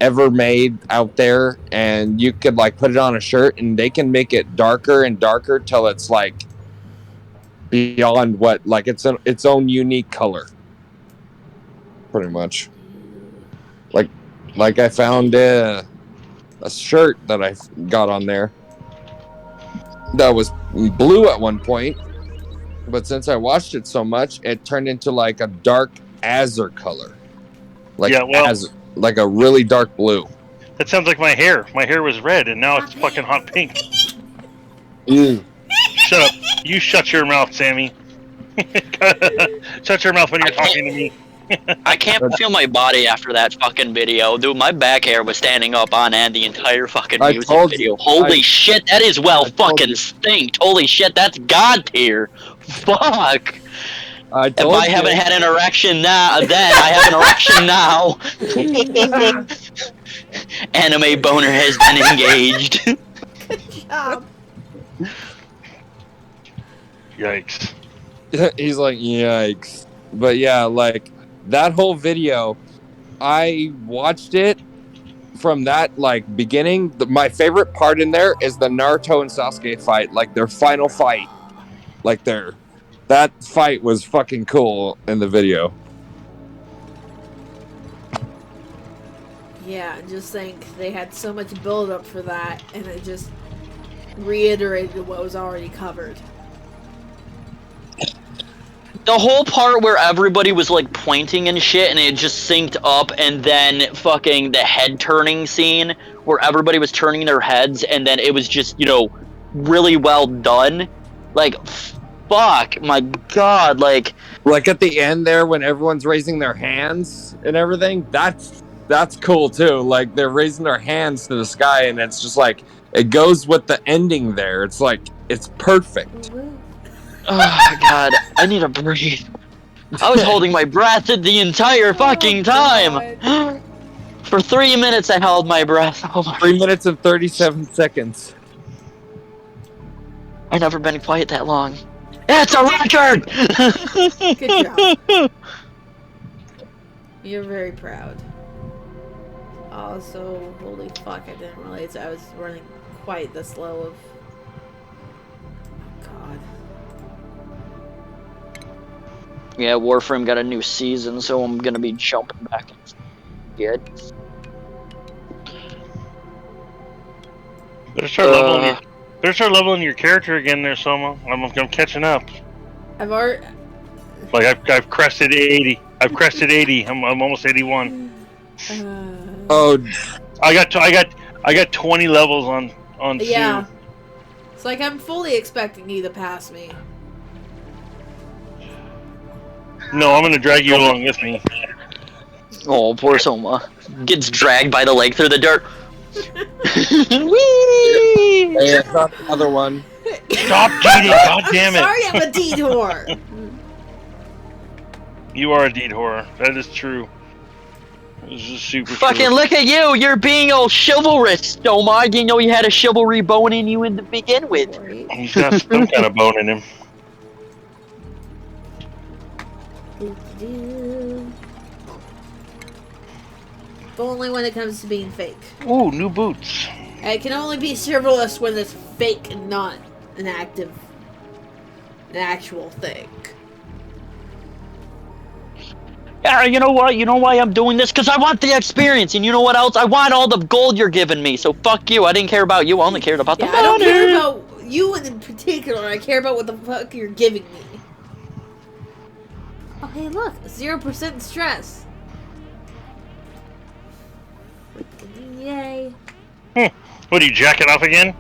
ever made out there, and you could like put it on a shirt and they can make it darker and darker till it's like beyond what, like it's its own unique color. Pretty much. Like I found a shirt that I got on there that was blue at one point, but since I washed it so much, it turned into like a dark azure color. Like like a really dark blue. That sounds like my hair. My hair was red, and now it's fucking hot pink. Ew. Shut up. You shut your mouth, Sammy. Shut your mouth when you're talking to me. I can't feel my body after that fucking video. Dude, my back hair was standing up on end the entire fucking music video. Holy shit, that is fucking stinked. Holy shit, that's God tier. Fuck. If I haven't had an erection now, then I have an erection now. Anime boner has been engaged. good job. Yikes. He's like, yikes. But yeah, like that whole video, I watched it from that like beginning. My favorite part in there is the Naruto and Sasuke fight, like their final fight. Like that fight was fucking cool in the video. Yeah, just think they had so much build up for that, and it just reiterated what was already covered. The whole part where everybody was like pointing and shit and it just synced up, and then fucking the head turning scene where everybody was turning their heads, and then it was just, really well done. Like, fuck, my god, like at the end there when everyone's raising their hands and everything, that's cool too. Like they're raising their hands to the sky, and it's just like it goes with the ending there. It's like it's perfect. oh my god, I need to breathe. I was holding my breath the entire fucking time. For 3 minutes I held my breath. Oh my 3 minutes and 37 seconds. I've never been quiet that long. It's a record! Good job. You're very proud. Also, holy fuck, I didn't realize I was running quite this low of... Oh, God. Yeah, Warframe got a new season, so I'm gonna be jumping back in. Better start leveling your character again there, Soma. I'm catching up. I've already... Like I've crested 80. I've crested 80. I'm almost 81. Oh, I got 20 levels on yeah. Sue. It's like I'm fully expecting you to pass me. No, I'm gonna drag you along with me. Oh, poor Soma. Gets dragged by the leg through the dirt. Whee! hey, I found another one. Stop cheating! God damn it! Sorry, I'm a detour. You are a deed horror. That is true. This is super Fucking true. look at you! You're being all chivalrous, Soma. I didn't know you had a chivalry bone in you to begin with. Right. He's got some kind of bone in him. But only when it comes to being fake. Ooh, new boots. It can only be chivalrous when it's fake and not an actual thing. Yeah, you know what? You know why I'm doing this? Because I want the experience, and you know what else? I want all the gold you're giving me, so fuck you. I didn't care about you, I only cared about the money. I don't care about you in particular, I care about what the fuck you're giving me. Oh, hey, look, 0% stress. Yay. What, are you jacking off again?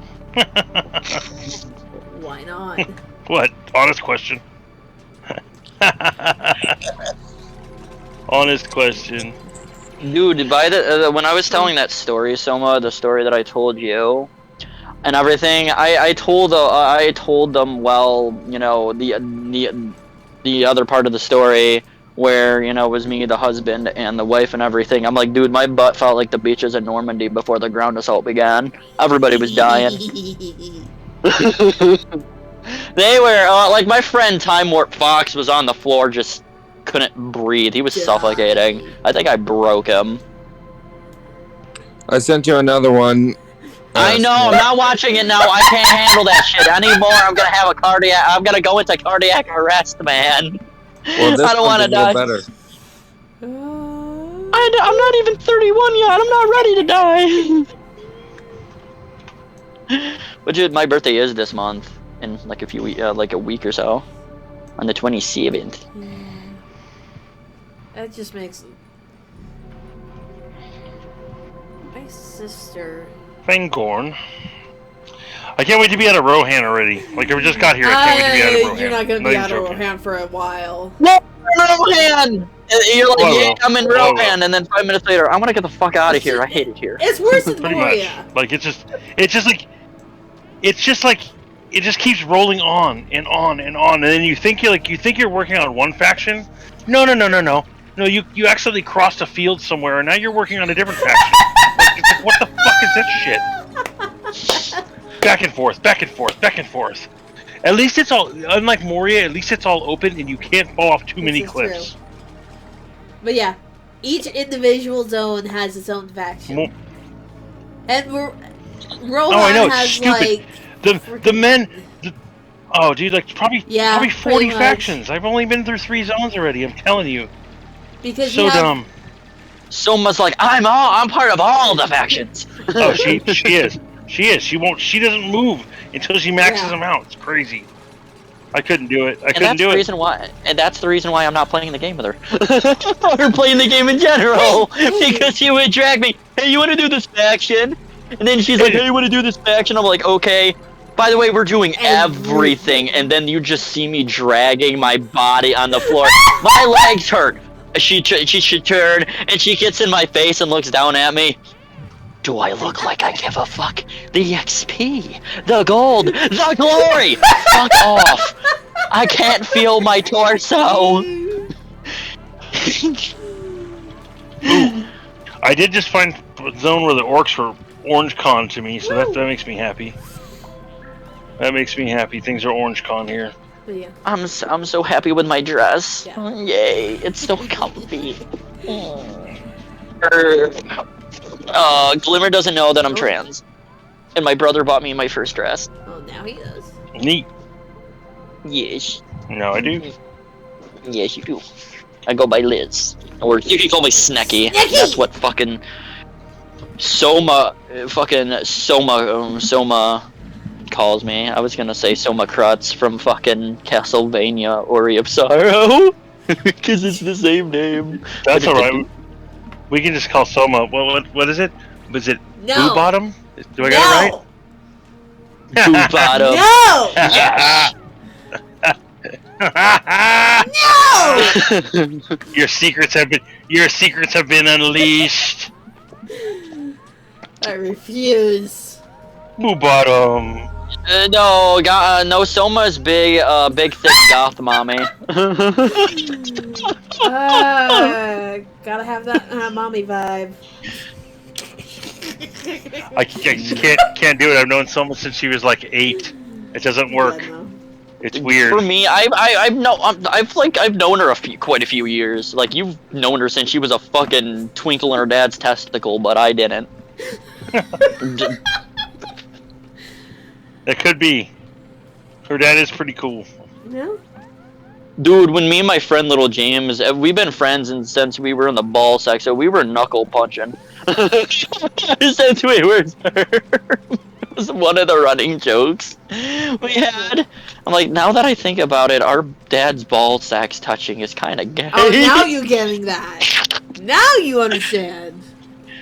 Why not? What? Honest question. Honest question. Dude, by the when I was telling that story, Soma, the story that I told you, and everything, I told them, well, you know, the other part of the story where, you know, it was me, the husband, and the wife and everything. I'm like, dude, my butt felt like the beaches in Normandy before the ground assault began. Everybody was dying. They were like, my friend Time Warp Fox was on the floor, just couldn't breathe. He was suffocating. I think I broke him. I sent you another one. I know. I'm not watching it now. I can't handle that shit anymore. I'm gonna have a cardiac. I'm gonna go into cardiac arrest, man. Well, this I don't want to die. better. I'm not even 31 yet. I'm not ready to die. But dude, my birthday is this month in like like a week or so, on the 27th. That just makes my sister. Fangorn. I can't wait to be out of Rohan already. Like, I just got here. I can't wait to be out of Rohan. You're not gonna be out of joking. Rohan for a while. No, Rohan! You're like, Whoa, yeah, I'm in whoa, Rohan, and then 5 minutes later, I want to get the fuck out of here. I hate it here. It's worse than Pretty Moria. much. Like, it just keeps rolling on and on and on, and then you think you're working on one faction. No. No, you accidentally crossed a field somewhere, and now you're working on a different faction. It's like, what the fuck is this shit? Back and forth, back and forth, back and forth. At least it's all, unlike Moria, at least it's all open, and you can't fall off too many cliffs. True. But yeah, each individual zone has its own faction. And Rohan has stupid. like The men. Oh, dude, like probably 40 much. factions. I've only been through 3 zones already. I'm telling you. Because So dumb. Soma's like, I'm part of all the factions. Oh, she is. She doesn't move until she maxes them out. It's crazy. I couldn't do it. And that's the reason why I'm not playing the game with her. Or playing the game in general. Because she would drag me, hey, you want to do this faction? And then she's like, hey, you want to do this faction? I'm like, okay. By the way, we're doing everything. And then you just see me dragging my body on the floor. My legs hurt. She should turn, and she gets in my face and looks down at me. Do I look like I give a fuck? The XP, the gold, the glory! Fuck off! I can't feel my torso! Ooh, I did just find a zone where the orcs were orange con to me, so that makes me happy. That makes me happy. Things are orange con here. Yeah. I'm so happy with my dress. Yeah. Yay, it's so comfy. Glimmer doesn't know that I'm trans. And my brother bought me my first dress. Oh, now he does. Neat. Yes. No, I do. Yes, you do. I go by Liz. Or you can call me Snecky. Snecky! That's what fucking Soma calls me. I was gonna say Soma Krutz from fucking Castlevania Ori of Sorrow. Because it's the same name. That's alright. We can just call Soma. What is it? Was it No. Boo Bottom? Do I No. got it right? Boo Bottom. No. Yes! No. Your secrets have been unleashed. I refuse. Boo Bottom. No, Soma's big, thick goth mommy. Gotta have that mommy vibe. I just can't do it. I've known Soma since she was like 8. It doesn't work. Yeah, no. It's weird. For me, I've known her quite a few years. Like, you've known her since she was a fucking twinkle in her dad's testicle, but I didn't. It could be. Her dad is pretty cool. No? Dude, when me and my friend Little James, we've been friends since we were in the ball sack, so we were knuckle punching. Since we were it was one of the running jokes we had. I'm like, now that I think about it, our dad's ball sacks touching is kind of gay. Oh, now you're getting that. Now you understand.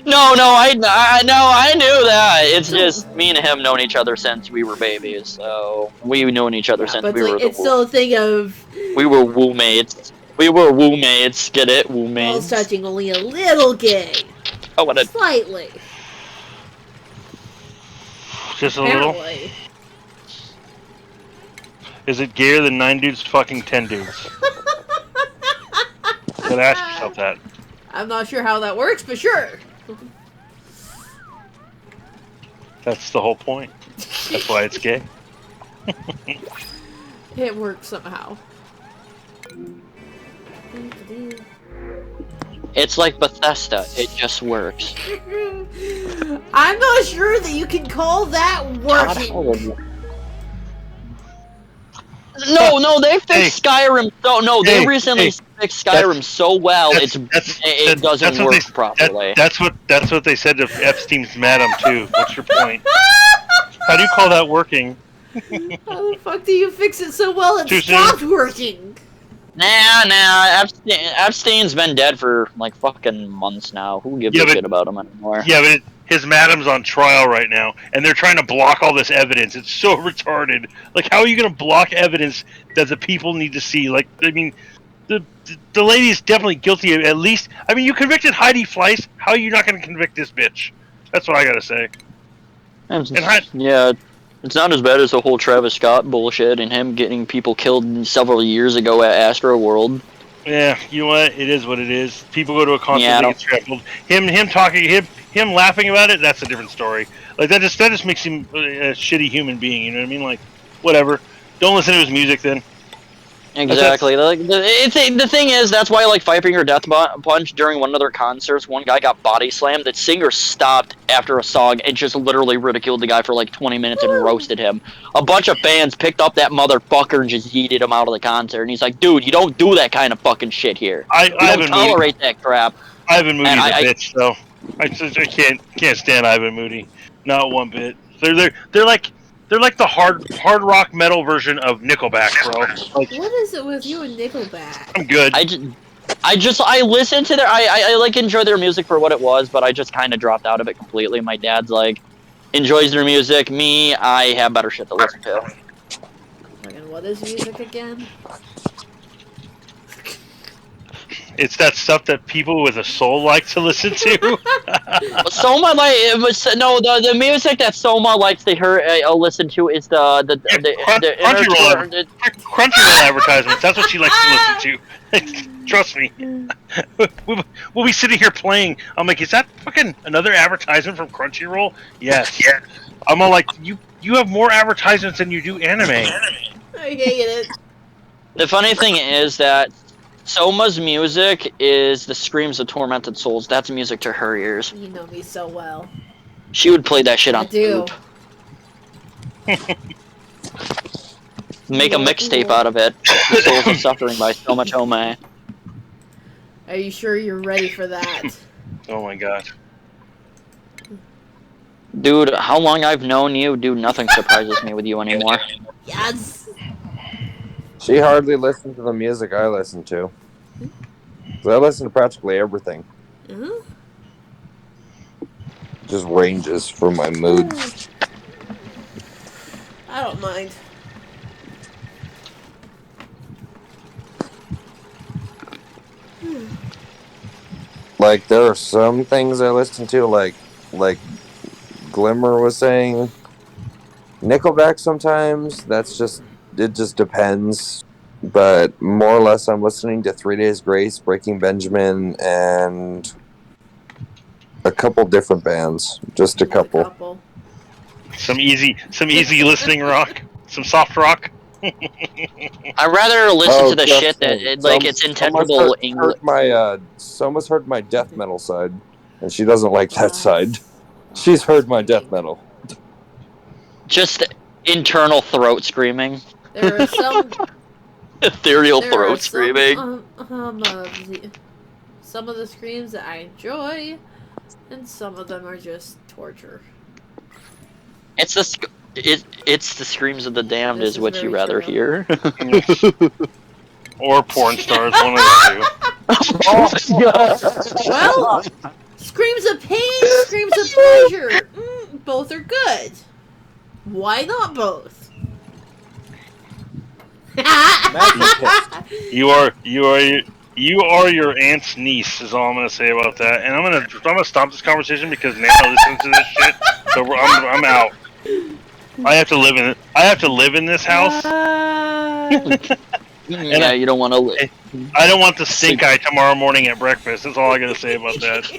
No, I knew that. It's just me and him known each other since we were babies, so we've known each other since But we were. it's still a thing of We were woo mates. We were woo mates. Get it? Woo balls mates. touching only a little gay. Oh, what a Slightly. Just a little. Apparently. Is it gayer than 9 dudes fucking 10 dudes? Gotta ask yourself that. I'm not sure how that works, but sure. That's the whole point. That's why it's gay. It works somehow. It's like Bethesda. It just works. I'm not sure that you can call that working. No, they fixed Skyrim. They Hey, recently fixed Skyrim so well. It doesn't work properly. That's what they said to Epstein's madam too. What's your point? How do you call that working? How the fuck do you fix it so well it Too soon? stopped working? Nah. Epstein's been dead for like fucking months now. Who gives a shit about him anymore? Yeah, but his madam's on trial right now, and they're trying to block all this evidence. It's so retarded. Like, how are you going to block evidence that the people need to see? Like, I mean, the lady is definitely guilty of at least. I mean, you convicted Heidi Fleiss. How are you not going to convict this bitch? That's what I got to say. Yeah, it's not as bad as the whole Travis Scott bullshit and him getting people killed several years ago at Astro World. Yeah, you know what? It is what it is. People go to a concert, Yeah, they get trampled. Him laughing about it, that's a different story. Like, that just makes him a shitty human being, you know what I mean? Like, whatever. Don't listen to his music then. Exactly. Like, the thing is, that's why, like, Five Finger Death Punch, during one of their concerts, one guy got body slammed. The singer stopped after a song and just literally ridiculed the guy for like 20 minutes and roasted him. A bunch of fans picked up that motherfucker and just yeeted him out of the concert. And he's like, dude, you don't do that kind of fucking shit here. You don't tolerate that crap. Ivan Moody's a bitch, though. I can't stand Ivan Moody. Not one bit. They're like the hard rock metal version of Nickelback, bro. Like, What is it with you and Nickelback? I'm good. I listen to their I like enjoy their music for what it was, but I just kind of dropped out of it completely. My dad's like enjoys their music. Me, I have better shit to listen to. Fucking what is music again? It's that stuff that people with a soul like to listen to. Soma the music that Soma likes to hear listen to is the Crunchyroll advertisements. That's what she likes to listen to. Trust me. We'll be sitting here playing. I'm like, is that fucking another advertisement from Crunchyroll? Yes. Yeah. I'm all like, you have more advertisements than you do anime. I hate it. The funny thing is that Soma's music is the screams of tormented souls. That's music to her ears. You know me so well. She would play that shit on I do. loop. Make a mixtape out of it. The Souls of Suffering by Somatomay. Are you sure you're ready for that? Oh my god. Dude, how long I've known you, dude, nothing surprises me with you anymore. Yes. She hardly listens to the music I listen to. 'Cause I listen to practically everything. Uh-huh. Just ranges for my mood. I don't mind. Like there are some things I listen to, like Glimmer was saying, Nickelback sometimes. It just depends. But more or less, I'm listening to 3 Days Grace, Breaking Benjamin, and a couple different bands. Just a couple. Some easy listening rock, some soft rock. I'd rather listen to the shit that it's intelligible English. Someone's heard my death metal side, and she doesn't like that side. She's heard my death metal. Just internal throat screaming. There are some ethereal there throat are screaming. Some of the screams that I enjoy, and some of them are just torture. It's the screams of the damned This is is what you very rather true. hear. Or porn stars, one of the Well, screams of pain, screams of pleasure. Both are good. Why not both? two. You are your aunt's niece. Is all I'm gonna say about that. And I'm gonna stop this conversation because Nana listens to this shit. So I'm out. I have to live in this house. Yeah, you don't want to. I don't want the stink eye tomorrow morning at breakfast. That's all I gotta say about that.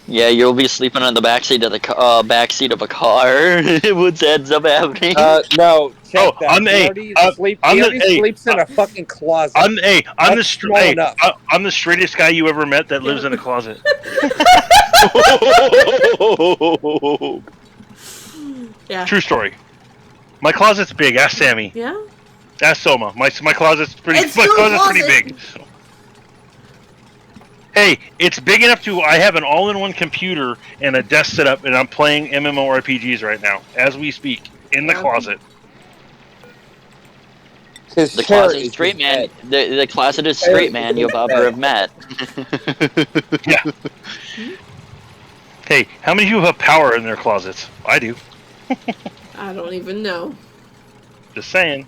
Yeah, you'll be sleeping in the backseat of the backseat of a car. What ends up happening? No. Check Oh, that. He already sleeps in a fucking closet. I'm small enough. the straightest guy you ever met that lives in a closet. Yeah. True story. My closet's big. Ask Sammy. Yeah. Ask Soma. My closet's pretty. It's My still a closet's pretty closet. big. So. Hey, it's big enough to. I have an all-in-one computer and a desk set up, and I'm playing MMORPGs right now as we speak in the closet. His The chair closet is is straight his man. bed. The closet is straight man you'll ever have met. Yeah. Hey, how many people have power in their closets? I do. I don't even know. Just saying.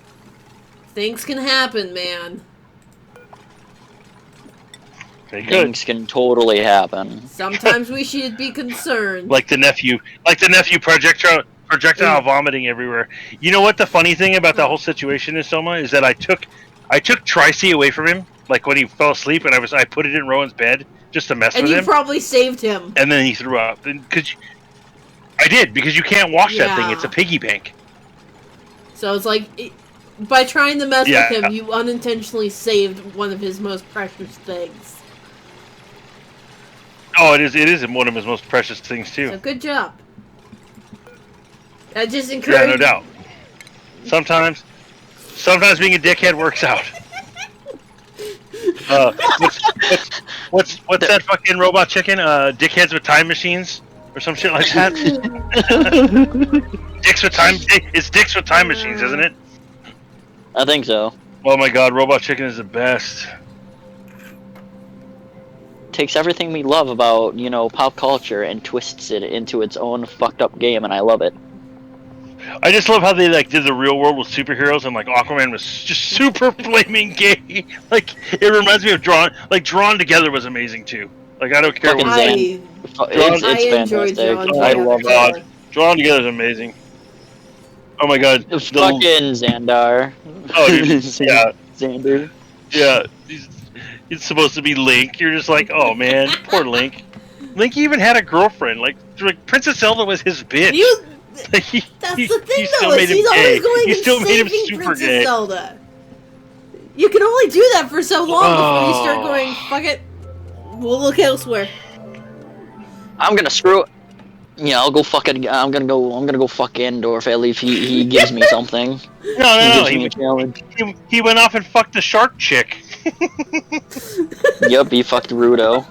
Things can happen, man. They could. Things can totally happen. Sometimes we should be concerned. Like the nephew projectile vomiting everywhere. You know what the funny thing about that whole situation is, Soma, is that I took Tri-C away from him, like when he fell asleep, and I put it in Rowan's bed just to mess And with you him. probably saved him. And then he threw up. I did, because you can't wash that thing. Yeah. It's a piggy bank. So it's like, by trying to mess Yeah. with him, you unintentionally saved one of his most precious things. Oh, it is one of his most precious things too. So good job. I just Yeah, encourage. no doubt. Sometimes being a dickhead works out. What's that fucking robot chicken? Dickheads with time machines or some shit like that. It's dicks with time machines, isn't it? I think so. Oh my god, robot chicken is the best. Takes everything we love about, pop culture and twists it into its own fucked up game, and I love it. I just love how they did the real world with superheroes, and Aquaman was just super flaming gay. It reminds me of Drawn Together was amazing too. I don't care Fucking what. It's enjoyed fantastic. Drawn I Together. love it. Drawn Together is amazing. Oh my god. Fucking Xandar. Oh dude. Yeah. Xander. Yeah. It's supposed to be Link. You're just like, oh man, poor Link. Link even had a girlfriend. Princess Zelda was his bitch. That's the thing, he though. still Is made him he's gay. always going He and still made him saving super Princess gay. Zelda. You can only do that for so long before you start going, fuck it, we'll look elsewhere. I'm gonna screw it. Yeah, I'll go fucking. I'm gonna go fuck Andorf. At least he gives me something. No. He gives me a challenge. He went off and fucked the shark chick. Yep, he fucked Rudo.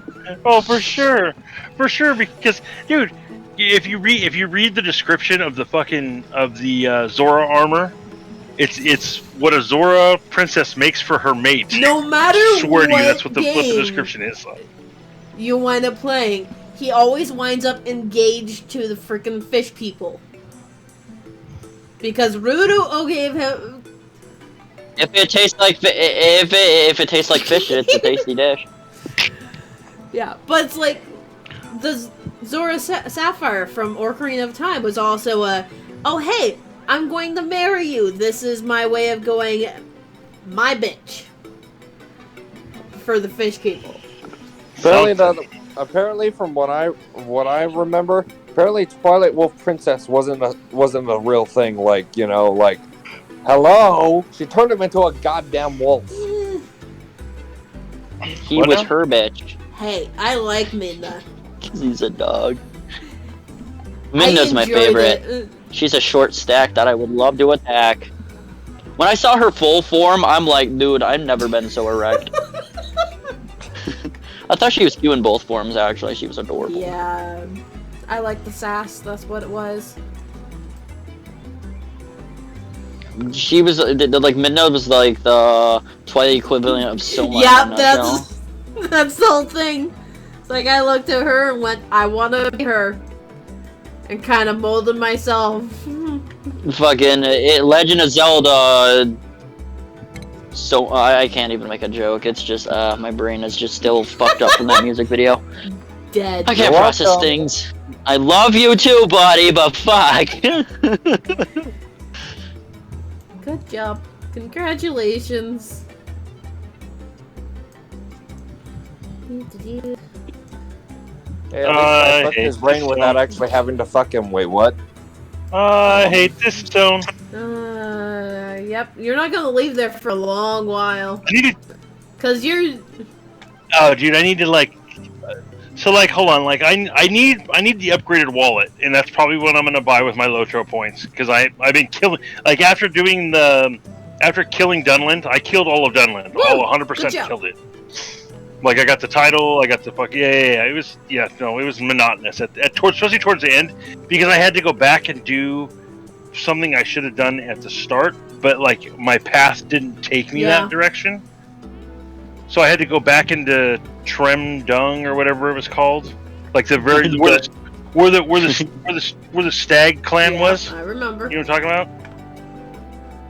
Oh, for sure, because dude, if you read the description of the Zora armor, it's what a Zora princess makes for her mate. No matter Swear to you, what that's what the game description is. you wind up playing, he always winds up engaged to the freaking fish people. Because Rudo gave him. If it tastes like if it tastes like fish, it's a tasty dish. Yeah, but it's like the Zora Sapphire from Ocarina of Time was also a, oh hey, I'm going to marry you. This is my way of going, my bitch. For the fish people. Apparently, from what I remember, apparently Twilight Wolf Princess wasn't a real thing. Like, you know, like, hello, she turned him into a goddamn wolf. He was her bitch. Hey, I like Midna. He's a dog. Midna's my favorite. She's a short stack that I would love to attack. When I saw her full form, I'm like, dude, I've never been so erect. I thought she was cute in both forms, actually. She was adorable. Yeah. I like the sass, that's what it was. She was, like, Midna was like the Twilight equivalent of Soma. Yep, that's the whole thing. It's like I looked at her and went, I want to be her. And kind of molded myself. Fucking Legend of Zelda. So I can't even make a joke. It's just my brain is just still fucked up from that music video. Dead. I can't process things. I love you too, buddy, but fuck. Good job. Congratulations. Hey, at least I fucked his brain without actually having to fuck him. Wait, what? I hate this stone. Yep. You're not gonna leave there for a long while. I need to. Cause you're. Oh, dude, I need to like. So like, hold on, like I need the upgraded wallet, and that's probably what I'm gonna buy with my Lotro points, because I've been killing, like after killing Dunland, I killed all of Dunland, Woo! all 100% killed it. Like I got the title, I got the fuck it was monotonous especially towards the end, because I had to go back and do something I should have done at the start, but like my path didn't take me that direction. So I had to go back into Trem Dung or whatever it was called, like the very where the stag clan was. I remember. You know what I'm talking about?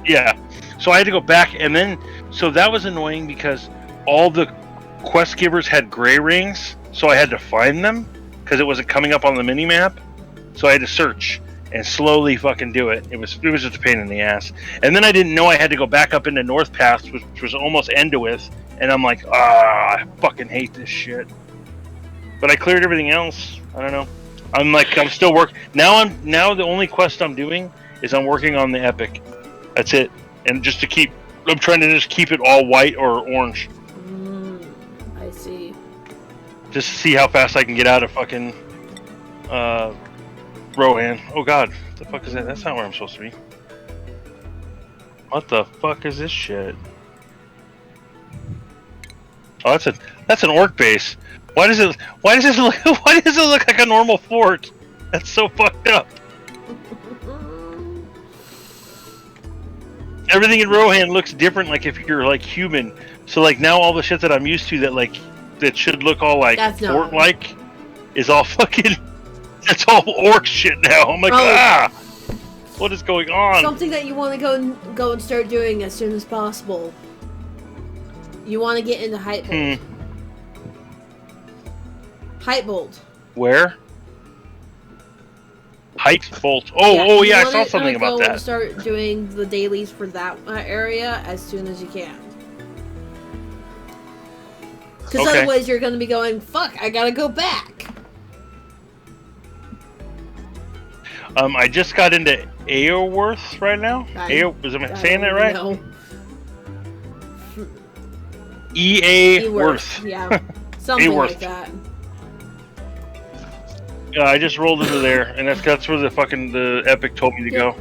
Yeah. So I had to go back, and then so that was annoying because all the quest givers had gray rings, so I had to find them because it wasn't coming up on the mini map. So I had to search and slowly fucking do it. It was just a pain in the ass. And then I didn't know I had to go back up into North Pass, which was almost Endowith. And I'm like, I fucking hate this shit. But I cleared everything else. I don't know. I'm still working. Now the only quest I'm doing is I'm working on the epic. That's it. And I'm trying to just keep it all white or orange. I see. Just to see how fast I can get out of fucking Rohan. Oh god, what the fuck is that? That's not where I'm supposed to be. What the fuck is this shit? Oh, that's an orc base. Why does it look like a normal fort? That's so fucked up. Everything in Rohan looks different, like if you're like human. So like now all the shit that I'm used to that should look all like fort like is all fucking that's all orc shit now. I'm like, what is going on? Something that you want to go and start doing as soon as possible. You want to get into Heightbolt. Heightbolt. Where? Heightbolt. Oh yeah, I saw something about that. Start doing the dailies for that area as soon as you can. Because otherwise you're going to be going, fuck, I gotta go back. I just got into Aoworth right now. Am I saying that right? No. EA Worth. Yeah. Something like that. Yeah, I just rolled into there, and that's where the Epic told me to go.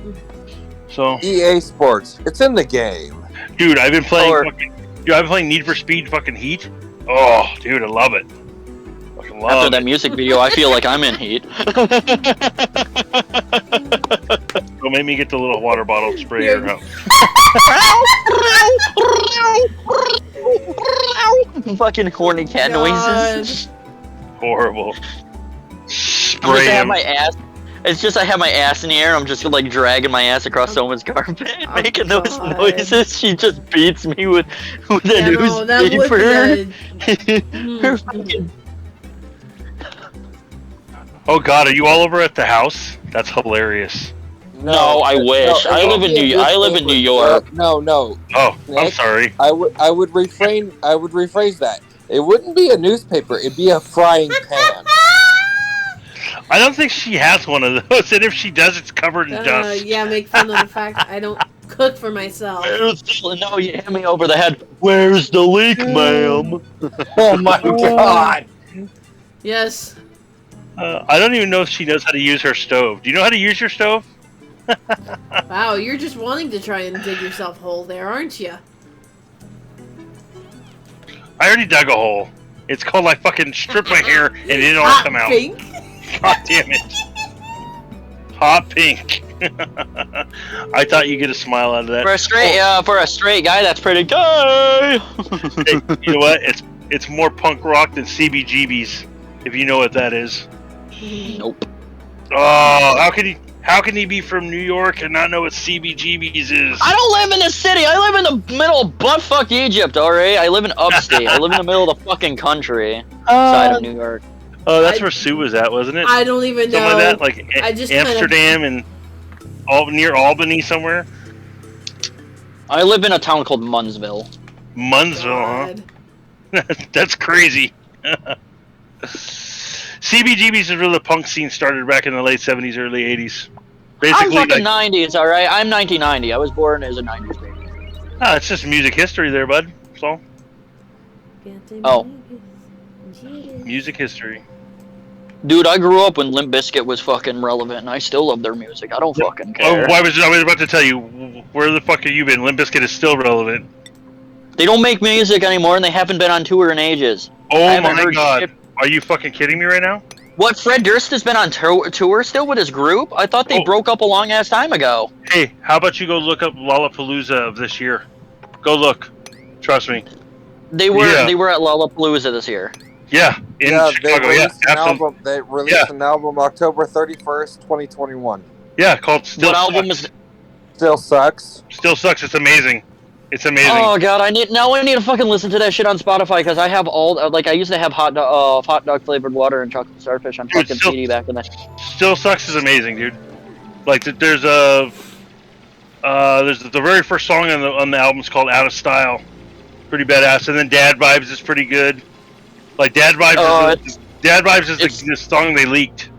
So EA Sports, it's in the game. Dude, I've been playing Need for Speed fucking Heat. Oh, dude, I love it. fucking love After it. that music video, I feel like I'm in heat. Don't make me get the little water bottle sprayer Here. out. Fucking horny cat noises. Horrible. I'm Spray just have him. my ass. It's just I have my ass in the air. And I'm just like dragging my ass across someone's carpet, making those God. noises. She just beats me with a Yeah, no, that would be newspaper. Her a... fucking- Oh god, are you all over at the house? That's hilarious. No, I wish. I live in New York. No. Oh, I'm Nick? sorry. I would rephrase that. It wouldn't be a newspaper. It'd be a frying pan. I don't think she has one of those, and if she does, it's covered in dust. Yeah, make fun of the fact I don't cook for myself. No, you hit me over the head. Where's the leak, ma'am? Oh my god! Yes. I don't even know if she knows how to use her stove. Do you know how to use your stove? Wow, you're just wanting to try and dig yourself a hole there, aren't you? I already dug a hole. It's called I fucking stripped my hair and it didn't all Hot come out. pink. God damn it. Hot pink. I thought you'd get a smile out of that. For a straight guy, that's pretty good. Hey, you know what? It's more punk rock than CBGBs, if you know what that is. Nope. Oh, how can he be from New York and not know what CBGBs is? I don't live in the city. I live in the middle of buttfuck Egypt. All right. I live in upstate. I live in the middle of the fucking country, side of New York. Oh, that's where Sue was at, wasn't it? I don't even know. Something like that, like I just Amsterdam and near Albany somewhere. I live in a town called Munsville. Munsville, huh? That's crazy. CBGBs is where the punk scene started back in the late 70s, early 80s. Basically, I'm fucking 90s, all right. I'm 1990. I was born as a 90s baby. It's just music history there, bud. That's all. Oh. Music history. Dude, I grew up when Limp Bizkit was fucking relevant, and I still love their music. I don't fucking care. Oh, I was about to tell you, where the fuck have you been? Limp Bizkit is still relevant. They don't make music anymore, and they haven't been on tour in ages. Oh my god. Are you fucking kidding me right now? What, Fred Durst has been on tour still with his group? I thought they broke up a long ass time ago. Hey, how about you go look up Lollapalooza of this year? Go look. Trust me. They were at Lollapalooza this year. Yeah, in Chicago. They released an album October 31st, 2021. Yeah, called Still What Sucks. album is? Still sucks. Still Sucks. It's amazing. It's amazing. Oh god, I need to fucking listen to that shit on Spotify because I have all I used to have hot dog flavored water and chocolate starfish on fucking CD back in the. Still Sucks is amazing, dude. Like there's the very first song on the album is called Out of Style, pretty badass, and then Dad Vibes is pretty good. Like Dad Vibes is the song they leaked.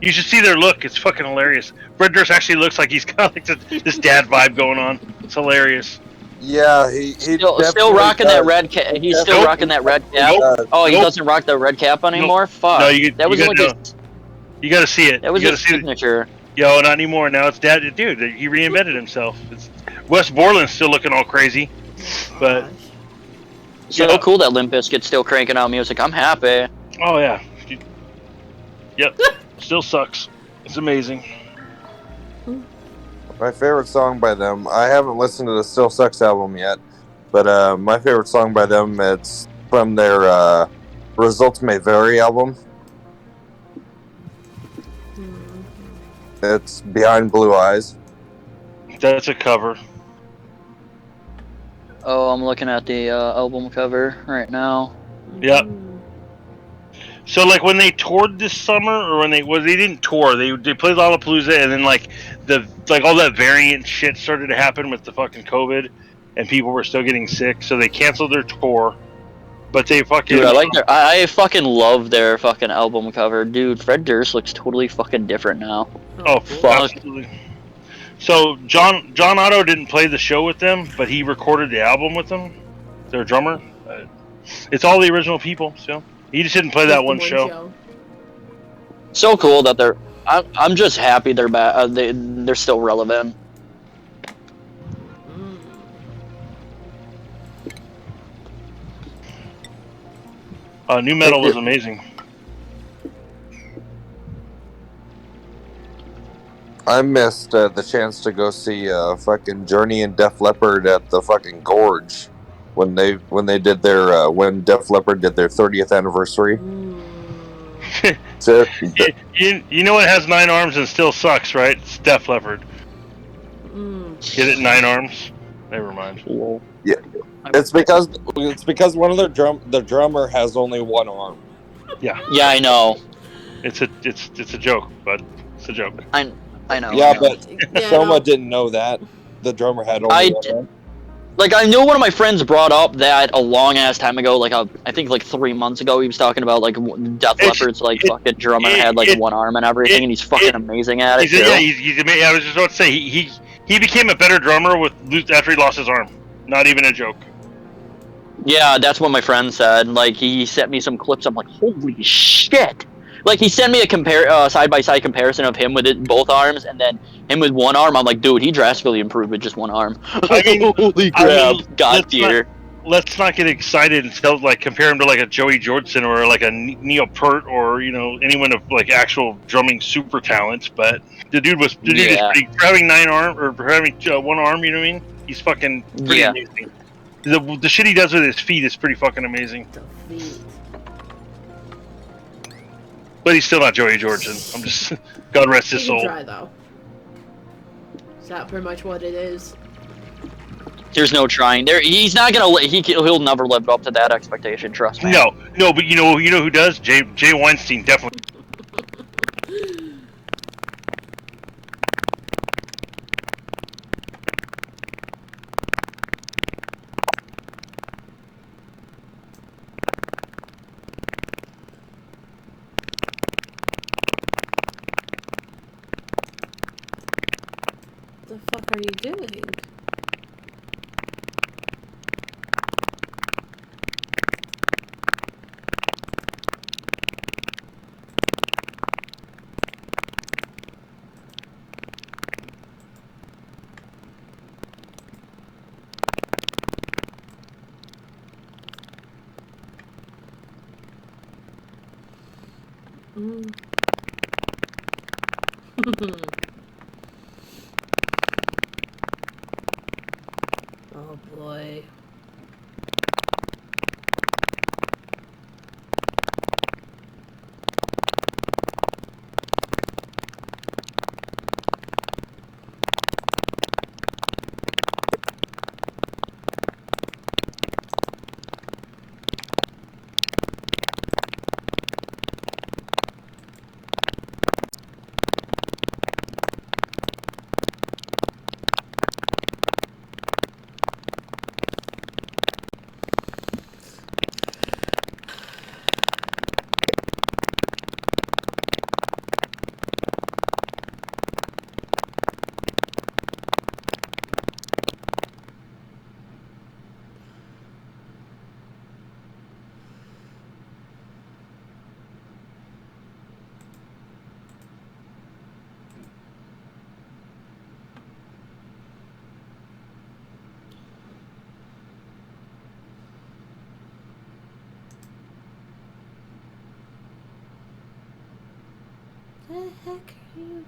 You should see their look. It's fucking hilarious. Fred Durst actually looks like he's got like this dad vibe going on. It's hilarious. Yeah, he still rocking that red cap. He's still rocking that red cap. Oh, he doesn't rock the red cap anymore. Fuck. No, you got to see it. That was his signature. Yo, not anymore. Now it's Dad. Dude, he reinvented himself. Wes Borland's still looking all crazy, but so cool that Limp Bizkit's still cranking out music. I'm happy. Oh yeah. Yep. Still Sucks. It's amazing. My favorite song by them, I haven't listened to the Still Sucks album yet, but my favorite song by them, it's from their Results May Vary album. It's Behind Blue Eyes. That's a cover. Oh, I'm looking at the album cover right now. Yep. So like when they toured this summer, or they didn't tour, they played Lollapalooza, and then like all that variant shit started to happen with the fucking COVID, and people were still getting sick, so they canceled their tour. But they fucking Dude, I fucking love their fucking album cover, dude. Fred Durst looks totally fucking different now. Oh, fuck. Absolutely. So John Otto didn't play the show with them, but he recorded the album with them. Their drummer. It's all the original people, so. He just didn't play that one show. So cool that I'm just happy they're back. They're still relevant. New Metal was amazing. I missed the chance to go see fucking Journey and Def Leppard at the fucking Gorge when they did their when Def Leppard did their 30th anniversary. So, you know what has 9 arms and still sucks, right? It's Def Leppard. Get it? 9 arms? Never mind. Lol. yeah, it's because one of the drummer has only one arm. Yeah, Yeah, I know. it's a joke, but it's a joke. I know. Yeah, I know. but Yeah, Soma no. didn't know that the drummer had only one arm. I know one of my friends brought up that a long ass time ago, I think like 3 months ago, he was talking about like Def It's Leppard's like it, fucking drummer it, had like it, one arm and everything, it, and he's fucking amazing at it he's too. he's amazing. I was just about to say he became a better drummer after he lost his arm. Not even a joke. Yeah, that's what my friend said. Like he sent me some clips. I'm like, holy shit! Like he sent me a side by side comparison of him with both arms, and then him with one arm. I'm like, dude, he drastically improved with just one arm. I mean, Holy crap! God tier. Let's not get excited and like compare him to like a Joey Jordison or like a Neil Peart or anyone of like actual drumming super talent. But the dude is Yeah. pretty for having 9 arm or for having one arm. You know what I mean? He's fucking pretty Yeah. amazing. The shit he does with his feet is pretty fucking amazing. The feet. But he's still not Joey Jordison. I'm just God rest his You can soul. try though. Is that pretty much what it is? There's no trying. He's not gonna. He'll never live up to that expectation. Trust me. No, but you know who does? Jay Weinstein definitely. What the fuck are you doing? Oh boy. The heck are you?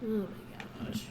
Oh my gosh.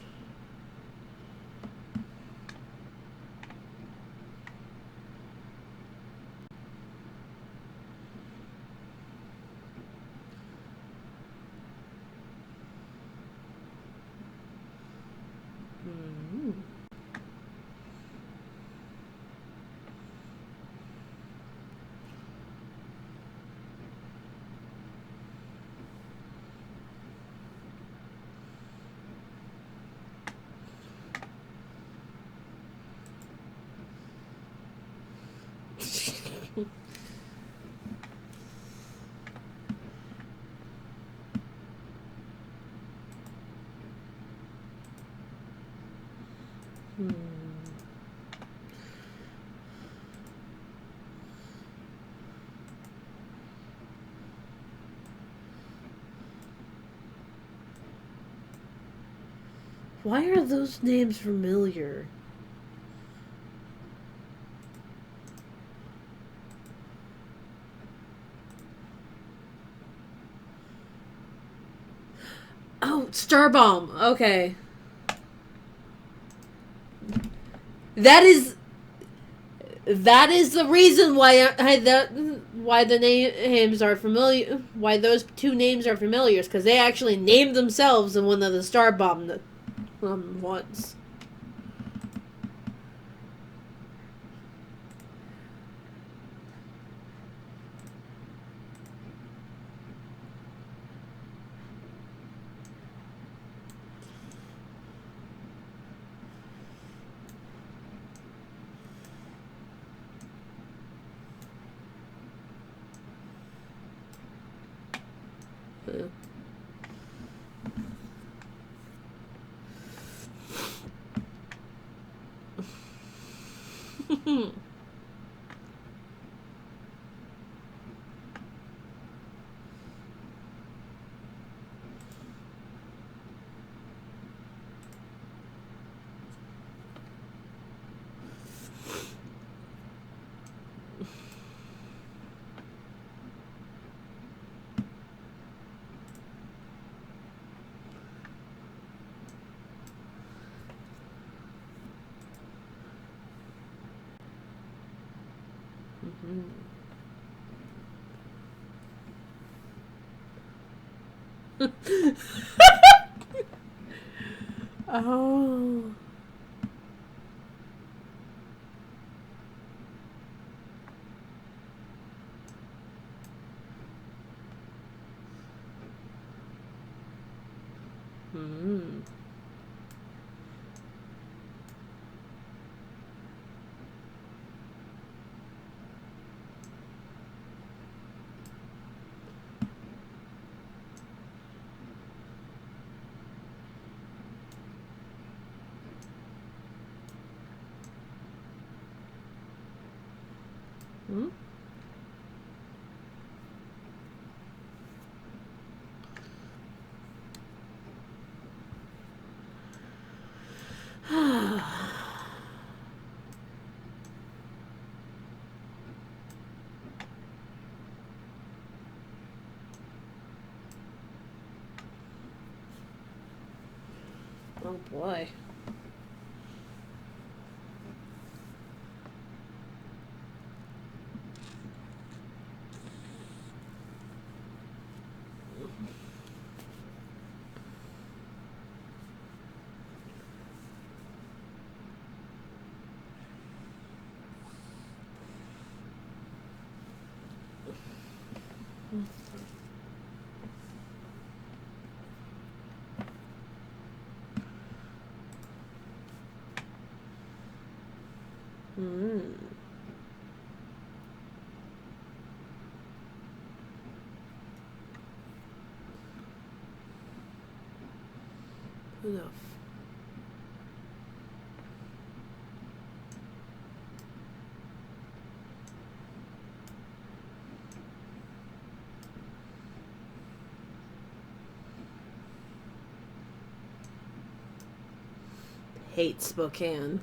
Why are those names familiar? Oh, Starbomb. Okay. That is the reason why the names are familiar. Why those two names are familiar is because they actually named themselves in one of the Starbomb ones. Oh. Oh boy. Enough. Hate Spokane.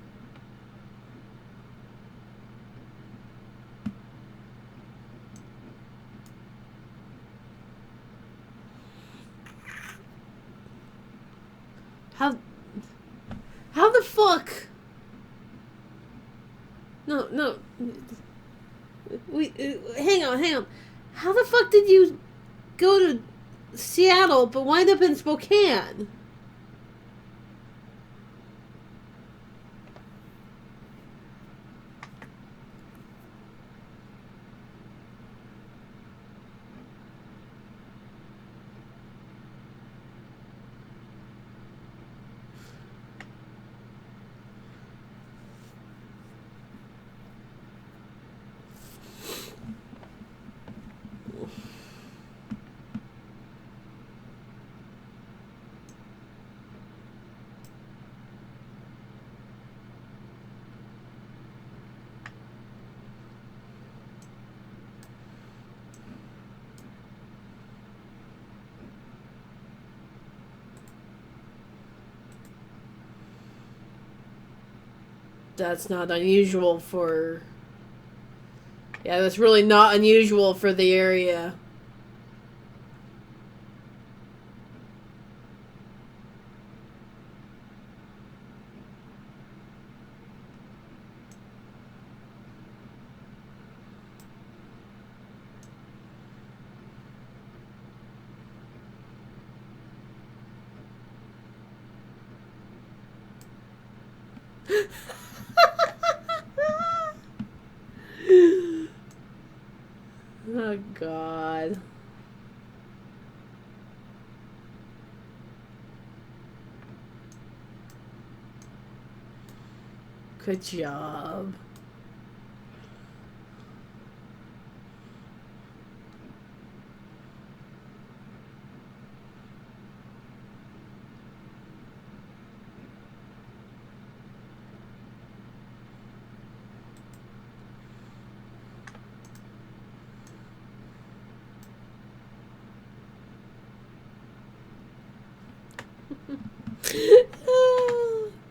How the fuck? No. Hang on. How the fuck did you go to Seattle but wind up in Spokane? That's not unusual for... Yeah, that's really not unusual for the area. Oh, God. Good job.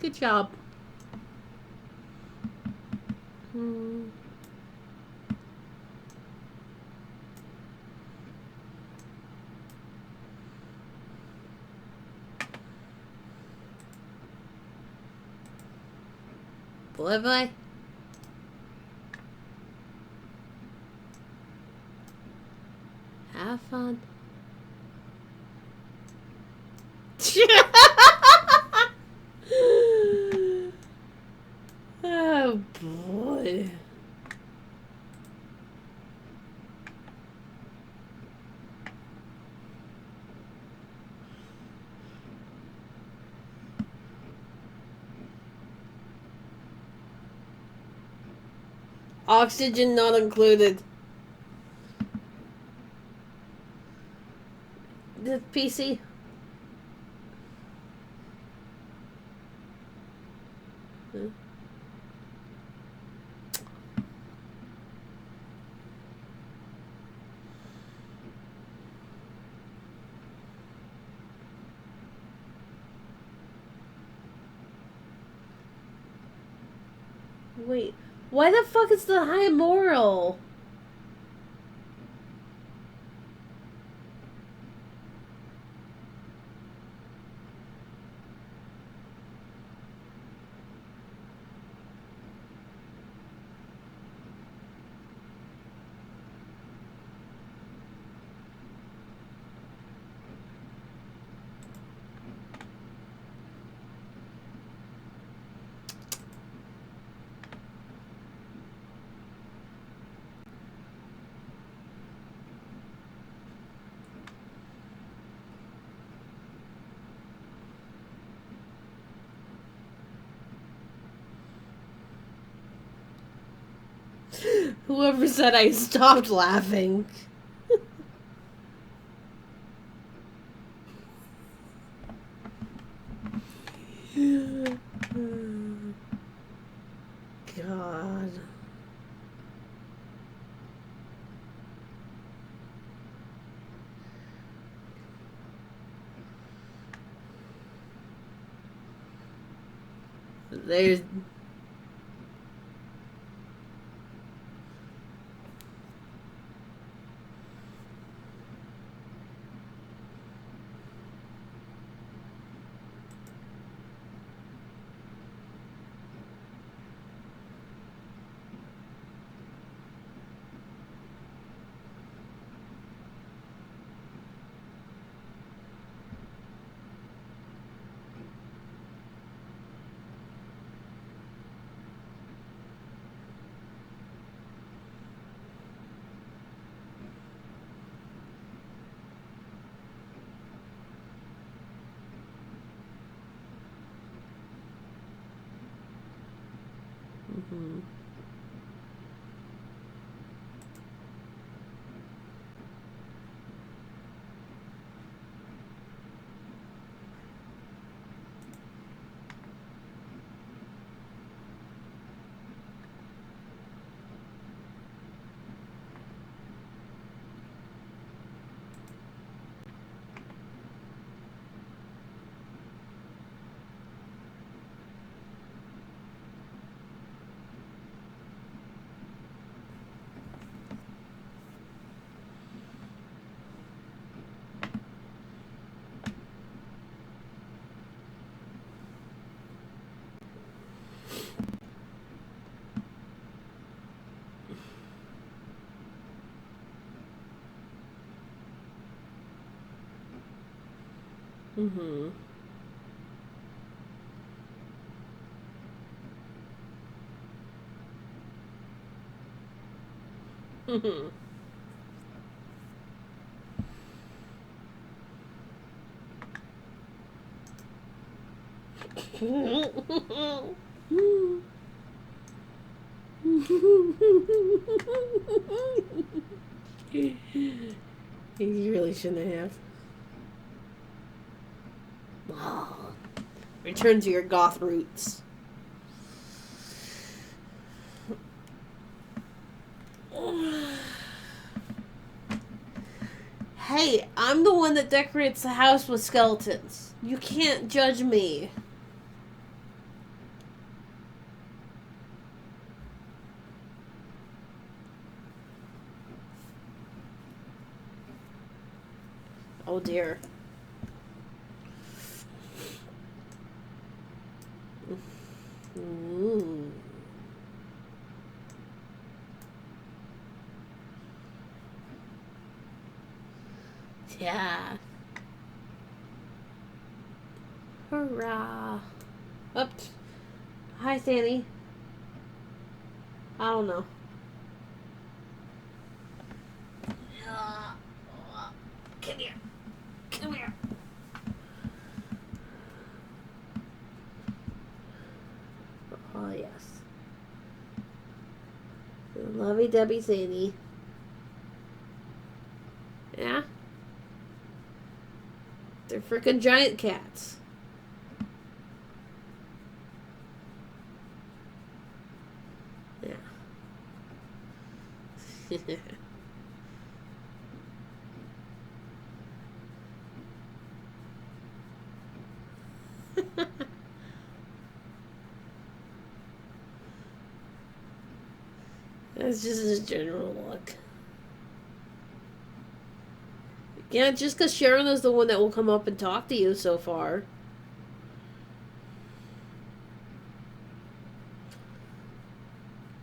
Good job. Bye bye. Have fun. Oh boy. Oxygen not included. The PC. Huh? Wait, why the fuck is the high moral? Whoever said I stopped laughing. God. There's... Mm-hmm. Mm-hmm. Mm-hmm. You really shouldn't have. Oh. Return to your goth roots. Hey, I'm the one that decorates the house with skeletons. You can't judge me. Oh dear. Ooh. Yeah. Hurrah. Oops. Hi, Sandy. I don't know. Come here. Come here. Oh, yes. Lovey-dovey Sandy. Yeah? They're freaking giant cats. Yeah. That's just his general look. Yeah, just because Sharon is the one that will come up and talk to you so far.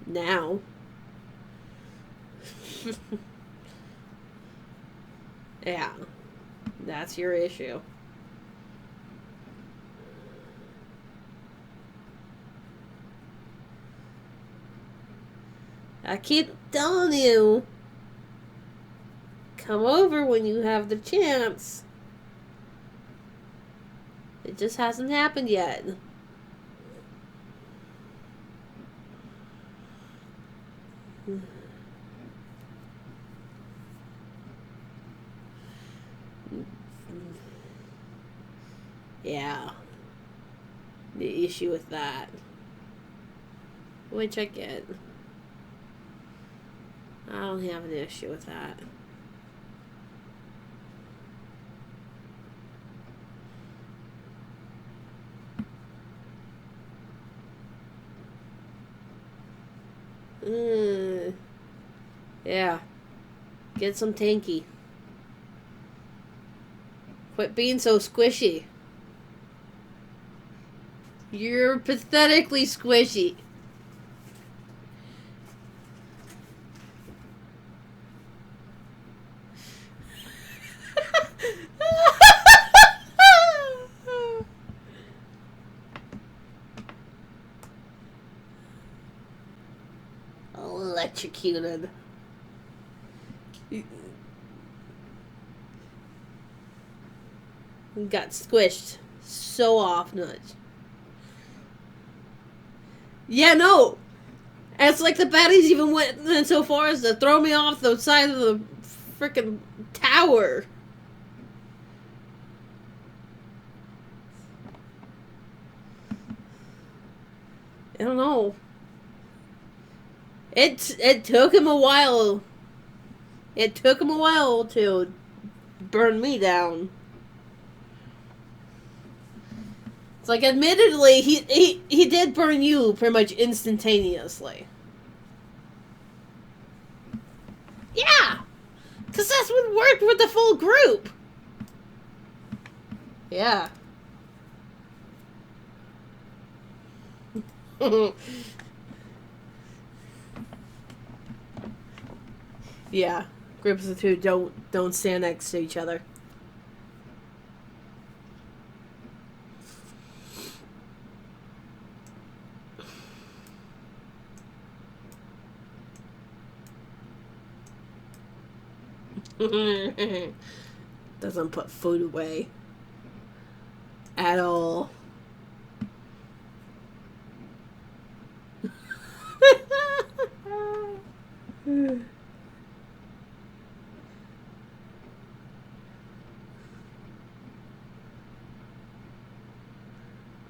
Now. Yeah. That's your issue. I keep telling you. Come over when you have the chance. It just hasn't happened yet. Yeah. The issue with that. Which I get. I don't have an issue with that. Yeah. Get some tanky. Quit being so squishy. You're pathetically squishy. Electrocuted. Got squished so often. Yeah, no. It's like the baddies even went so far as to throw me off the side of the freaking tower. I don't know. It took him a while. It took him a while to burn me down. It's like, admittedly, he did burn you pretty much instantaneously. Yeah! Because that's what worked with the full group. Yeah. Yeah. Groups of two don't stand next to each other. Doesn't put food away. At all.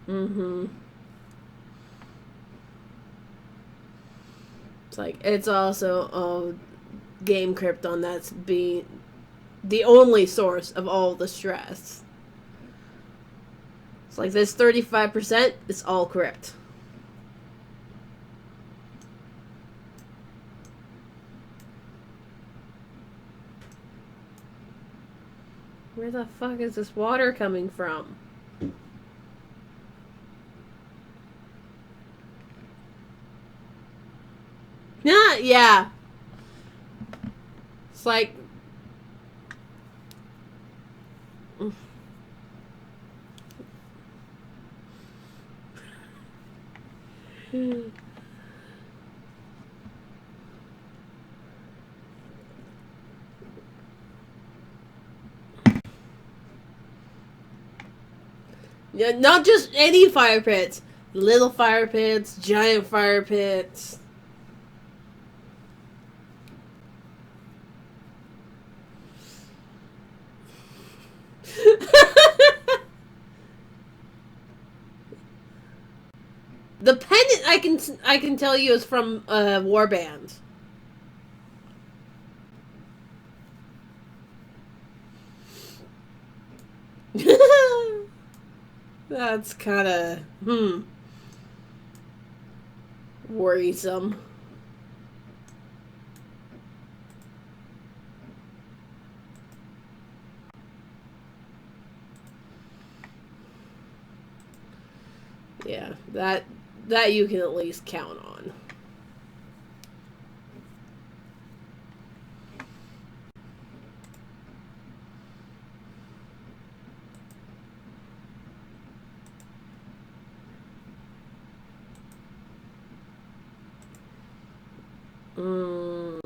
Mm-hmm. It's like, it's also a game krypton that's being the only source of all the stress. It's like this 35% is all crypt. Where the fuck is this water coming from? Yeah. It's like... Yeah, not just any fire pits. Little fire pits, giant fire pits. The pendant I can tell you is from Warband. That's kind of worrisome. Yeah, that you can at least count on. Mm.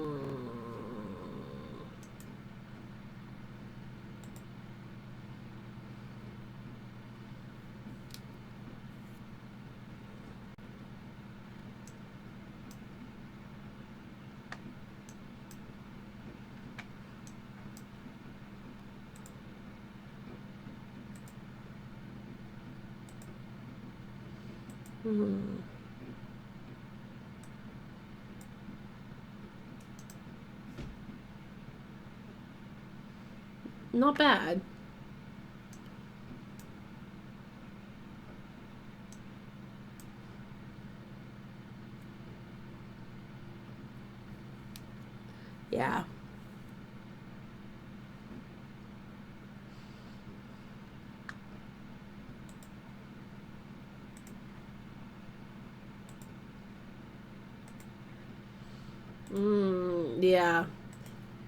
Mm. Not bad. Yeah. Yeah.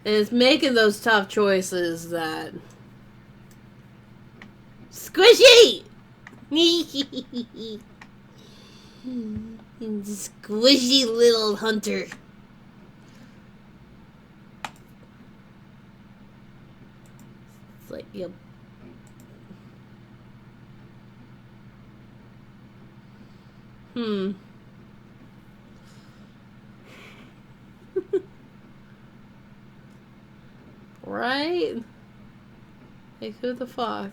And it's making those tough choices that... Squishy! Squishy little hunter. It's like, yep. Right? Like, who the fuck?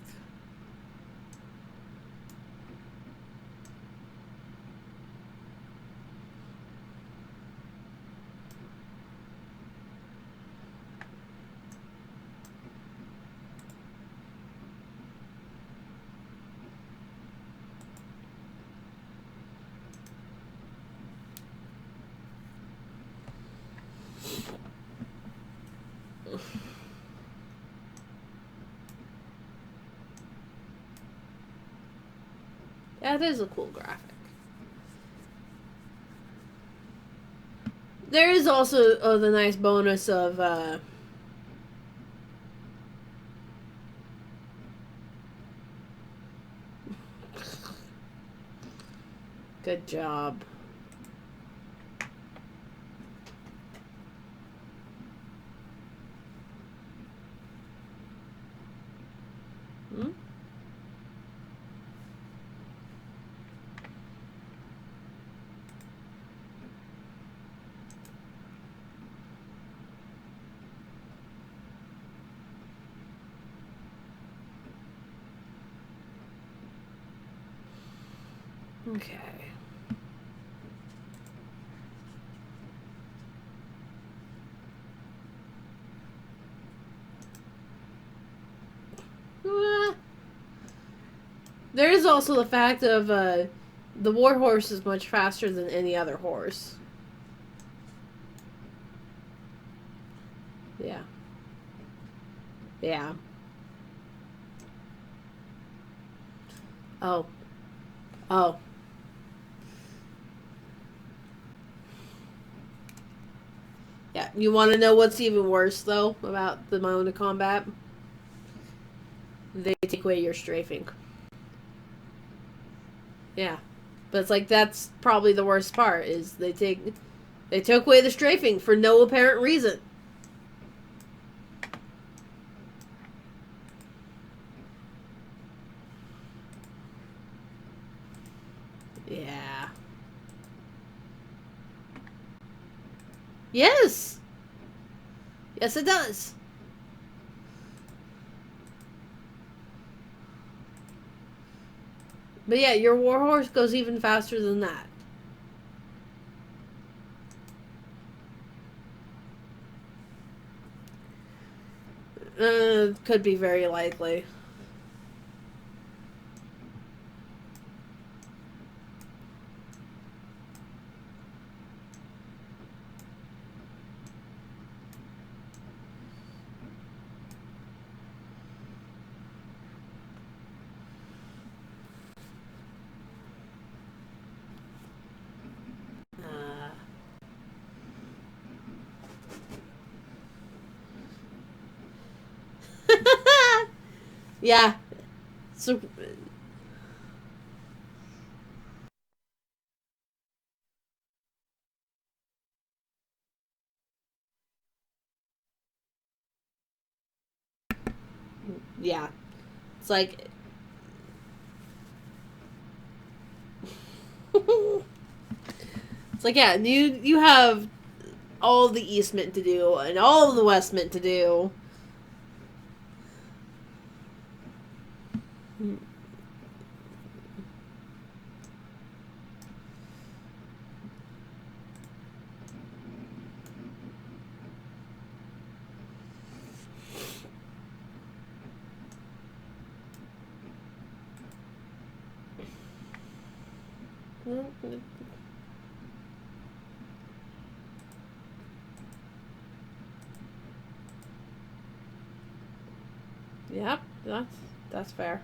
That is a cool graphic. There is also the nice bonus of good job. Okay. Ah. There is also the fact of the war horse is much faster than any other horse. Yeah. Yeah. Oh. Oh. Yeah. You want to know what's even worse, though, about the mode of combat? They take away your strafing. Yeah. But it's like, that's probably the worst part, is they took away the strafing for no apparent reason. Yeah. Yes! Yes, it does. But yeah, your warhorse goes even faster than that. Could be very likely. Uh, yeah. So. Yeah. It's like. It's like, yeah, you have all the East meant to do and all the West meant to do. Yep, that's fair.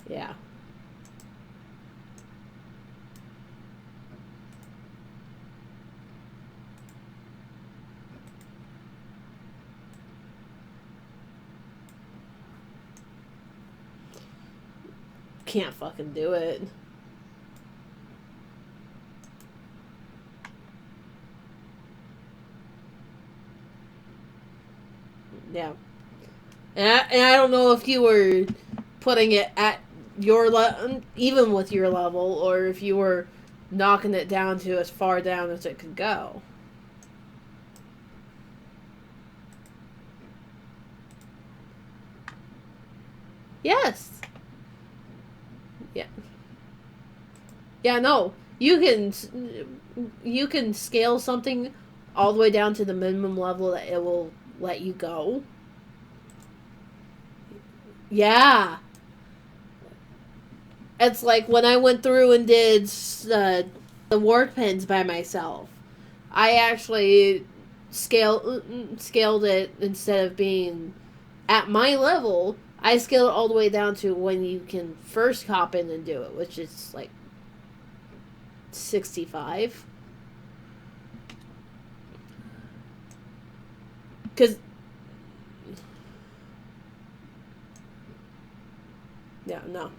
Yeah. Can't fucking do it. Yeah. And I don't know if you were putting it at your even with your level, or if you were knocking it down to as far down as it could go. Yes. Yeah. Yeah, no. You can scale something all the way down to the minimum level that it will let you go. Yeah. It's like when I went through and did the work pins by myself. I actually scaled it instead of being at my level. I scaled it all the way down to when you can first hop in and do it, which is like 65. Because yeah, no,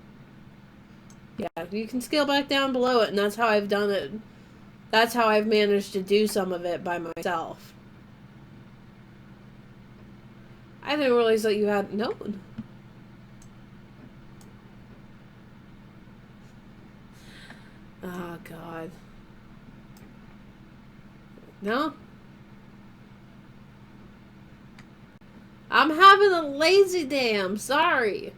yeah, you can scale back down below it, and that's how I've done it. That's how I've managed to do some of it by myself. I didn't realize that you had known. Oh God. No? I'm having a lazy day. I'm sorry.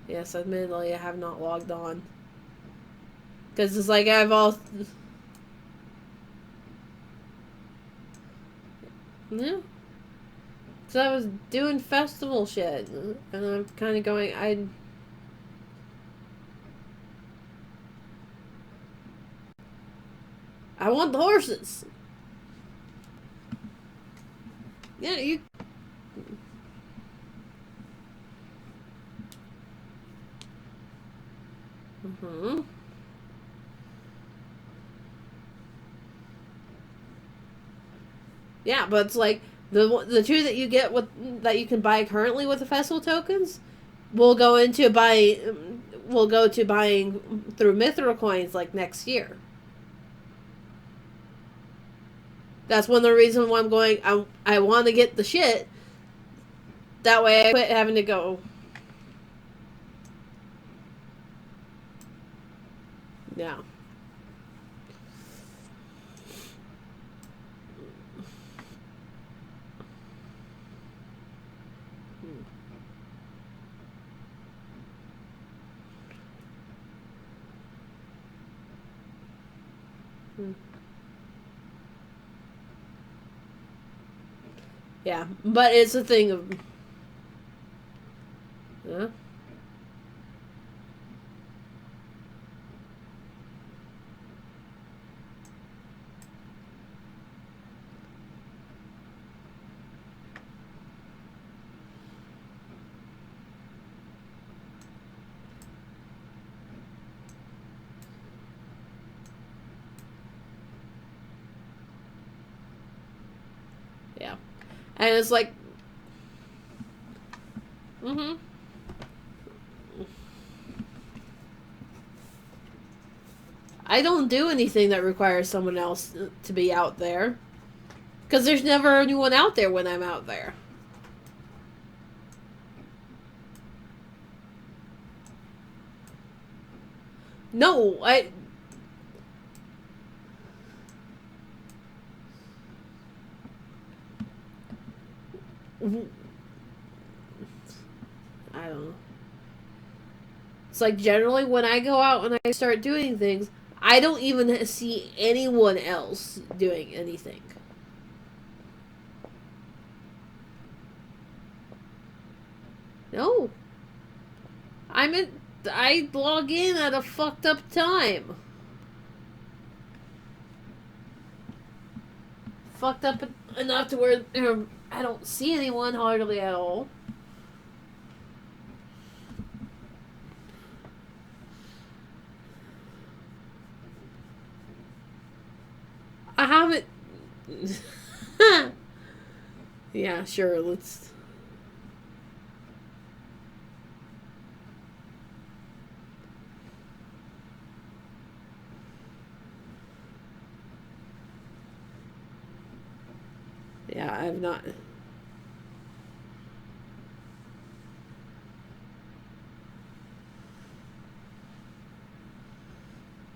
Yes, admittedly, I have not logged on. Because it's like I've all... Yeah. Because I was doing festival shit. And I'm kind of going... I want the horses. Yeah, you... Mm-hmm. Yeah, but it's like the two that you get with that you can buy currently with the festival tokens will go into buying will go to buying through Mithril coins like next year. That's one of the reasons why I'm going. I want to get the shit. That way I quit having to go. Yeah. Yeah, but it's a thing of. Yeah. Yeah. And it's like. Mm-hmm. I don't do anything that requires someone else to be out there. Because there's never anyone out there when I'm out there. No, I don't know. It's like generally when I go out and I start doing things, I don't even see anyone else doing anything. No. I log in at a fucked up time. Fucked up enough to where I don't see anyone hardly at all. I haven't. Yeah, sure. Let's. Yeah, I've not.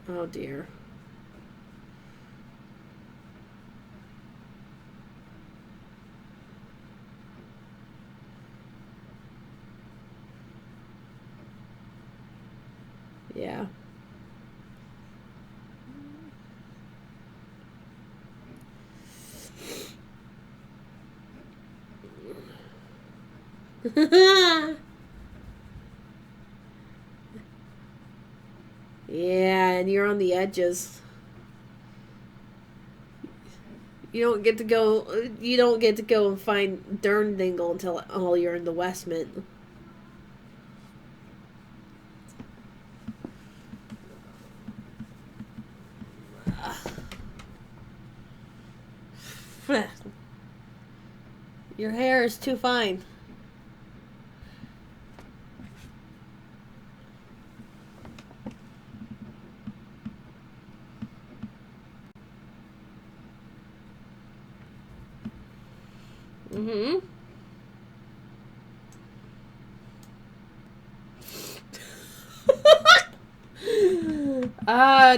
Oh dear. Yeah. Yeah, and you're on the edges. You don't get to go. You don't get to go and find Dingle until you're in the Westmint. Your hair is too fine. Mm-hmm.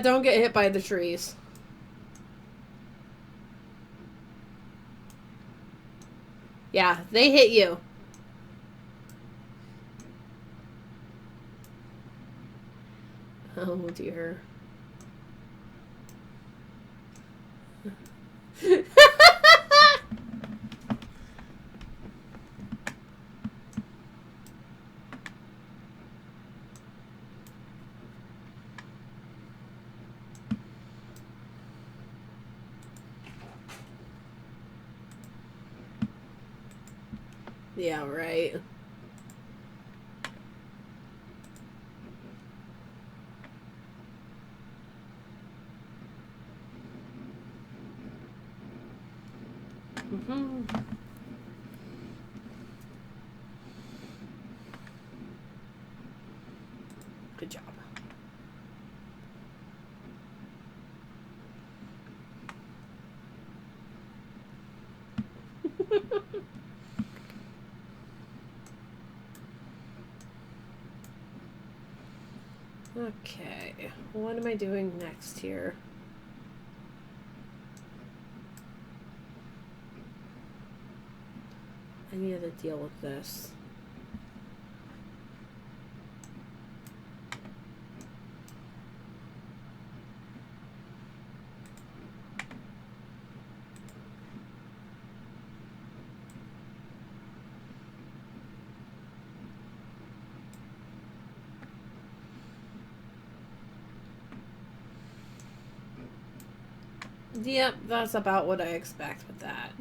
Don't get hit by the trees. Yeah, they hit you. Oh dear. Yeah, right. Good job. Okay, what am I doing next here? I need to deal with this. Yep, that's about what I expect with that.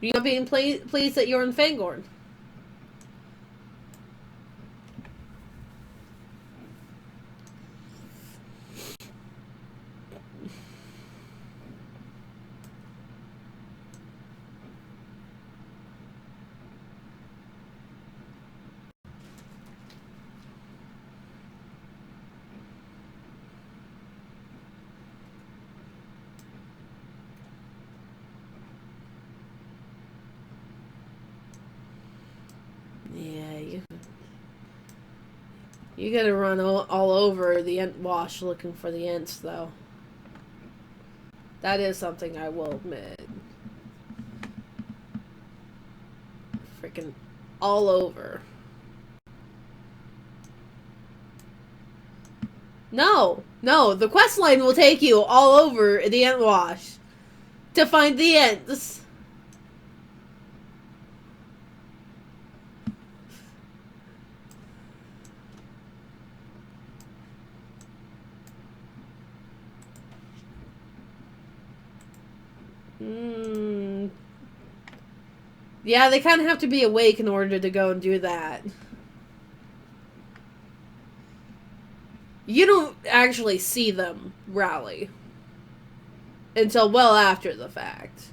You're not being pleased that you're in Fangorn. Yeah, you gotta run all over the Ent Wash looking for the Ents, though. That is something I will admit. Freaking all over. No, the quest line will take you all over the Ent Wash to find the Ents. Yeah, they kind of have to be awake in order to go and do that. You don't actually see them rally until well after the fact.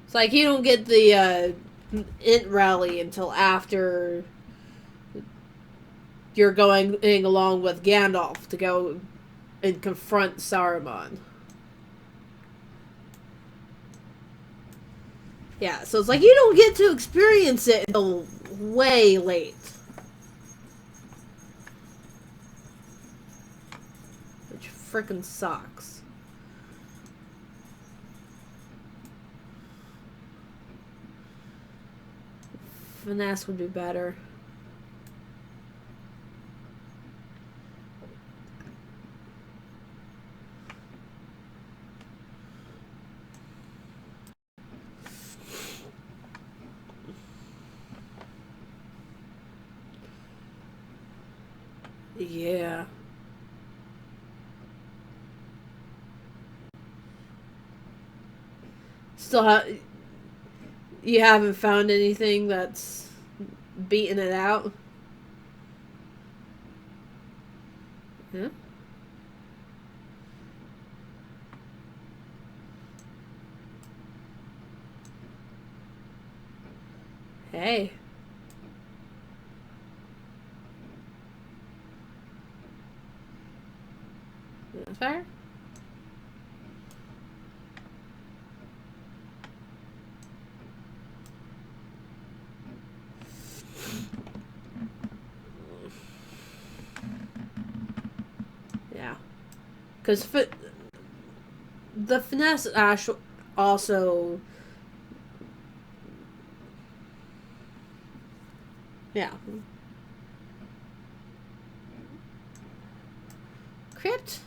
It's like you don't get the Int rally until after you're going along with Gandalf to go and confront Saruman. Yeah, so it's like you don't get to experience it until way late. Which frickin' sucks. Finesse would be better. Yeah. Still you haven't found anything that's beating it out? Yeah. Hey. That's fair. Yeah. Because the finesse also. Yeah. Crypt?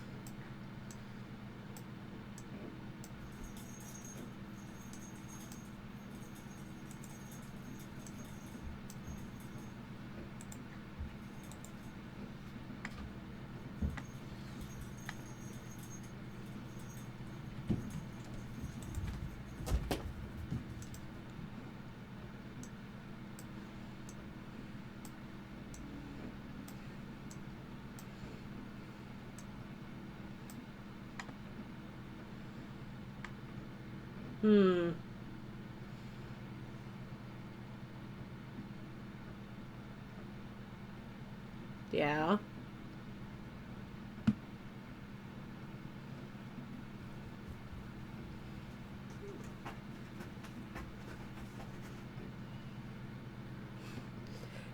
Hmm. Yeah.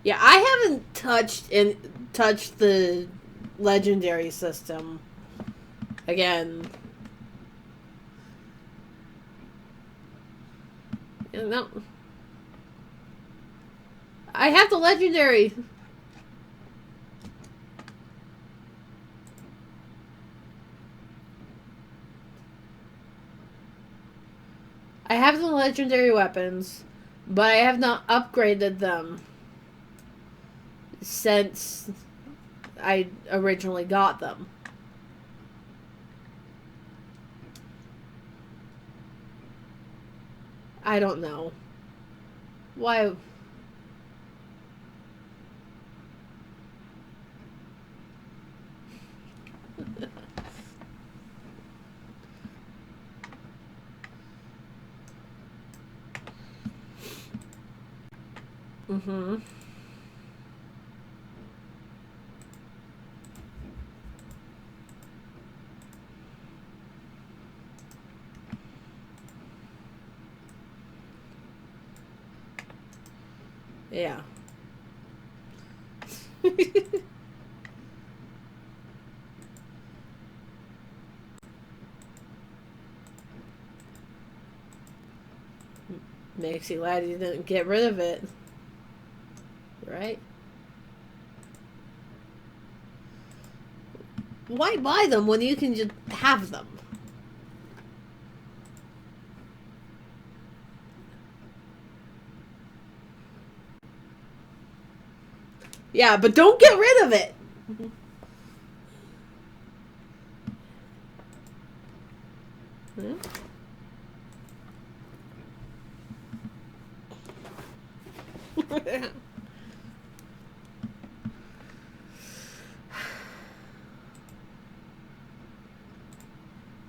Yeah, I haven't touched the legendary system again. No. I have the legendary. I have the legendary weapons, but I have not upgraded them since I originally got them. I don't know. Why? Mm-hmm. Yeah. Makes you glad you didn't get rid of it. Right? Why buy them when you can just have them? Yeah, but don't get rid of it! Hmm?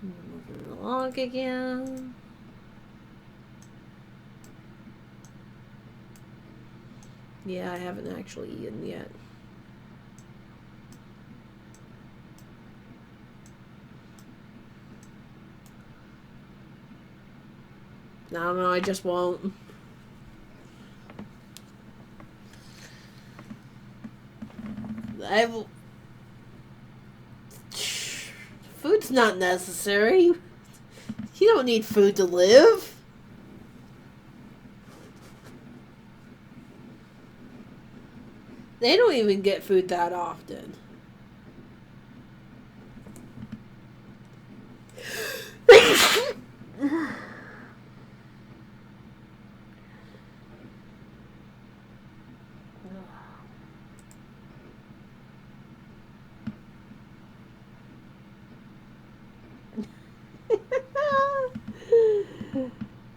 Moving along again. Yeah, I haven't actually eaten yet. No, I just won't. I Food's not necessary. You don't need food to live. They don't even get food that often.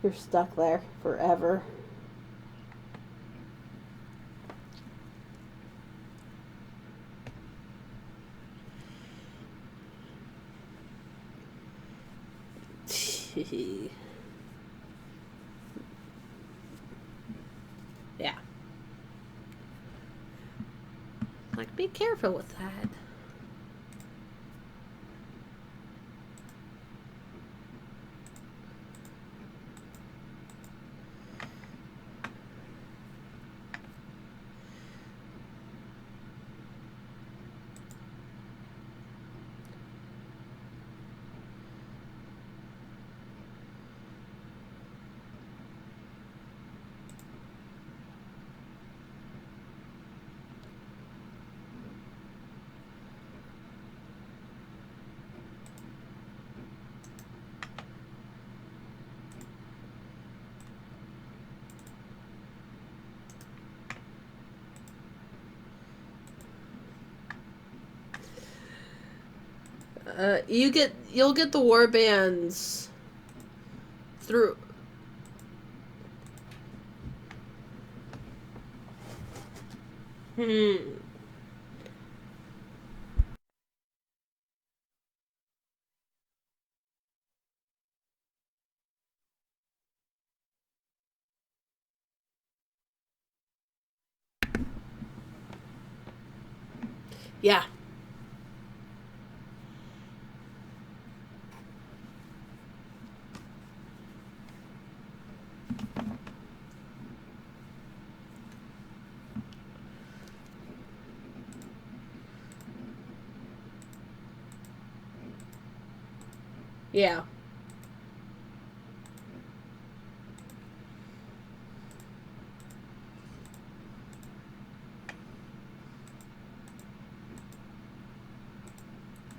You're stuck there forever. Yeah. Like, be careful with that. You'll get the war bands through. Hmm. Yeah. Yeah.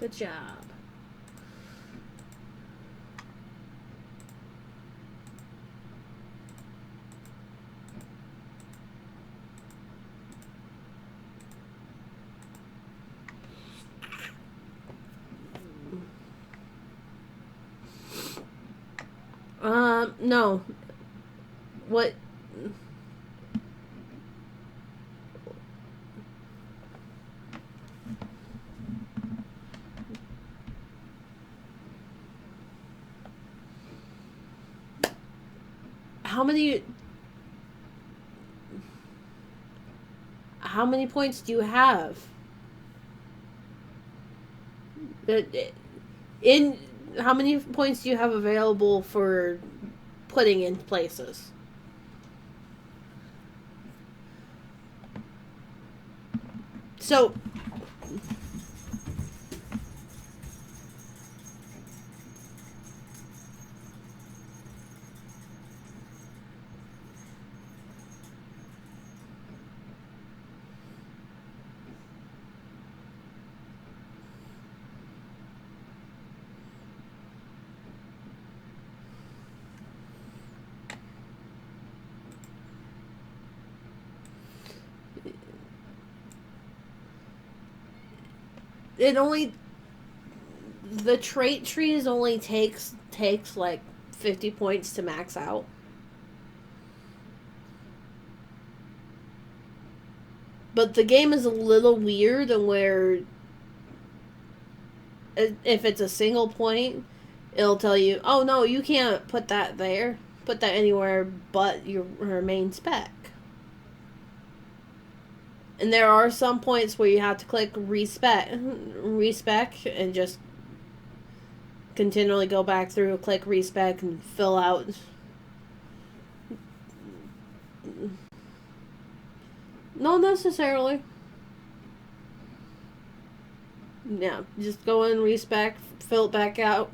Good job. No. What? How many? How many points do you have? In how many points do you have available for putting in places? So it only the trait trees only takes like 50 points to max out. But the game is a little weird and where if it's a single point, it'll tell you, "Oh no, you can't put that there. Put that anywhere but your main spec." And there are some points where you have to click respec and just continually go back through, click respec and fill out. Not necessarily. Yeah, just go in, respec, fill it back out,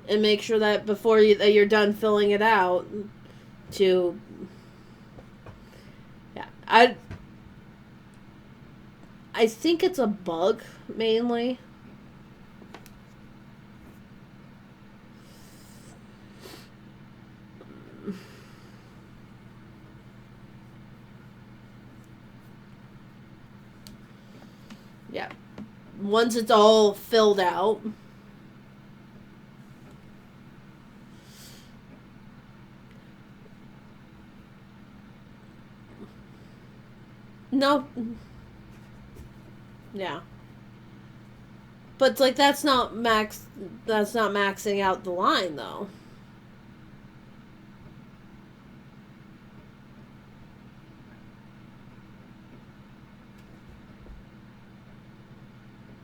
and make sure that before that you're done filling it out. To yeah, I think it's a bug mainly. Yeah. Once it's all filled out. No. Yeah. But it's like that's not maxing out the line though.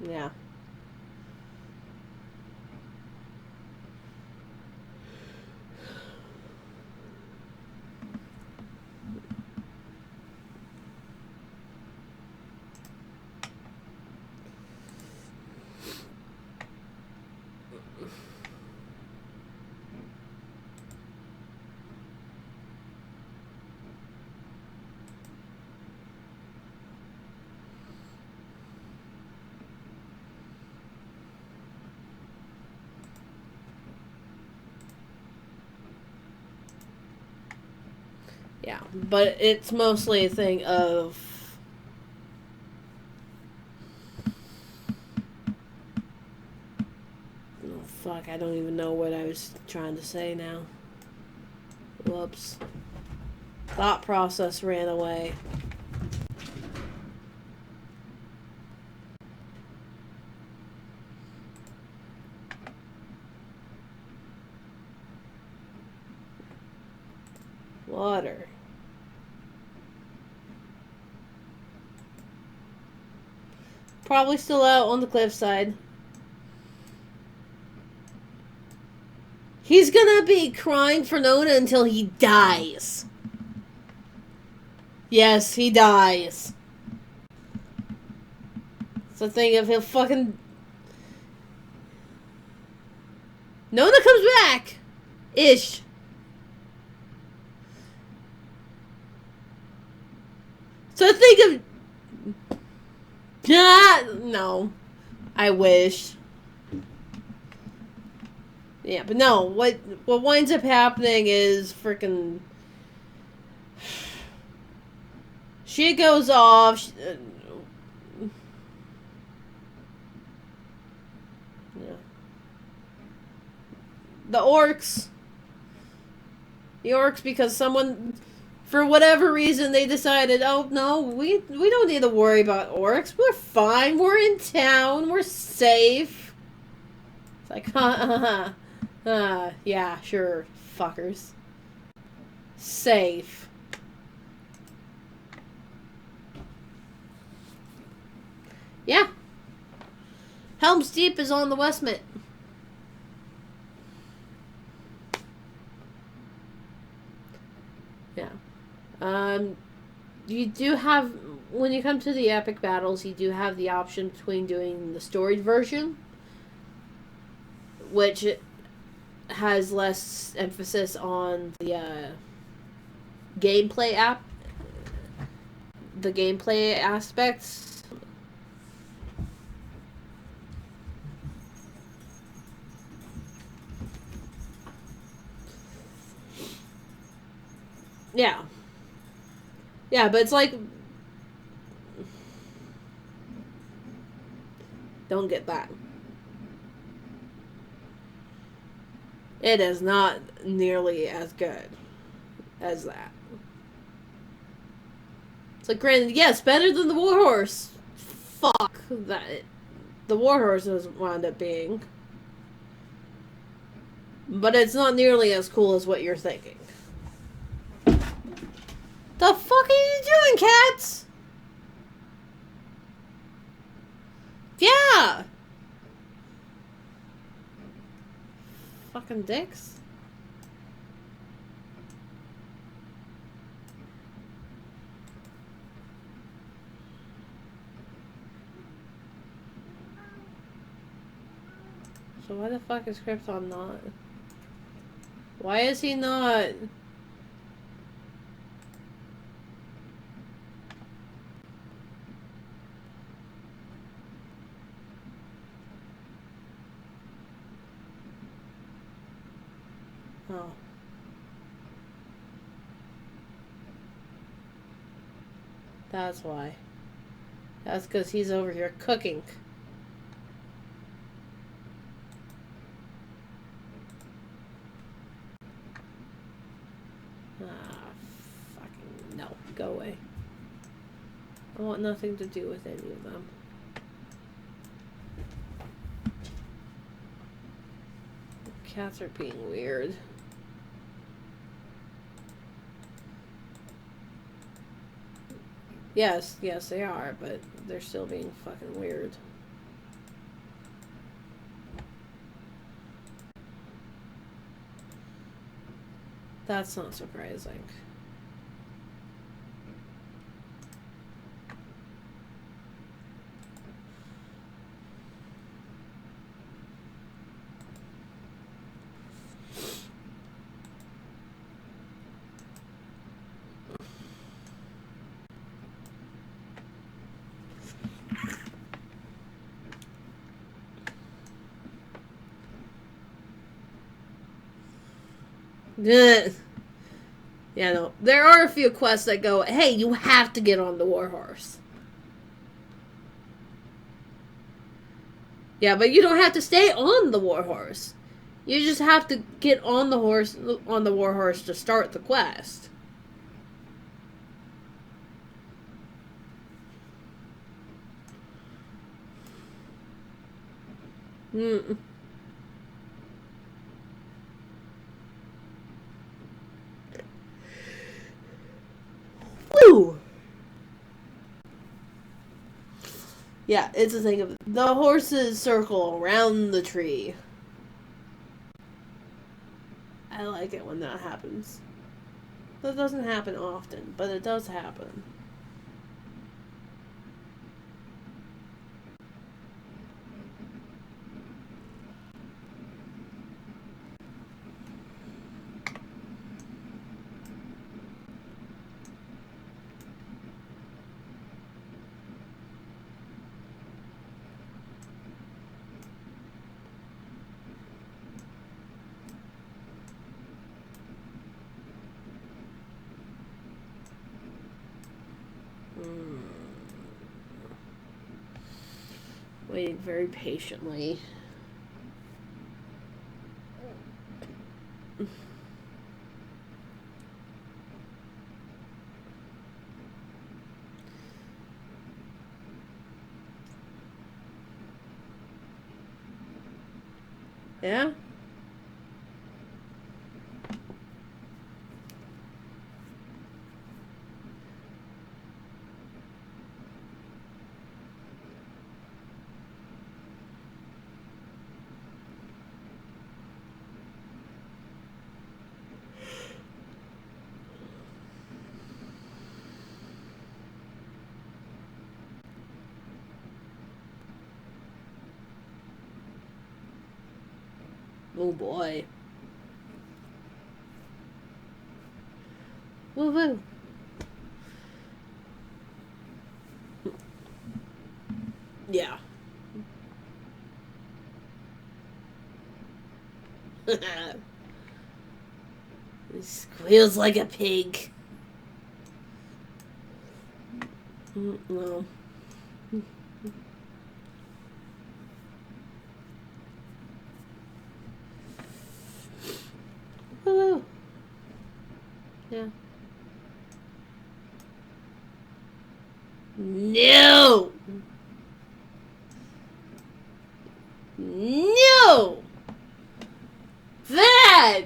Yeah. Yeah, but it's mostly a thing of Fuck, I don't even know what I was trying to say now. Whoops. Thought process ran away. Water. Probably still out on the cliffside. He's gonna be crying for Nona until he dies. Yes, he dies. So think if he'll fucking... Nona comes back! Ish. So think of... No. I wish. Yeah, but no, what winds up happening is freaking... She goes off... yeah. The orcs, because someone, for whatever reason, they decided, oh no, we don't need to worry about orcs. We're fine. We're in town. We're safe. It's like, yeah, sure, fuckers. Safe. Yeah. Helm's Deep is on the Westmont. Yeah. You do have, when you come to the epic battles, you do have the option between doing the storied version, which has less emphasis on the gameplay the gameplay aspects. Yeah. Yeah, but it's like... Don't get that. It is not nearly as good as that. It's like, granted, yes, better than the Warhorse. Fuck that. The Warhorse was wound up being. But it's not nearly as cool as what you're thinking. The fuck are you doing, cats? Yeah! Fucking dicks. So why the fuck is Krypton not? Why is he not? Oh. That's why. That's because he's over here cooking. Ah, fucking no. Go away. I want nothing to do with any of them. Cats are being weird. Yes, they are, but they're still being fucking weird. That's not surprising. Yeah, no. There are a few quests that go, hey, you have to get on the Warhorse. Yeah, but you don't have to stay on the Warhorse. You just have to get on the war horse to start the quest. Hmm. Woo! Yeah, it's a thing of the horses circle around the tree. I like it when that happens. That doesn't happen often, but it does happen. Waiting very patiently. Yeah? Oh boy. Woo woo. Yeah. He squeals like a pig. No. Woo. Yeah. No! No! That!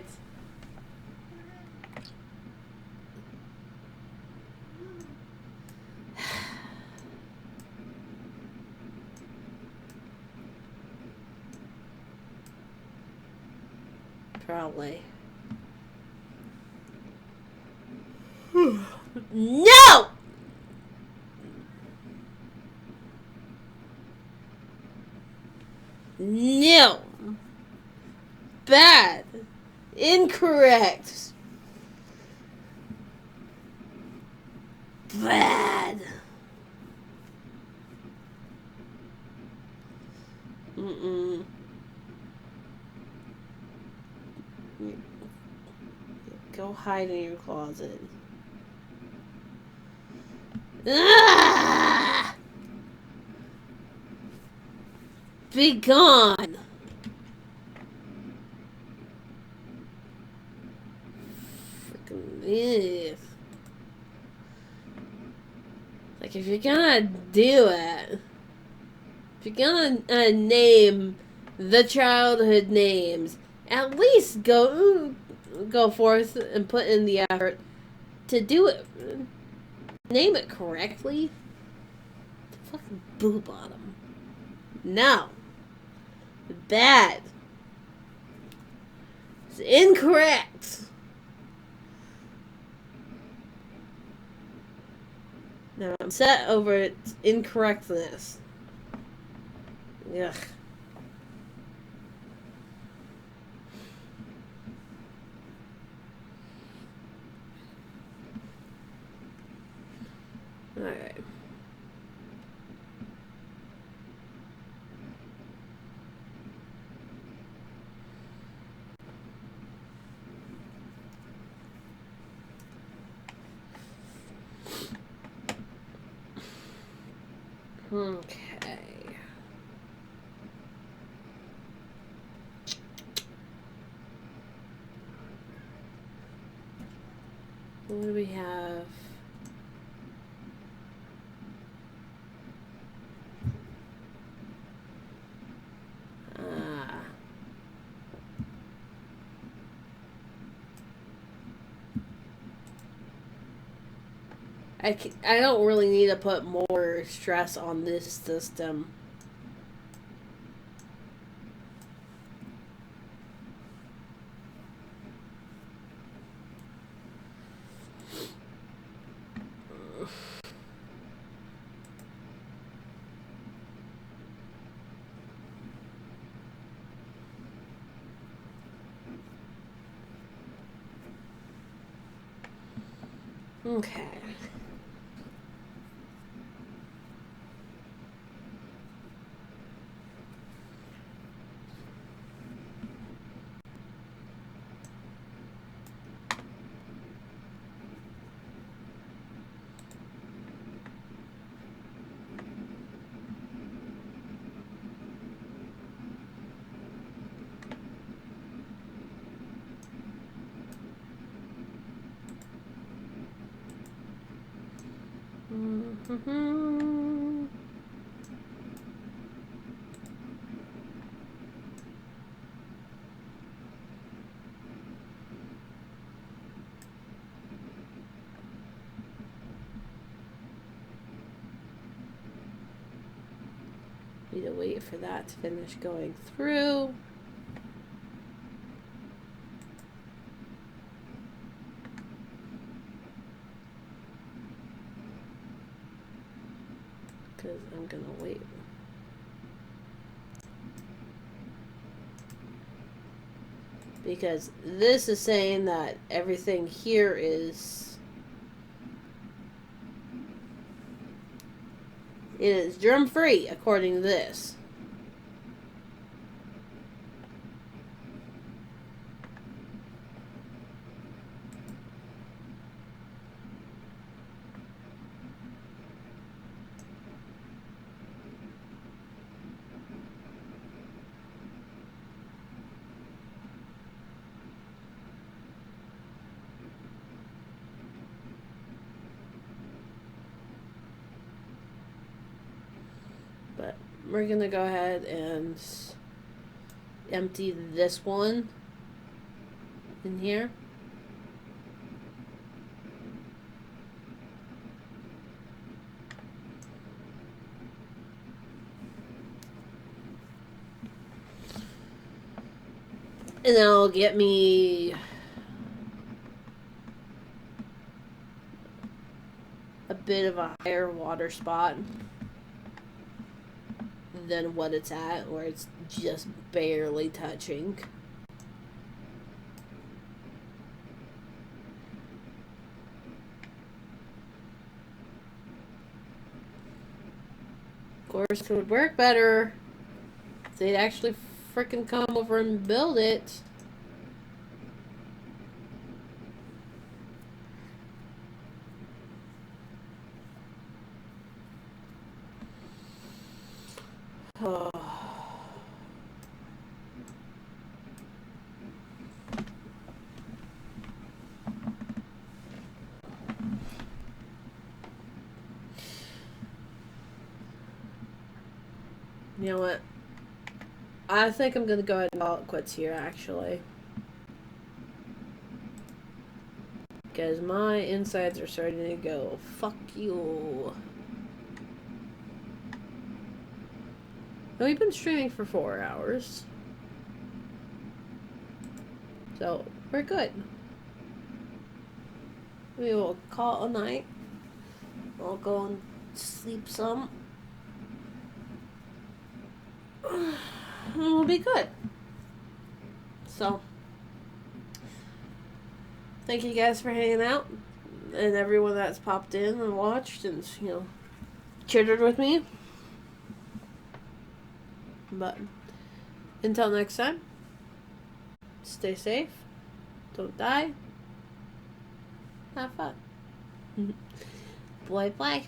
Probably. No! No! Bad. Incorrect. Bad. Mm-mm. Go hide in your closet. Ah! Be gone. Freaking ugh. Like, if you're gonna do it, if you're gonna name the childhood names, at least go forth and put in the effort to do it. Name it correctly. Fucking boo bottom. No. Bad. It's incorrect. Now I'm upset over its incorrectness. Ugh. Alright. Okay. What do we have? I don't really need to put more stress on this system. Okay. Mm-hmm. Need to wait for that to finish going through. Because I'm gonna wait. Because this is saying that everything here is... It is germ free, according to this. But we're gonna go ahead and empty this one in here. And that'll get me a bit of a higher water spot than what it's at, where it's just barely touching. Of course, it would work better if they'd actually freaking come over and build it. Oh. You know what? I think I'm gonna go ahead and call it quits here, actually. Because my insides are starting to go, fuck you. We've been streaming for 4 hours. So, we're good. We will call it a night. I'll go and sleep some. And we'll be good. So, thank you guys for hanging out. And everyone that's popped in and watched and, you know, chittered with me. But, until next time, stay safe. Don't die. Have fun. Bye bye.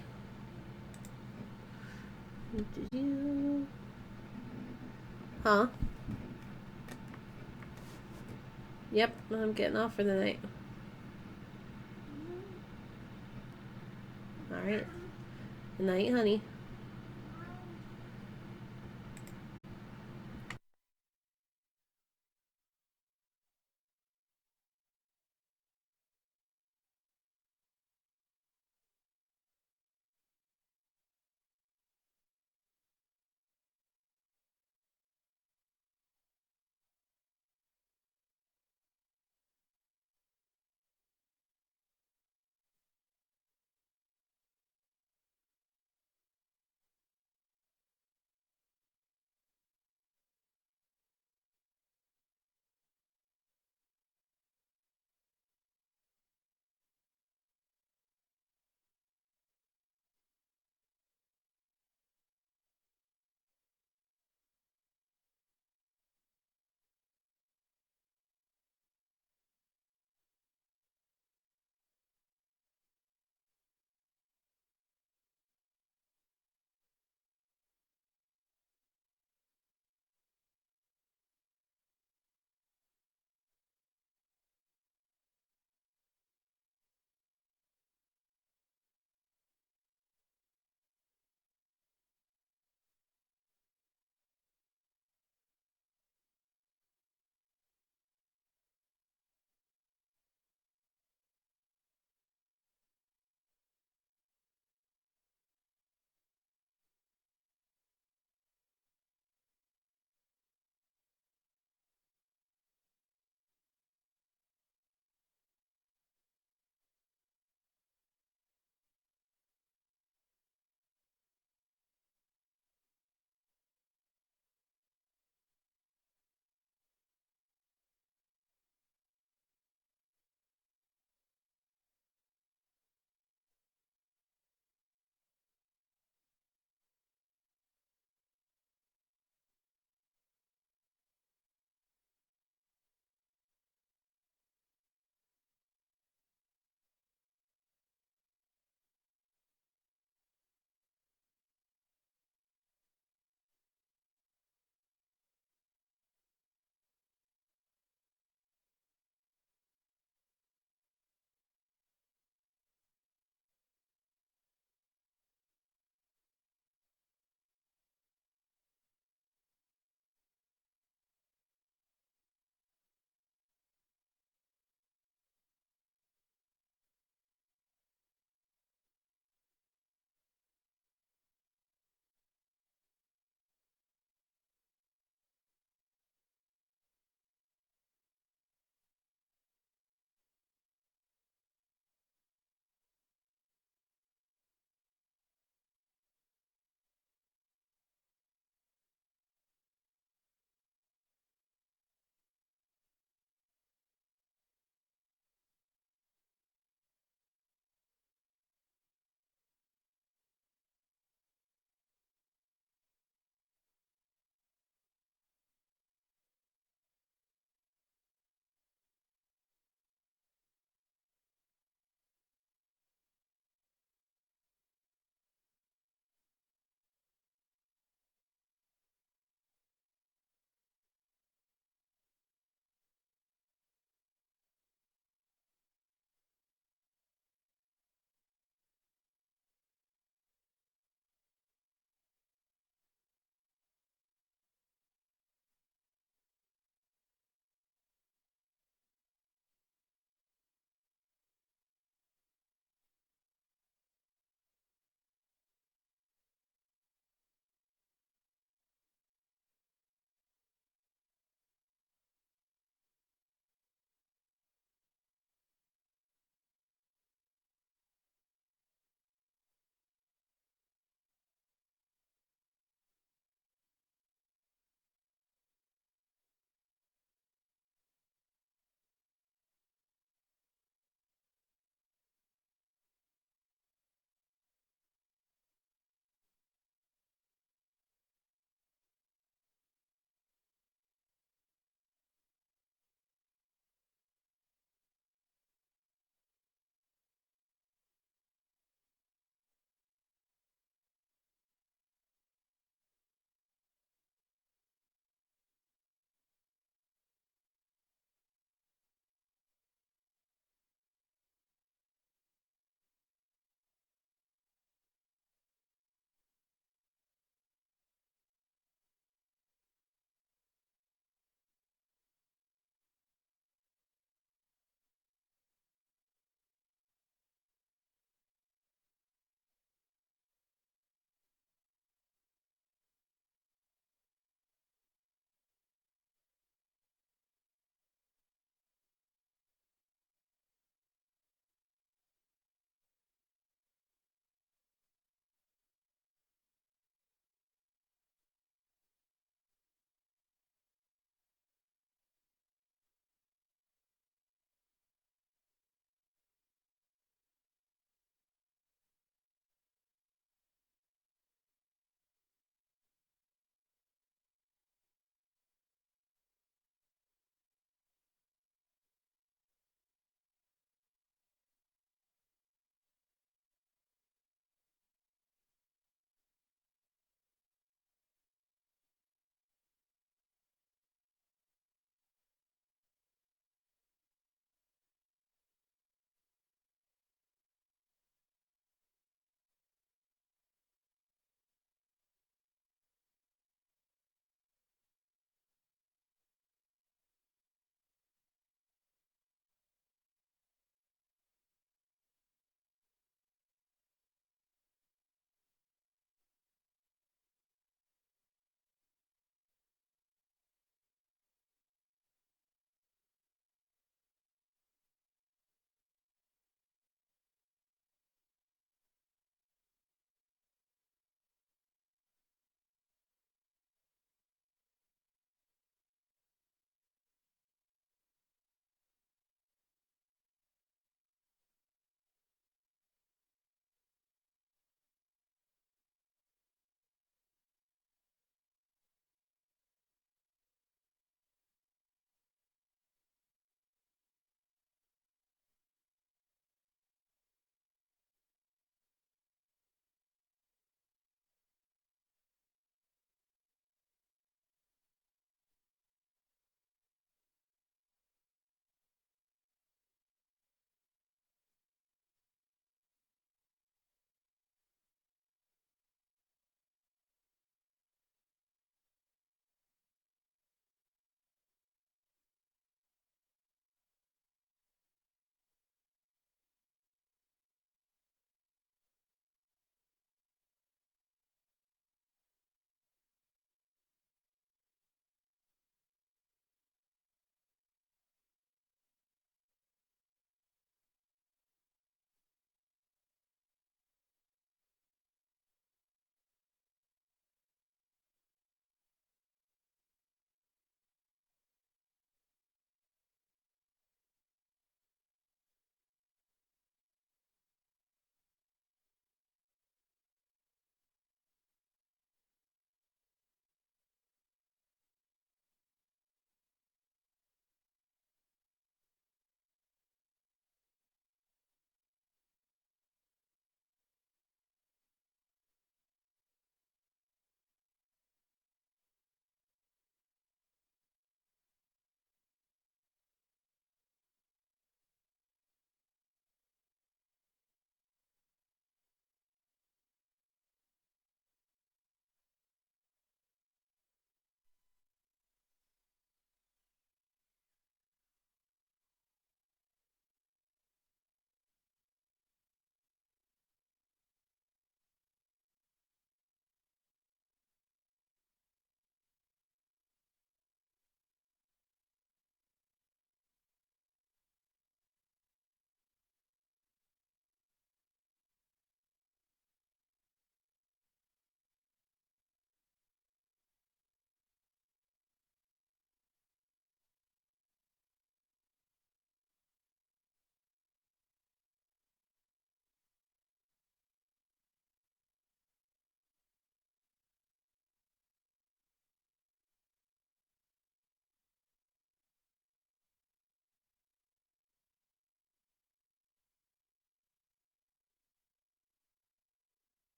Huh? Yep, I'm getting off for the night. right. Good night, honey.